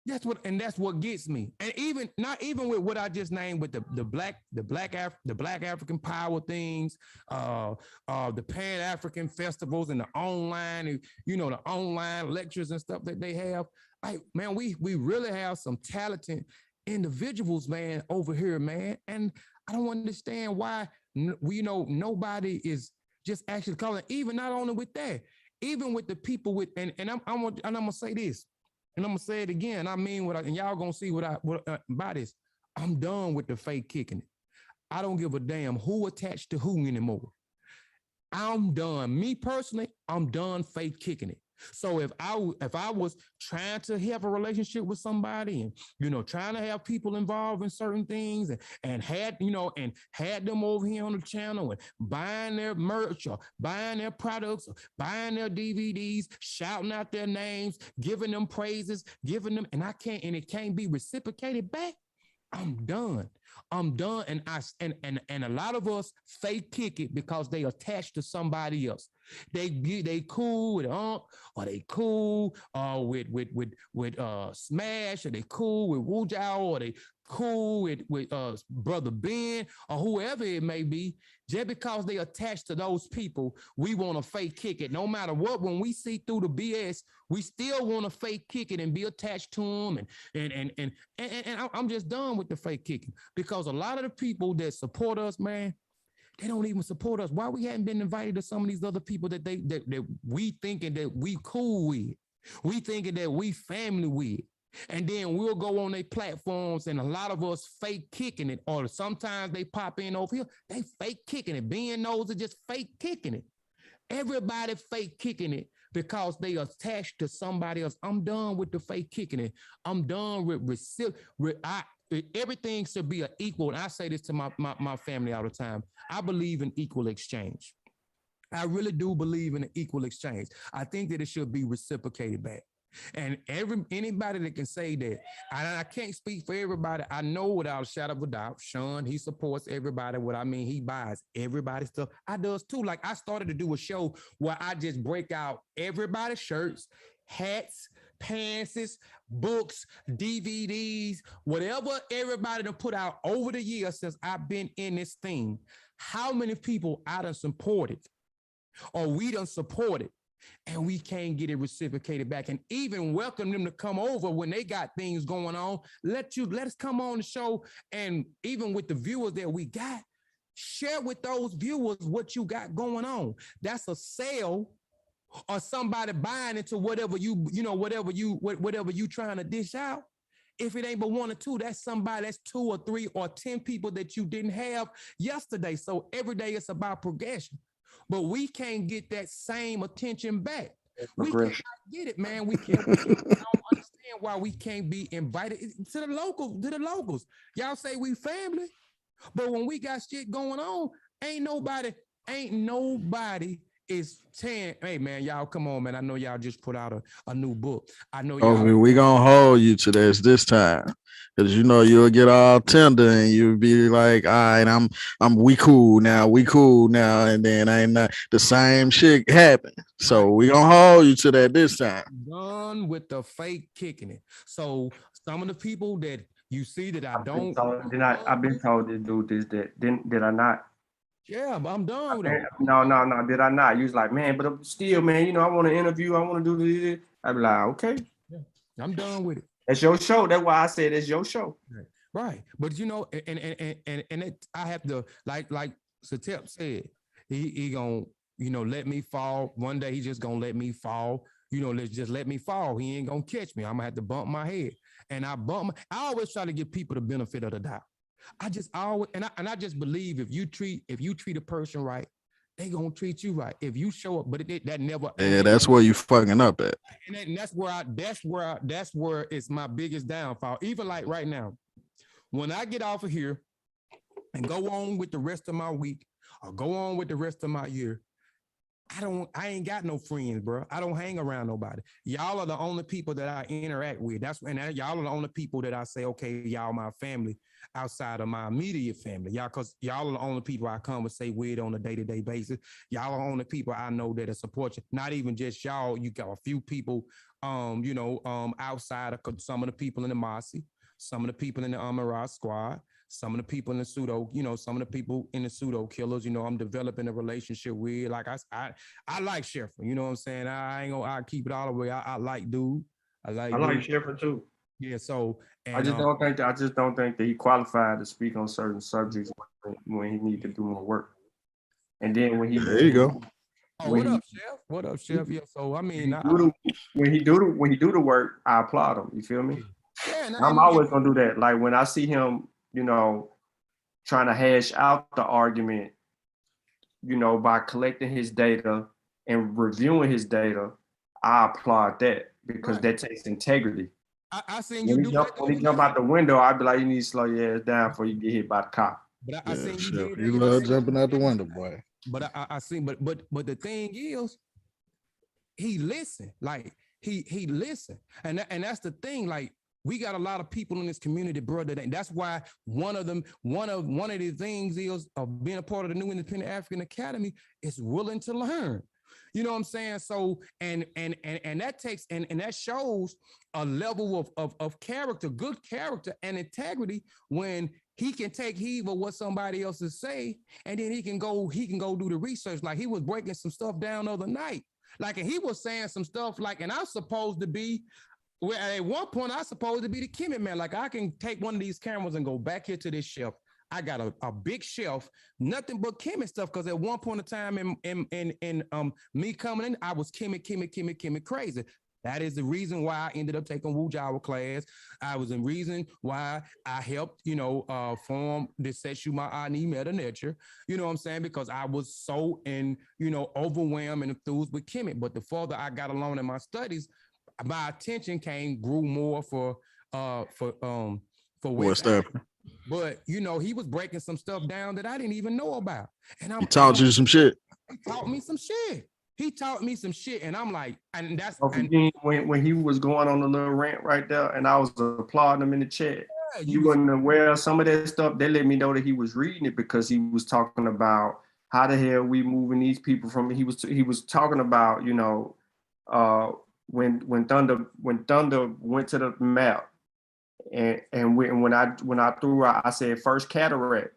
That's what gets me. And even not even with what I just named with the black African power things, the Pan-African festivals and the online, the online lectures and stuff that they have. Like, man, we really have some talented individuals, man, over here, man. And I don't understand why nobody is just actually calling, even not only with that, even with the people with, and I'm gonna say this, and I'm gonna say it again. I mean and y'all gonna see what about this. I'm done with the fake kicking it. I don't give a damn who attached to who anymore. I'm done. Me personally, I'm done fake kicking it. So if I was trying to have a relationship with somebody and, trying to have people involved in certain things and had them over here on the channel and buying their merch or buying their products or buying their DVDs, shouting out their names, giving them praises, and it can't be reciprocated back, I'm done. I'm done. And a lot of us fake kick it because they attached to somebody else. They cool with or they cool with Smash, or they cool with Wu Jiao, or they cool with Brother Ben, or whoever it may be. Just because they attached to those people, we want to fake kick it. No matter what, when we see through the BS, we still want to fake kick it and be attached to them. And I'm just done with the fake kicking, because a lot of the people that support us, man, they don't even support us. Why we hadn't been invited to some of these other people that we thinking that we cool with, we thinking that we family with, and then we'll go on their platforms and a lot of us fake kicking it, or sometimes they pop in over here, they fake kicking it. Ben knows it, just fake kicking it. Everybody fake kicking it because they attached to somebody else. I'm done with the fake kicking it. I'm done with everything should be an equal. And I say this to my family all the time. I believe in equal exchange. I really do believe in an equal exchange. I think that it should be reciprocated back. And anybody that can say that, I can't speak for everybody. I know without a shadow of a doubt, Sean, he supports everybody. He buys everybody's stuff. I does too. Like, I started to do a show where I just break out everybody's shirts, hats, pants, books, DVDs, whatever everybody done put out over the years since I've been in this thing. How many people I done supported, or we done supported, and we can't get it reciprocated back, and even welcome them to come over when they got things going on. Let us come on the show, and even with the viewers that we got, share with those viewers what you got going on. That's a sale, or somebody buying into whatever you trying to dish out. If it ain't but one or two, that's somebody, that's 2 or 3 or 10 people that you didn't have yesterday. So every day it's about progression. But we can't get that same attention back. We can't get it, man. We can't. I don't understand why we can't be invited to the locals. Y'all say we family, but when we got shit going on, ain't nobody is saying, hey man, y'all come on, man. I know y'all just put out a new book. I know y'all. We gonna hold you to this time, because you'll get all tender and you'll be like, all right, we cool now, and then ain't not the same shit happen. So we gonna hold you to that this time. Done with the fake kicking it. So some of the people that you see that I've been told to do this. Did I not? Yeah, but I'm done with it. No. Did I not? You was like, man, but still, man, I want to interview. I want to do this. I'd be like, okay. Yeah, I'm done with it. That's your show. That's why I said it's your show. Right. But and I have to, like Satep said, he gonna, let me fall. One day he just gonna let me fall. Let's just let me fall. He ain't gonna catch me. I'm gonna have to bump my head. And I always try to give people the benefit of the doubt. I just always, and I just believe if you treat a person right, they gonna treat you right if you show up. But that never. Yeah, that's where you fucking up at. And that's where it's my biggest downfall. Even like right now, when I get off of here and go on with the rest of my week or go on with the rest of my year, I ain't got no friends, bro. I don't hang around nobody. Y'all are the only people that I interact with. Y'all are the only people that I say, okay, y'all my family outside of my immediate family. Cause y'all are the only people I conversate with on a day-to-day basis. Y'all are the only people I know that support you. Not even just y'all. You got a few people, outside of some of the people in the Mossi, some of the people in the Mirage squad, some of the people in the pseudo, some of the people in the pseudo killers, I'm developing a relationship with. Like I like Sheffer, you know what I'm saying? I keep it all the way. I like dude. I like Sheffer too. Yeah, so and I just don't think that he qualified to speak on certain subjects when he need to do more work. And then when he there you go. Oh, what up, Chef? What up, Chef? Yeah, so I mean, when he do the work, I applaud him. You feel me? Yeah, I'm always gonna do that. Like when I see him, trying to hash out the argument, by collecting his data and reviewing his data, I applaud that because that takes integrity. I seen you when he jump out the window, I'd be like, you need to slow your ass down before you get hit by the cop. But I seen you. You love jumping out the window, boy. But I seen, but the thing is, he listened. Like he listened, and that's the thing. Like we got a lot of people in this community, brother. That's why one of the things is of being a part of the New Independent African Academy is willing to learn. You know what I'm saying? So and that takes and that shows a level of character, good character and integrity when he can take heed of what somebody else is say, and then he can go do the research. Like he was breaking some stuff down the other night. Like, and he was saying some stuff like, and I'm supposed to be, well, at one point I was supposed to be the Kimmy man. Like I can take one of these cameras and go back here to this shelf. I got a big shelf, nothing but Kimmy stuff. Because at one point in time in me coming in, I was Kimmy crazy. That is the reason why I ended up taking Wu Jawa class. I was the reason why I helped, form the Seshuma Ani Meta Nature. You know what I'm saying? Because I was so overwhelmed and enthused with Kimmy. But the further I got along in my studies, my attention grew more for West Africa. But he was breaking some stuff down that I didn't even know about. And he taught you some shit. He taught me some shit. And I'm like, and that's when he was going on a little rant right there, and I was applauding him in the chat. Yeah, you wasn't aware of some of that stuff. They let me know that he was reading it because he was talking about how the hell we moving these people from. He was talking about when Thunder went to the map. And when I threw out, I said first cataract,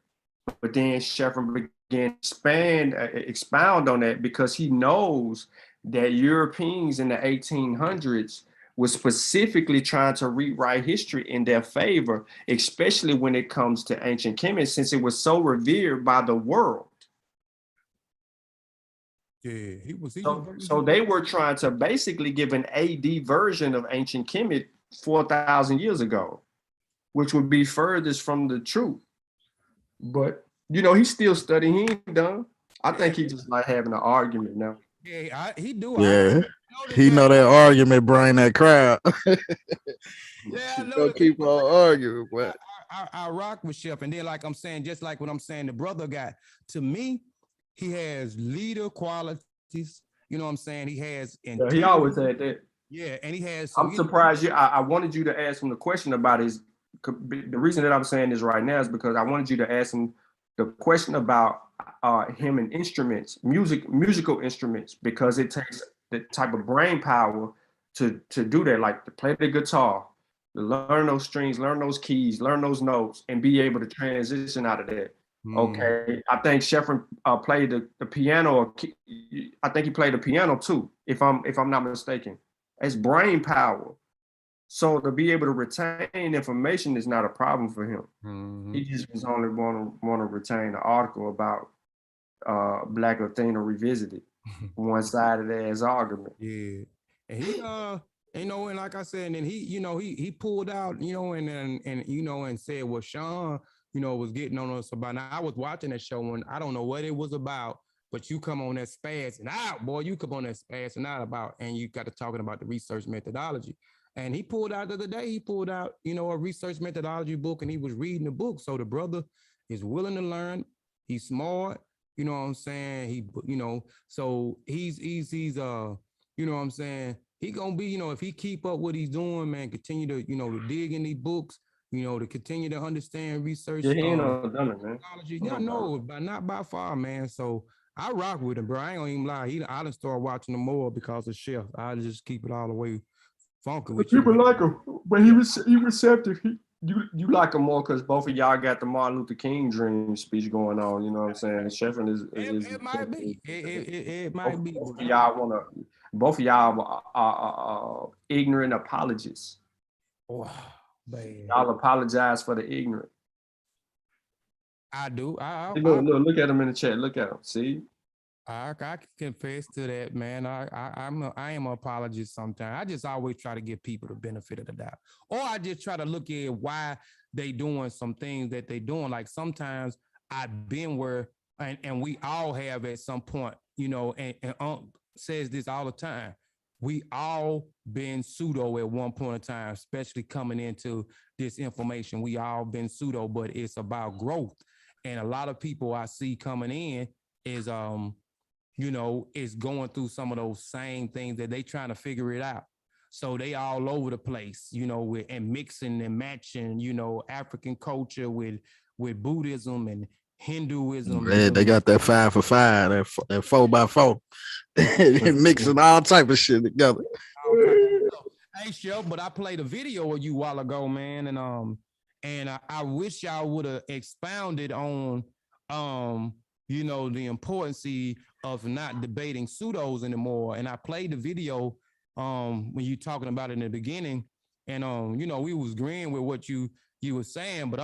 but then Sheffer began to expound on that because he knows that Europeans in the 1800s were specifically trying to rewrite history in their favor, especially when it comes to ancient Kemet, since it was so revered by the world. Yeah, so they were trying to basically give an AD version of ancient Kemet 4,000 years ago, which would be furthest from the truth. But he's still studying. He ain't done. I think he just like having an argument now. Yeah, he do. Yeah, he know that argument bring that crowd. Yeah, I know. Keep on arguing, but I rock with Chef, and then like I'm saying, just like what I'm saying, the brother got to me. He has leader qualities. You know what I'm saying? He has. Yeah, he always had that. Yeah, and he has. I'm surprised I wanted you to ask him the question about his. The reason that I'm saying this right now is because I wanted you to ask him the question about him and instruments, musical instruments, because it takes the type of brain power to do that, like to play the guitar, to learn those strings, learn those keys, learn those notes, and be able to transition out of that. Okay, I think Sheffer played the piano. I think he played the piano too, if I'm not mistaken. It's brain power. So to be able to retain information is not a problem for him. Mm-hmm. He just was only want to retain the article about Black Athena Revisited, one side of that argument. Yeah, and he and like I said, and then he pulled out, and said, well, Sean, was getting on us about. Now I was watching that show and I don't know what it was about, but you come on that spazzing out, boy. You come on that spazzing out about, and you got to talking about the research methodology. And he pulled out the other day, he pulled out, you know, a research methodology book, and he was reading the book. So the brother is willing to learn. He's smart, you know what I'm saying? He, you know, so he's you know what I'm saying? He gonna be, you know, if he keep up what he's doing, man, continue to, you know, to dig in these books, you know, to continue to understand research. Yeah, he ain't done it, man. Yeah, no, but not by far, man. So I rock with him, bro. I ain't gonna even lie. I done started watching him more because of Chef. I just keep it all the way funky with you. People like him, but he receptive. You like him more because both of y'all got the Martin Luther King dream speech going on. You know what I'm saying? Sheffrin is it might be. It might be. Both of y'all are ignorant apologists. Oh, man. Y'all apologize for the ignorant. I do. Look at him in the chat. Look at him. See? I can confess to that, man. I am an apologist sometimes. I just always try to give people the benefit of the doubt. Or I just try to look at why they doing some things that they doing. Like sometimes I've been where, and we all have at some point, you know, and says this all the time. We all been pseudo at one point in time, especially coming into this information. We all been pseudo, but it's about growth. And a lot of people I see coming in is, you know, is going through some of those same things that they trying to figure it out. So they all over the place, you know, and mixing and matching, you know, African culture with Buddhism and Hinduism. Yeah, they got that 5 for 5, that 4x4, mixing all type of shit together. Hey, Chef, but I played a video of you a while ago, man, and I wish y'all would have expounded on, you know, the importance of not debating pseudos anymore. And I played the video when you talking about it in the beginning, and you know, we was agreeing with what you were saying, but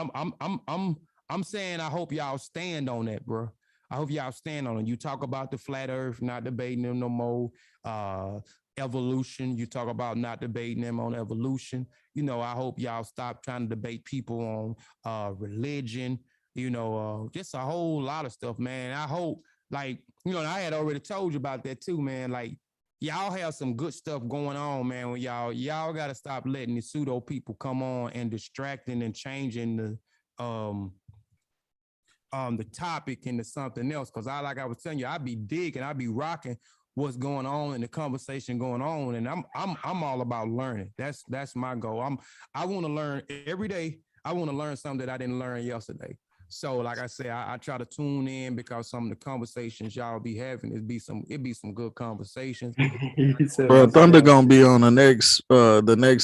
I'm saying I hope y'all stand on that, bro. I hope y'all stand on it. You talk about the flat earth, not debating them no more. Evolution, you talk about not debating them on evolution. You know, I hope y'all stop trying to debate people on religion, you know, just a whole lot of stuff, man. I hope, like, you know, I had already told you about that too, man. Like, y'all have some good stuff going on, man. When y'all got to stop letting the pseudo people come on and distracting and changing the topic into something else. Cause like I was telling you, I be digging, I be rocking what's going on and the conversation going on. And I'm all about learning. That's my goal. I want to learn every day. I want to learn something that I didn't learn yesterday. So like I say, I try to tune in because some of the conversations y'all be having, it be some good conversations. Bro, Thunder gonna be on the next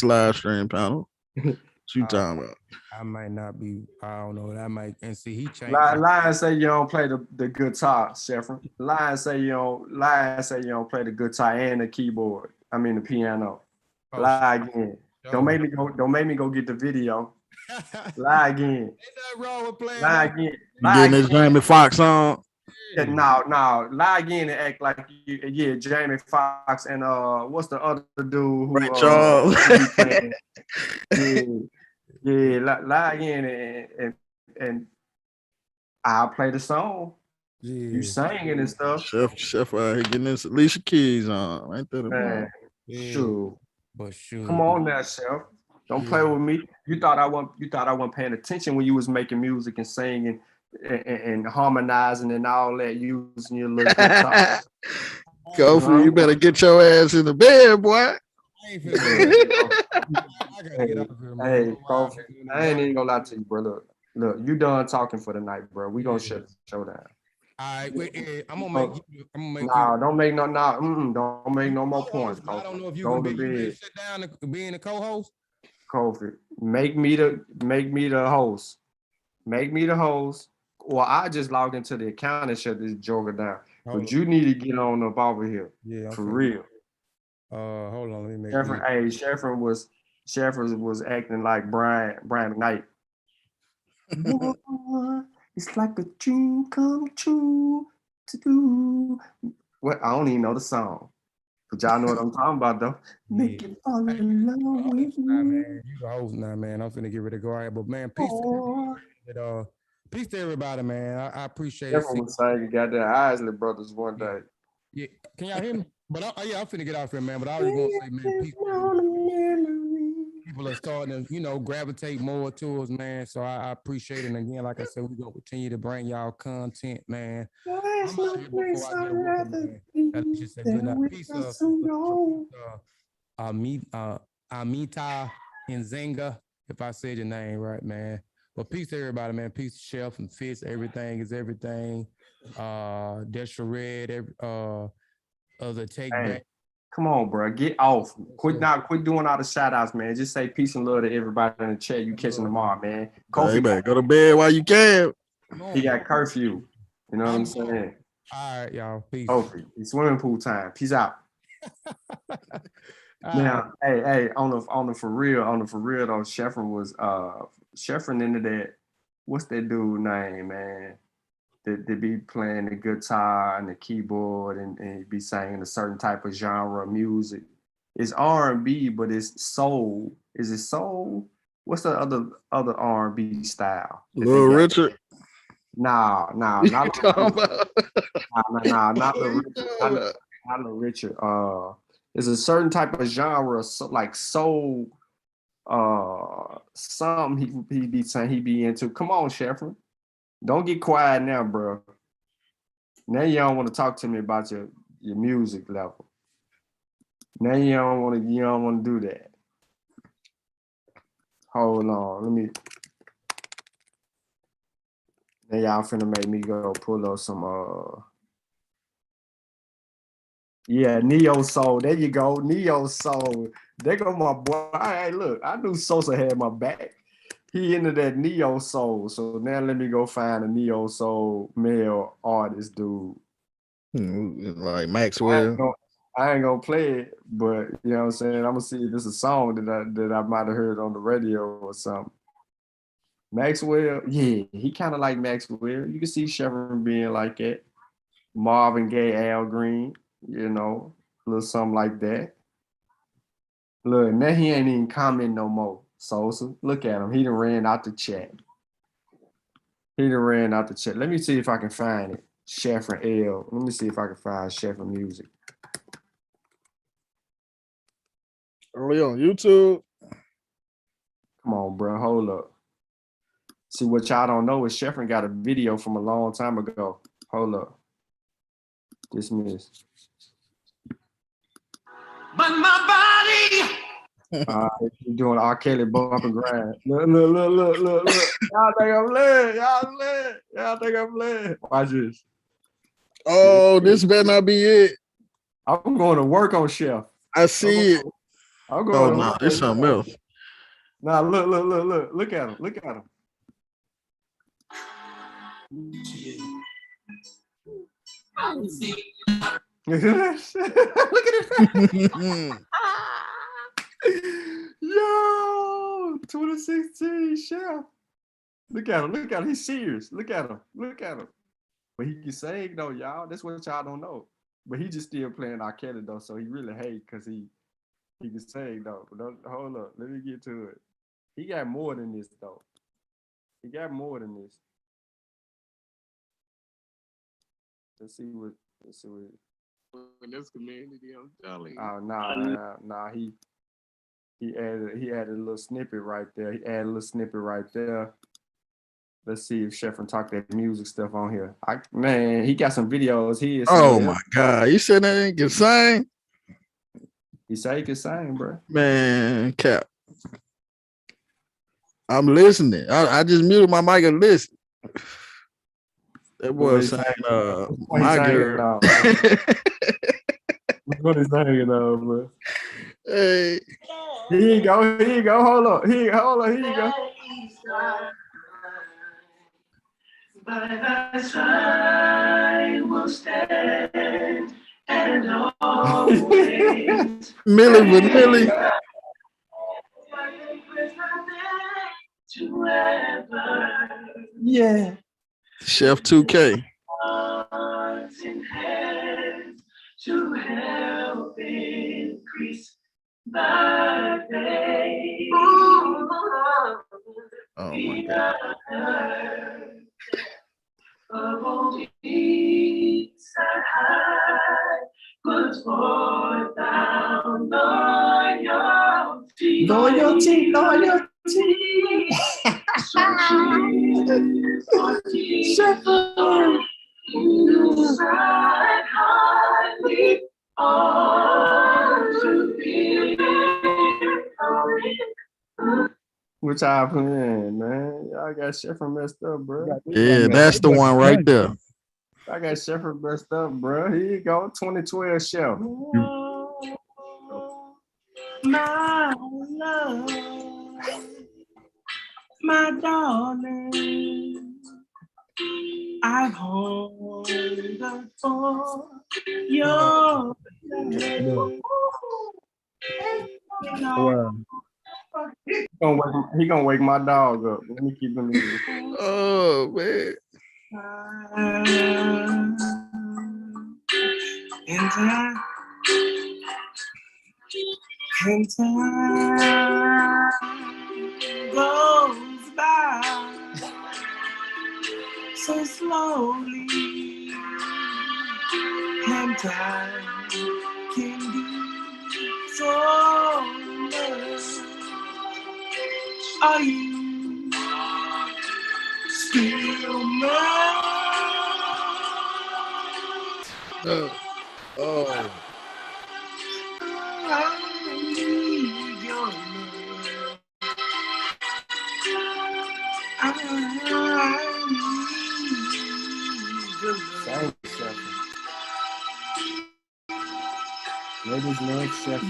live stream panel. What you talking about? I might not be, I don't know. I might, and see, he changed. Lion say you don't play the guitar, Sheffrin. Lion say you don't play the guitar and the keyboard. I mean the piano. Lie again. Don't make me go get the video. Lie again. Ain't nothing wrong with playing. Lie again. Getting this Jamie Foxx on. Yeah, no. Lie again and act like Jamie Foxx and what's the other dude who Ray Charles. Lie again and I'll play the song. Yeah. You singing and stuff. Chef out here getting this Alicia Keys on. Ain't that man? Sure. Come on now, Chef. Don't play with me. You thought I wasn't paying attention when you was making music and singing and harmonizing and all that, using your little guitar. Kofi, you better get your ass in the bed, boy. Hey, Kofi, I ain't even gonna lie to you, bro. Look, you done talking for the night, bro. We gonna shut the show down. All right, I'm gonna make you. Don't make no more points, Kofi. I don't know if you can sit down and be in the co-host. Kofi, make me the host. Make me the host, or I just log into the account and shut this joker down. But you need to get on up over here. Yeah, for real. Hold on, let me make Sheffrin was acting like Brian McKnight. It's like a dream come true to do. What? I don't even know the song. But y'all know what I'm talking about, though. Make it fall in love with me. You the host now, man. I'm finna get ready to go out, but man, peace. Peace to everybody, man. I appreciate it. Everyone was saying got the Isley brothers one day. Yeah, can y'all hear me? But I'm finna get out here, man. But I was gonna say, man, peace. People are starting to, gravitate more to us, man. So I appreciate it. And again, like I said, we're gonna continue to bring y'all content, man. I'm gonna say it before I get away, man. I just say good night. Peace, Amita Nzenga, if I said your name right, man. But peace to everybody, man. Peace to Chef and Fitz. Everything is everything. Desha Red, other take back. Come on, bro. Get off. Quit doing all the shout outs, man. Just say peace and love to everybody in the chat. You catching tomorrow, man. Kofi, better go to bed while you can. He got curfew. You know what I'm saying? All right, y'all. Peace. Kofi, it's swimming pool time. Peace out. Now, hey, on the for real though, Sheffrin was Sheffrin into that. What's that dude name, man? They be playing the guitar and the keyboard and be singing a certain type of genre of music. It's R&B, but it's soul. Is it soul? What's the other R&B style? Little Richard. Nah, not Little Richard. Not Little Richard. It's a certain type of genre, like soul. Something he be saying he be into. Come on, Sheffrin. Don't get quiet now, bro. Now you don't want to talk to me about your music level. Now you don't want to do that. Hold on, let me. Now y'all finna make me go pull up some yeah, Neo Soul. There you go, Neo Soul. There go my boy. Hey, look, I knew Sosa had my back. He into that Neo Soul. So now let me go find a Neo Soul male artist, dude. Like Maxwell. I ain't gonna play it, but you know what I'm saying? I'm gonna see if it's a song that I might have heard on the radio or something. Maxwell, yeah, he kind of like Maxwell. You can see Sheffrin being like that. Marvin Gaye, Al Green, a little something like that. Look, now he ain't even comment no more. Sosa, look at him. He done ran out the chat. Let me see if I can find it. Sheffrin L. Let me see if I can find Sheffrin music. Are we on YouTube? Come on, bro. Hold up. See, what y'all don't know is Sheffrin got a video from a long time ago. Hold up. Dismiss. But my body. He's doing R. Kelly bump and grind. Look. Y'all think I'm lit. Y'all think I'm lit. Watch this. Oh, this better not be it. I'm going to work on Chef. I see it. I'm going no, this something else. Nah, look. Look at him. Look at him. Look at it. Yo, 2016 Chef. Look at him. He's serious. Look at him. But he can sing though, y'all. That's what y'all don't know. But he just still playing R. Kelly though, so he really hate because he can sing though. But hold up, let me get to it. He got more than this though. Let's see what. In this community, I'm telling you. Oh nah. He added a little snippet right there. Let's see if Sheffrin talk that music stuff on here. Man, he got some videos. Oh my God. You said that ain't can sing? He said he can sing, bro. Man, Cap. I'm listening. I just muted my mic and listen. That boy saying my girl. What is hanging on, bro? Hey. Here you go. Hold on. Here you go. By thy side will stand and always. Millie Vanilli. Yeah. Chef 2K. To help increase thy faith. Oh my God. Loyalty. Shepherd. Which I playing, man? Y'all got Shepherd messed up, bro. Yeah, that's the one right there. I got Shepherd messed up, bro. Here you go, 2012 Chef. My love, my darling, I hunger for your love. Wow. He gonna wake my dog up. Let me keep him in. Oh man. And time goes by so slowly, and time can be so much. Are you still mine? Oh. I need your love. I need your love. Ladies and Chef.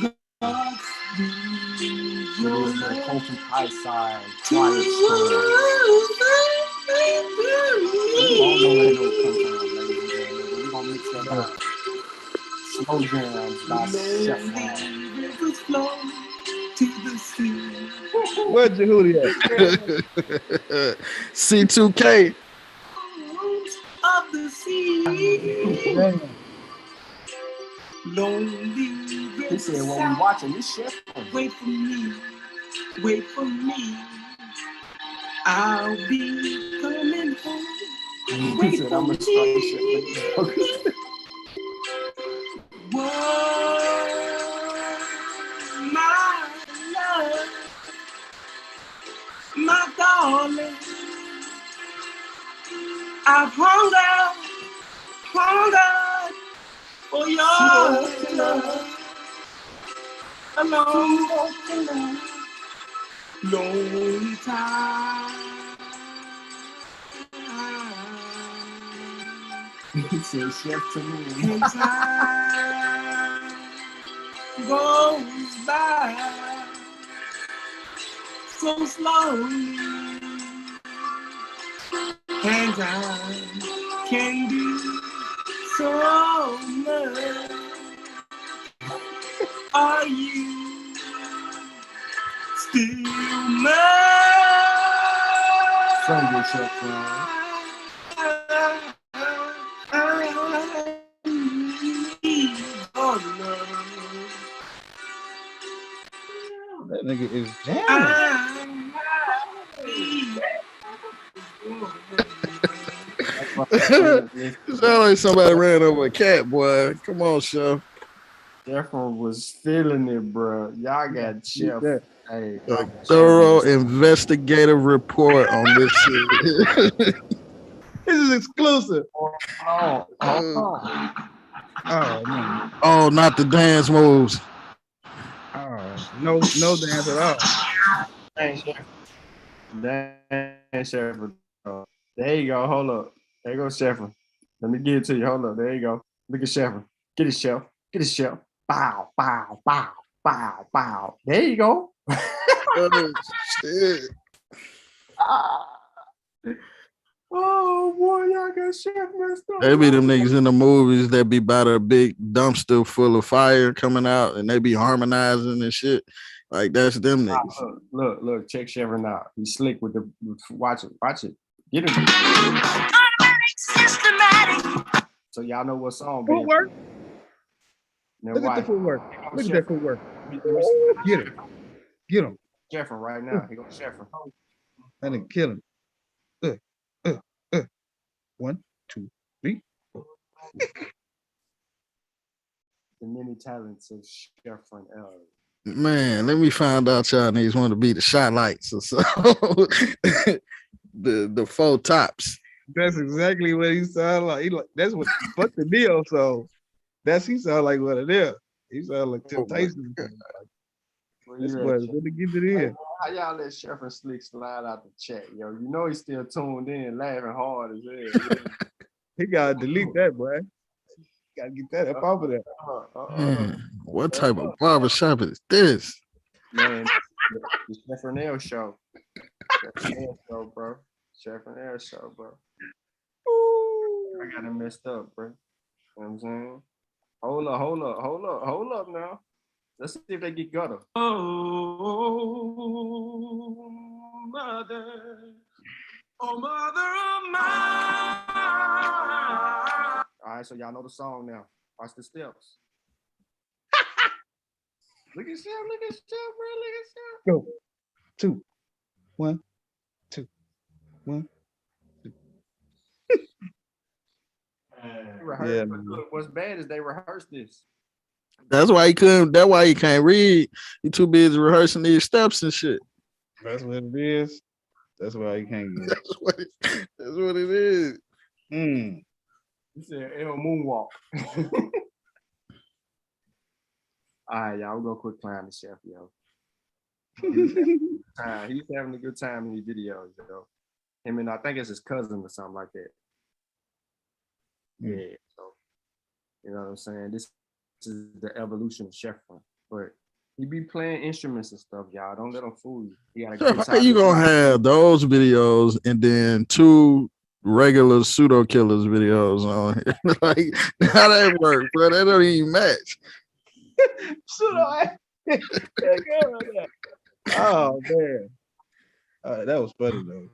It is the Kofi Piesie quiet storm. We're gonna mix that up. Slow jams by Chef. Where's Jehudy at? C2K. Of the sea. Lonely. He said, "When we watching this shit, wait for me, wait for me. I'll be coming home. He said, "I'm gonna start this shit." My love, my darling, I've hungered for your love. Alone, lonely time. He said, "Chef to me." And time goes by so slowly, and time can be so much. Are you still mine? Sing your Chef, man. That nigga is jamming. Sound like somebody ran over a cat, boy. Come on, Chef. Jeffrey was feeling it, bro. Y'all got Chef. Hey, a thorough investigative report on this shit. This is exclusive. Oh, man. Oh, not the dance moves. Oh, no dance at all. Dance Sheffield. There you go. Hold up. There you go, Sheffield. Let me give it to you. Hold up. There you go. Look at Sheffield. Get it, Chef. Get it, Chef. Bow, bow, bow, bow, bow. There you go. Oh, shit. Oh boy, y'all got Chef messed up. They be them niggas in the movies that be by the big dumpster full of fire coming out and they be harmonizing and shit. Like that's them niggas. Look, check Chevron out. He's slick with the watch it. Get him. So y'all know what song. Footwork. Now Look at the footwork. Look at that footwork. Get him. Jeffrey right now. He gonna Jeffrey. And then kill him. 1, 2, 3, 4. the many talents of Chevron L. Man, let me find out y'all niggas want to be the shot lights or so. the four tops. That's exactly what he sound like. He like that's what fuck the deal. So he sound like what it is. He sound like Temptation. This was really get it in. How y'all let Chevron Slick slide out the chat, yo? You know he's still tuned in, laughing hard as hell. He gotta delete that, boy. Gotta get that up off of there. What type of barbershop is this? Man, the Chevron L show. Chevron L show, bro. Chevron L show, bro. I got it messed up, bro. You know what I'm saying? Hold up now. Let's see if they get gutter. Oh, mother of mine. All right, so y'all know the song now. Watch the steps. Look at Chef, bro. Look at Chef. Go. 2, 1, 2, 1, 2. Yeah, but look, what's bad is they rehearsed this. That's why he couldn't. That's why he can't read. He too busy rehearsing these steps and shit. That's what it is. That's why he can't get it. That's what it is. You said L moonwalk. All right, y'all, we're gonna quit playing the chef, yo. He's having a good time in these videos, yo. Him and I think it's his cousin or something like that. Yeah, so you know what I'm saying? This is the evolution of Chevron, but he be playing instruments and stuff, y'all. Don't let him fool you. He got a good How time. you gonna have those videos and then 2 regular pseudo killers videos on here? Like, how that work, bro? That don't even match. Pseudo. Oh man, that was funny though.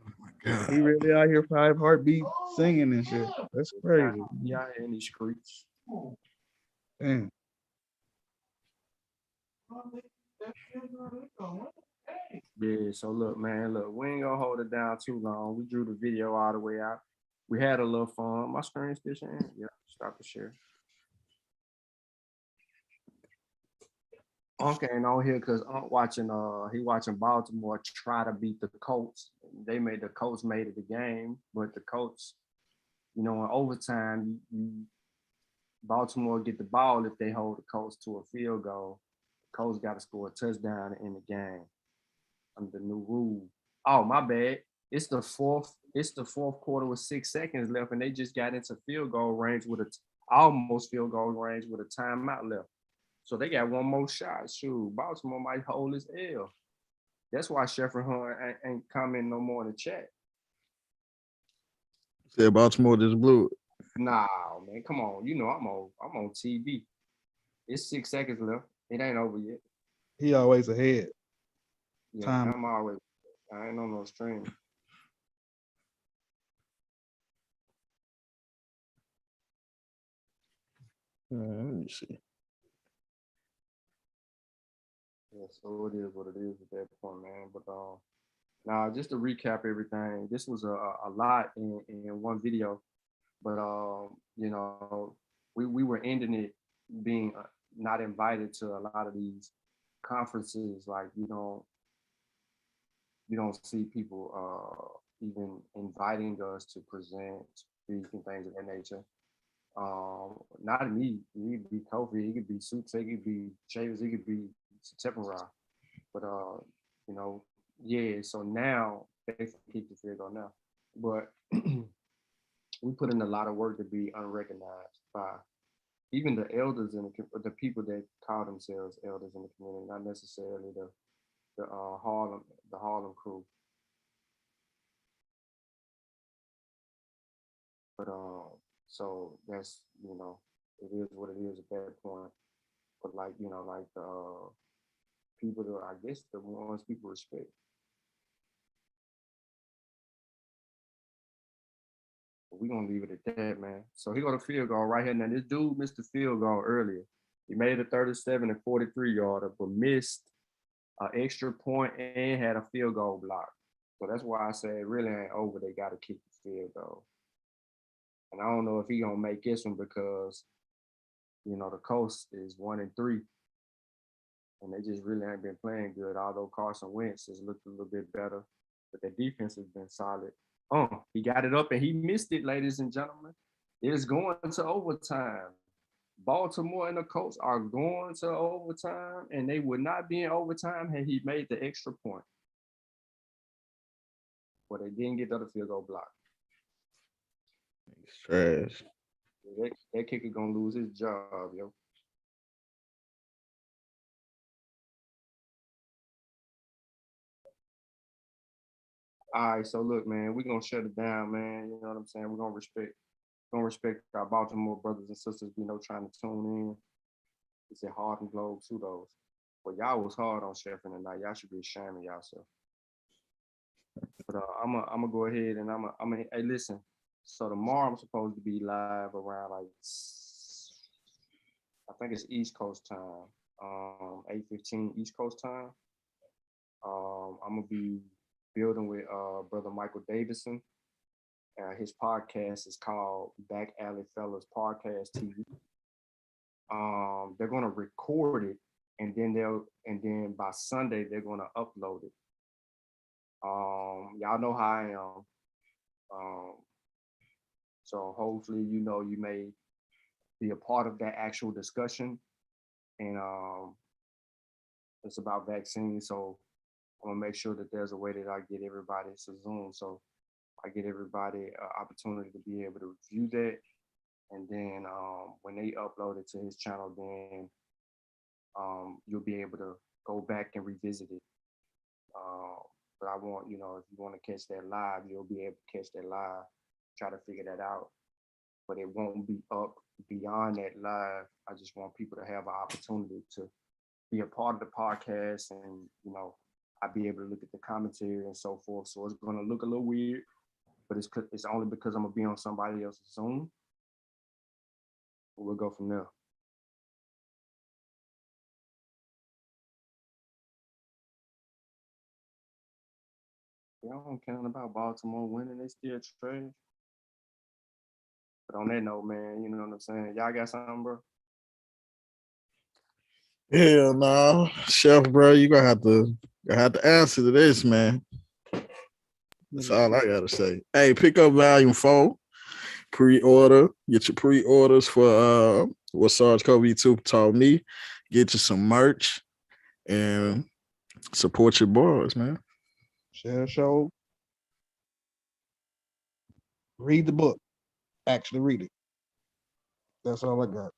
He really out here 5 heartbeat singing and shit. That's crazy. Yeah, in these streets. Damn. Yeah, so look, man, we ain't gonna hold it down too long. We drew the video all the way out. We had a little fun. My screen's still sharing. Yeah, stop the share. Unc ain't on here because Unc watching Baltimore try to beat the Colts. The Colts made it the game, but the Colts, you know, in overtime, Baltimore get the ball if they hold the Colts to a field goal. The Colts got to score a touchdown in the game under the new rule. Oh, my bad. It's the fourth quarter with 6 seconds left, and they just got into field goal range almost field goal range with a timeout left. So they got one more shot. Shoot, Baltimore might hold his L. That's why Chevron Hunt ain't commenting no more in the chat. Said Baltimore just blew it. Nah, man, come on. You know I'm on TV. It's 6 seconds left. It ain't over yet. He always ahead. Yeah, Time. I ain't on no stream. Let me see. Yeah, so it is what it is at that point, man. But now just to recap everything, this was a lot in one video, but you know, we were ending it being not invited to a lot of these conferences. Like you don't see people even inviting us to present, speak, and things of that nature. Not me. It could be Kofi. It could be Suits. It could be Chavis. It could be September. But you know, yeah. So now they keep the field on now. But we put in a lot of work to be unrecognized by even the elders and the people that call themselves elders in the community, not necessarily the Harlem crew. But so that's, you know, it is what it is at that point. But like, you know, like the people that I guess the ones people respect. But we're gonna leave it at that, man. So he got a field goal right here. Now this dude missed the field goal earlier. He made a 37 and 43 yarder, but missed an extra point and had a field goal block. So that's why I say it really ain't over. They got to kick the field goal. And I don't know if he gonna make this one because You know, the coast is 1-3. And they just really ain't been playing good, although Carson Wentz has looked a little bit better. But their defense has been solid. He got it up and he missed it, ladies and gentlemen. It is going to overtime. Baltimore and the Colts are going to overtime, and they would not be in overtime had he made the extra point. But they didn't get the other field goal block. It's trash. That kicker gonna lose his job, yo. All right, so look, man, we're gonna shut it down, man. You know what I'm saying? We're gonna respect our Baltimore brothers and sisters, trying to tune in. It's a hard and globe Pseudos. Well, y'all was hard on Sheffield tonight. Y'all should be ashamed of yourself. But I'm gonna go ahead and hey, listen. So tomorrow I'm supposed to be live around I think it's East Coast time, 8:15 East Coast time. I'm gonna be building with brother Michael Davison. His podcast is called Back Alley Fellas Podcast TV. They're gonna record it, and then by Sunday they're gonna upload it. Y'all know how I am. So hopefully, you may be a part of that actual discussion, and it's about vaccines. So I'm gonna make sure that there's a way that I get everybody to Zoom, so I get everybody an opportunity to be able to review that. And then when they upload it to his channel, then you'll be able to go back and revisit it. But I want, if you want to catch that live, you'll be able to catch that live, try to figure that out. But it won't be up beyond that live. I just want people to have an opportunity to be a part of the podcast, and, I'll be able to look at the commentary and so forth. So it's going to look a little weird, but it's only because I'm going to be on somebody else's Zoom. We'll go from there. Y'all don't care about Baltimore winning. They still trash. But on that note, man, you know what I'm saying? Y'all got something, bro? Hell no, Chef, bro. You gonna have to answer to this, man. That's all I gotta say. Hey, pick up Volume 4. Pre-order. Get your pre-orders for what SARS-CoV-2 taught me. Get you some merch and support your boys, man. Share the show. Read the book. Actually read it. That's all I got.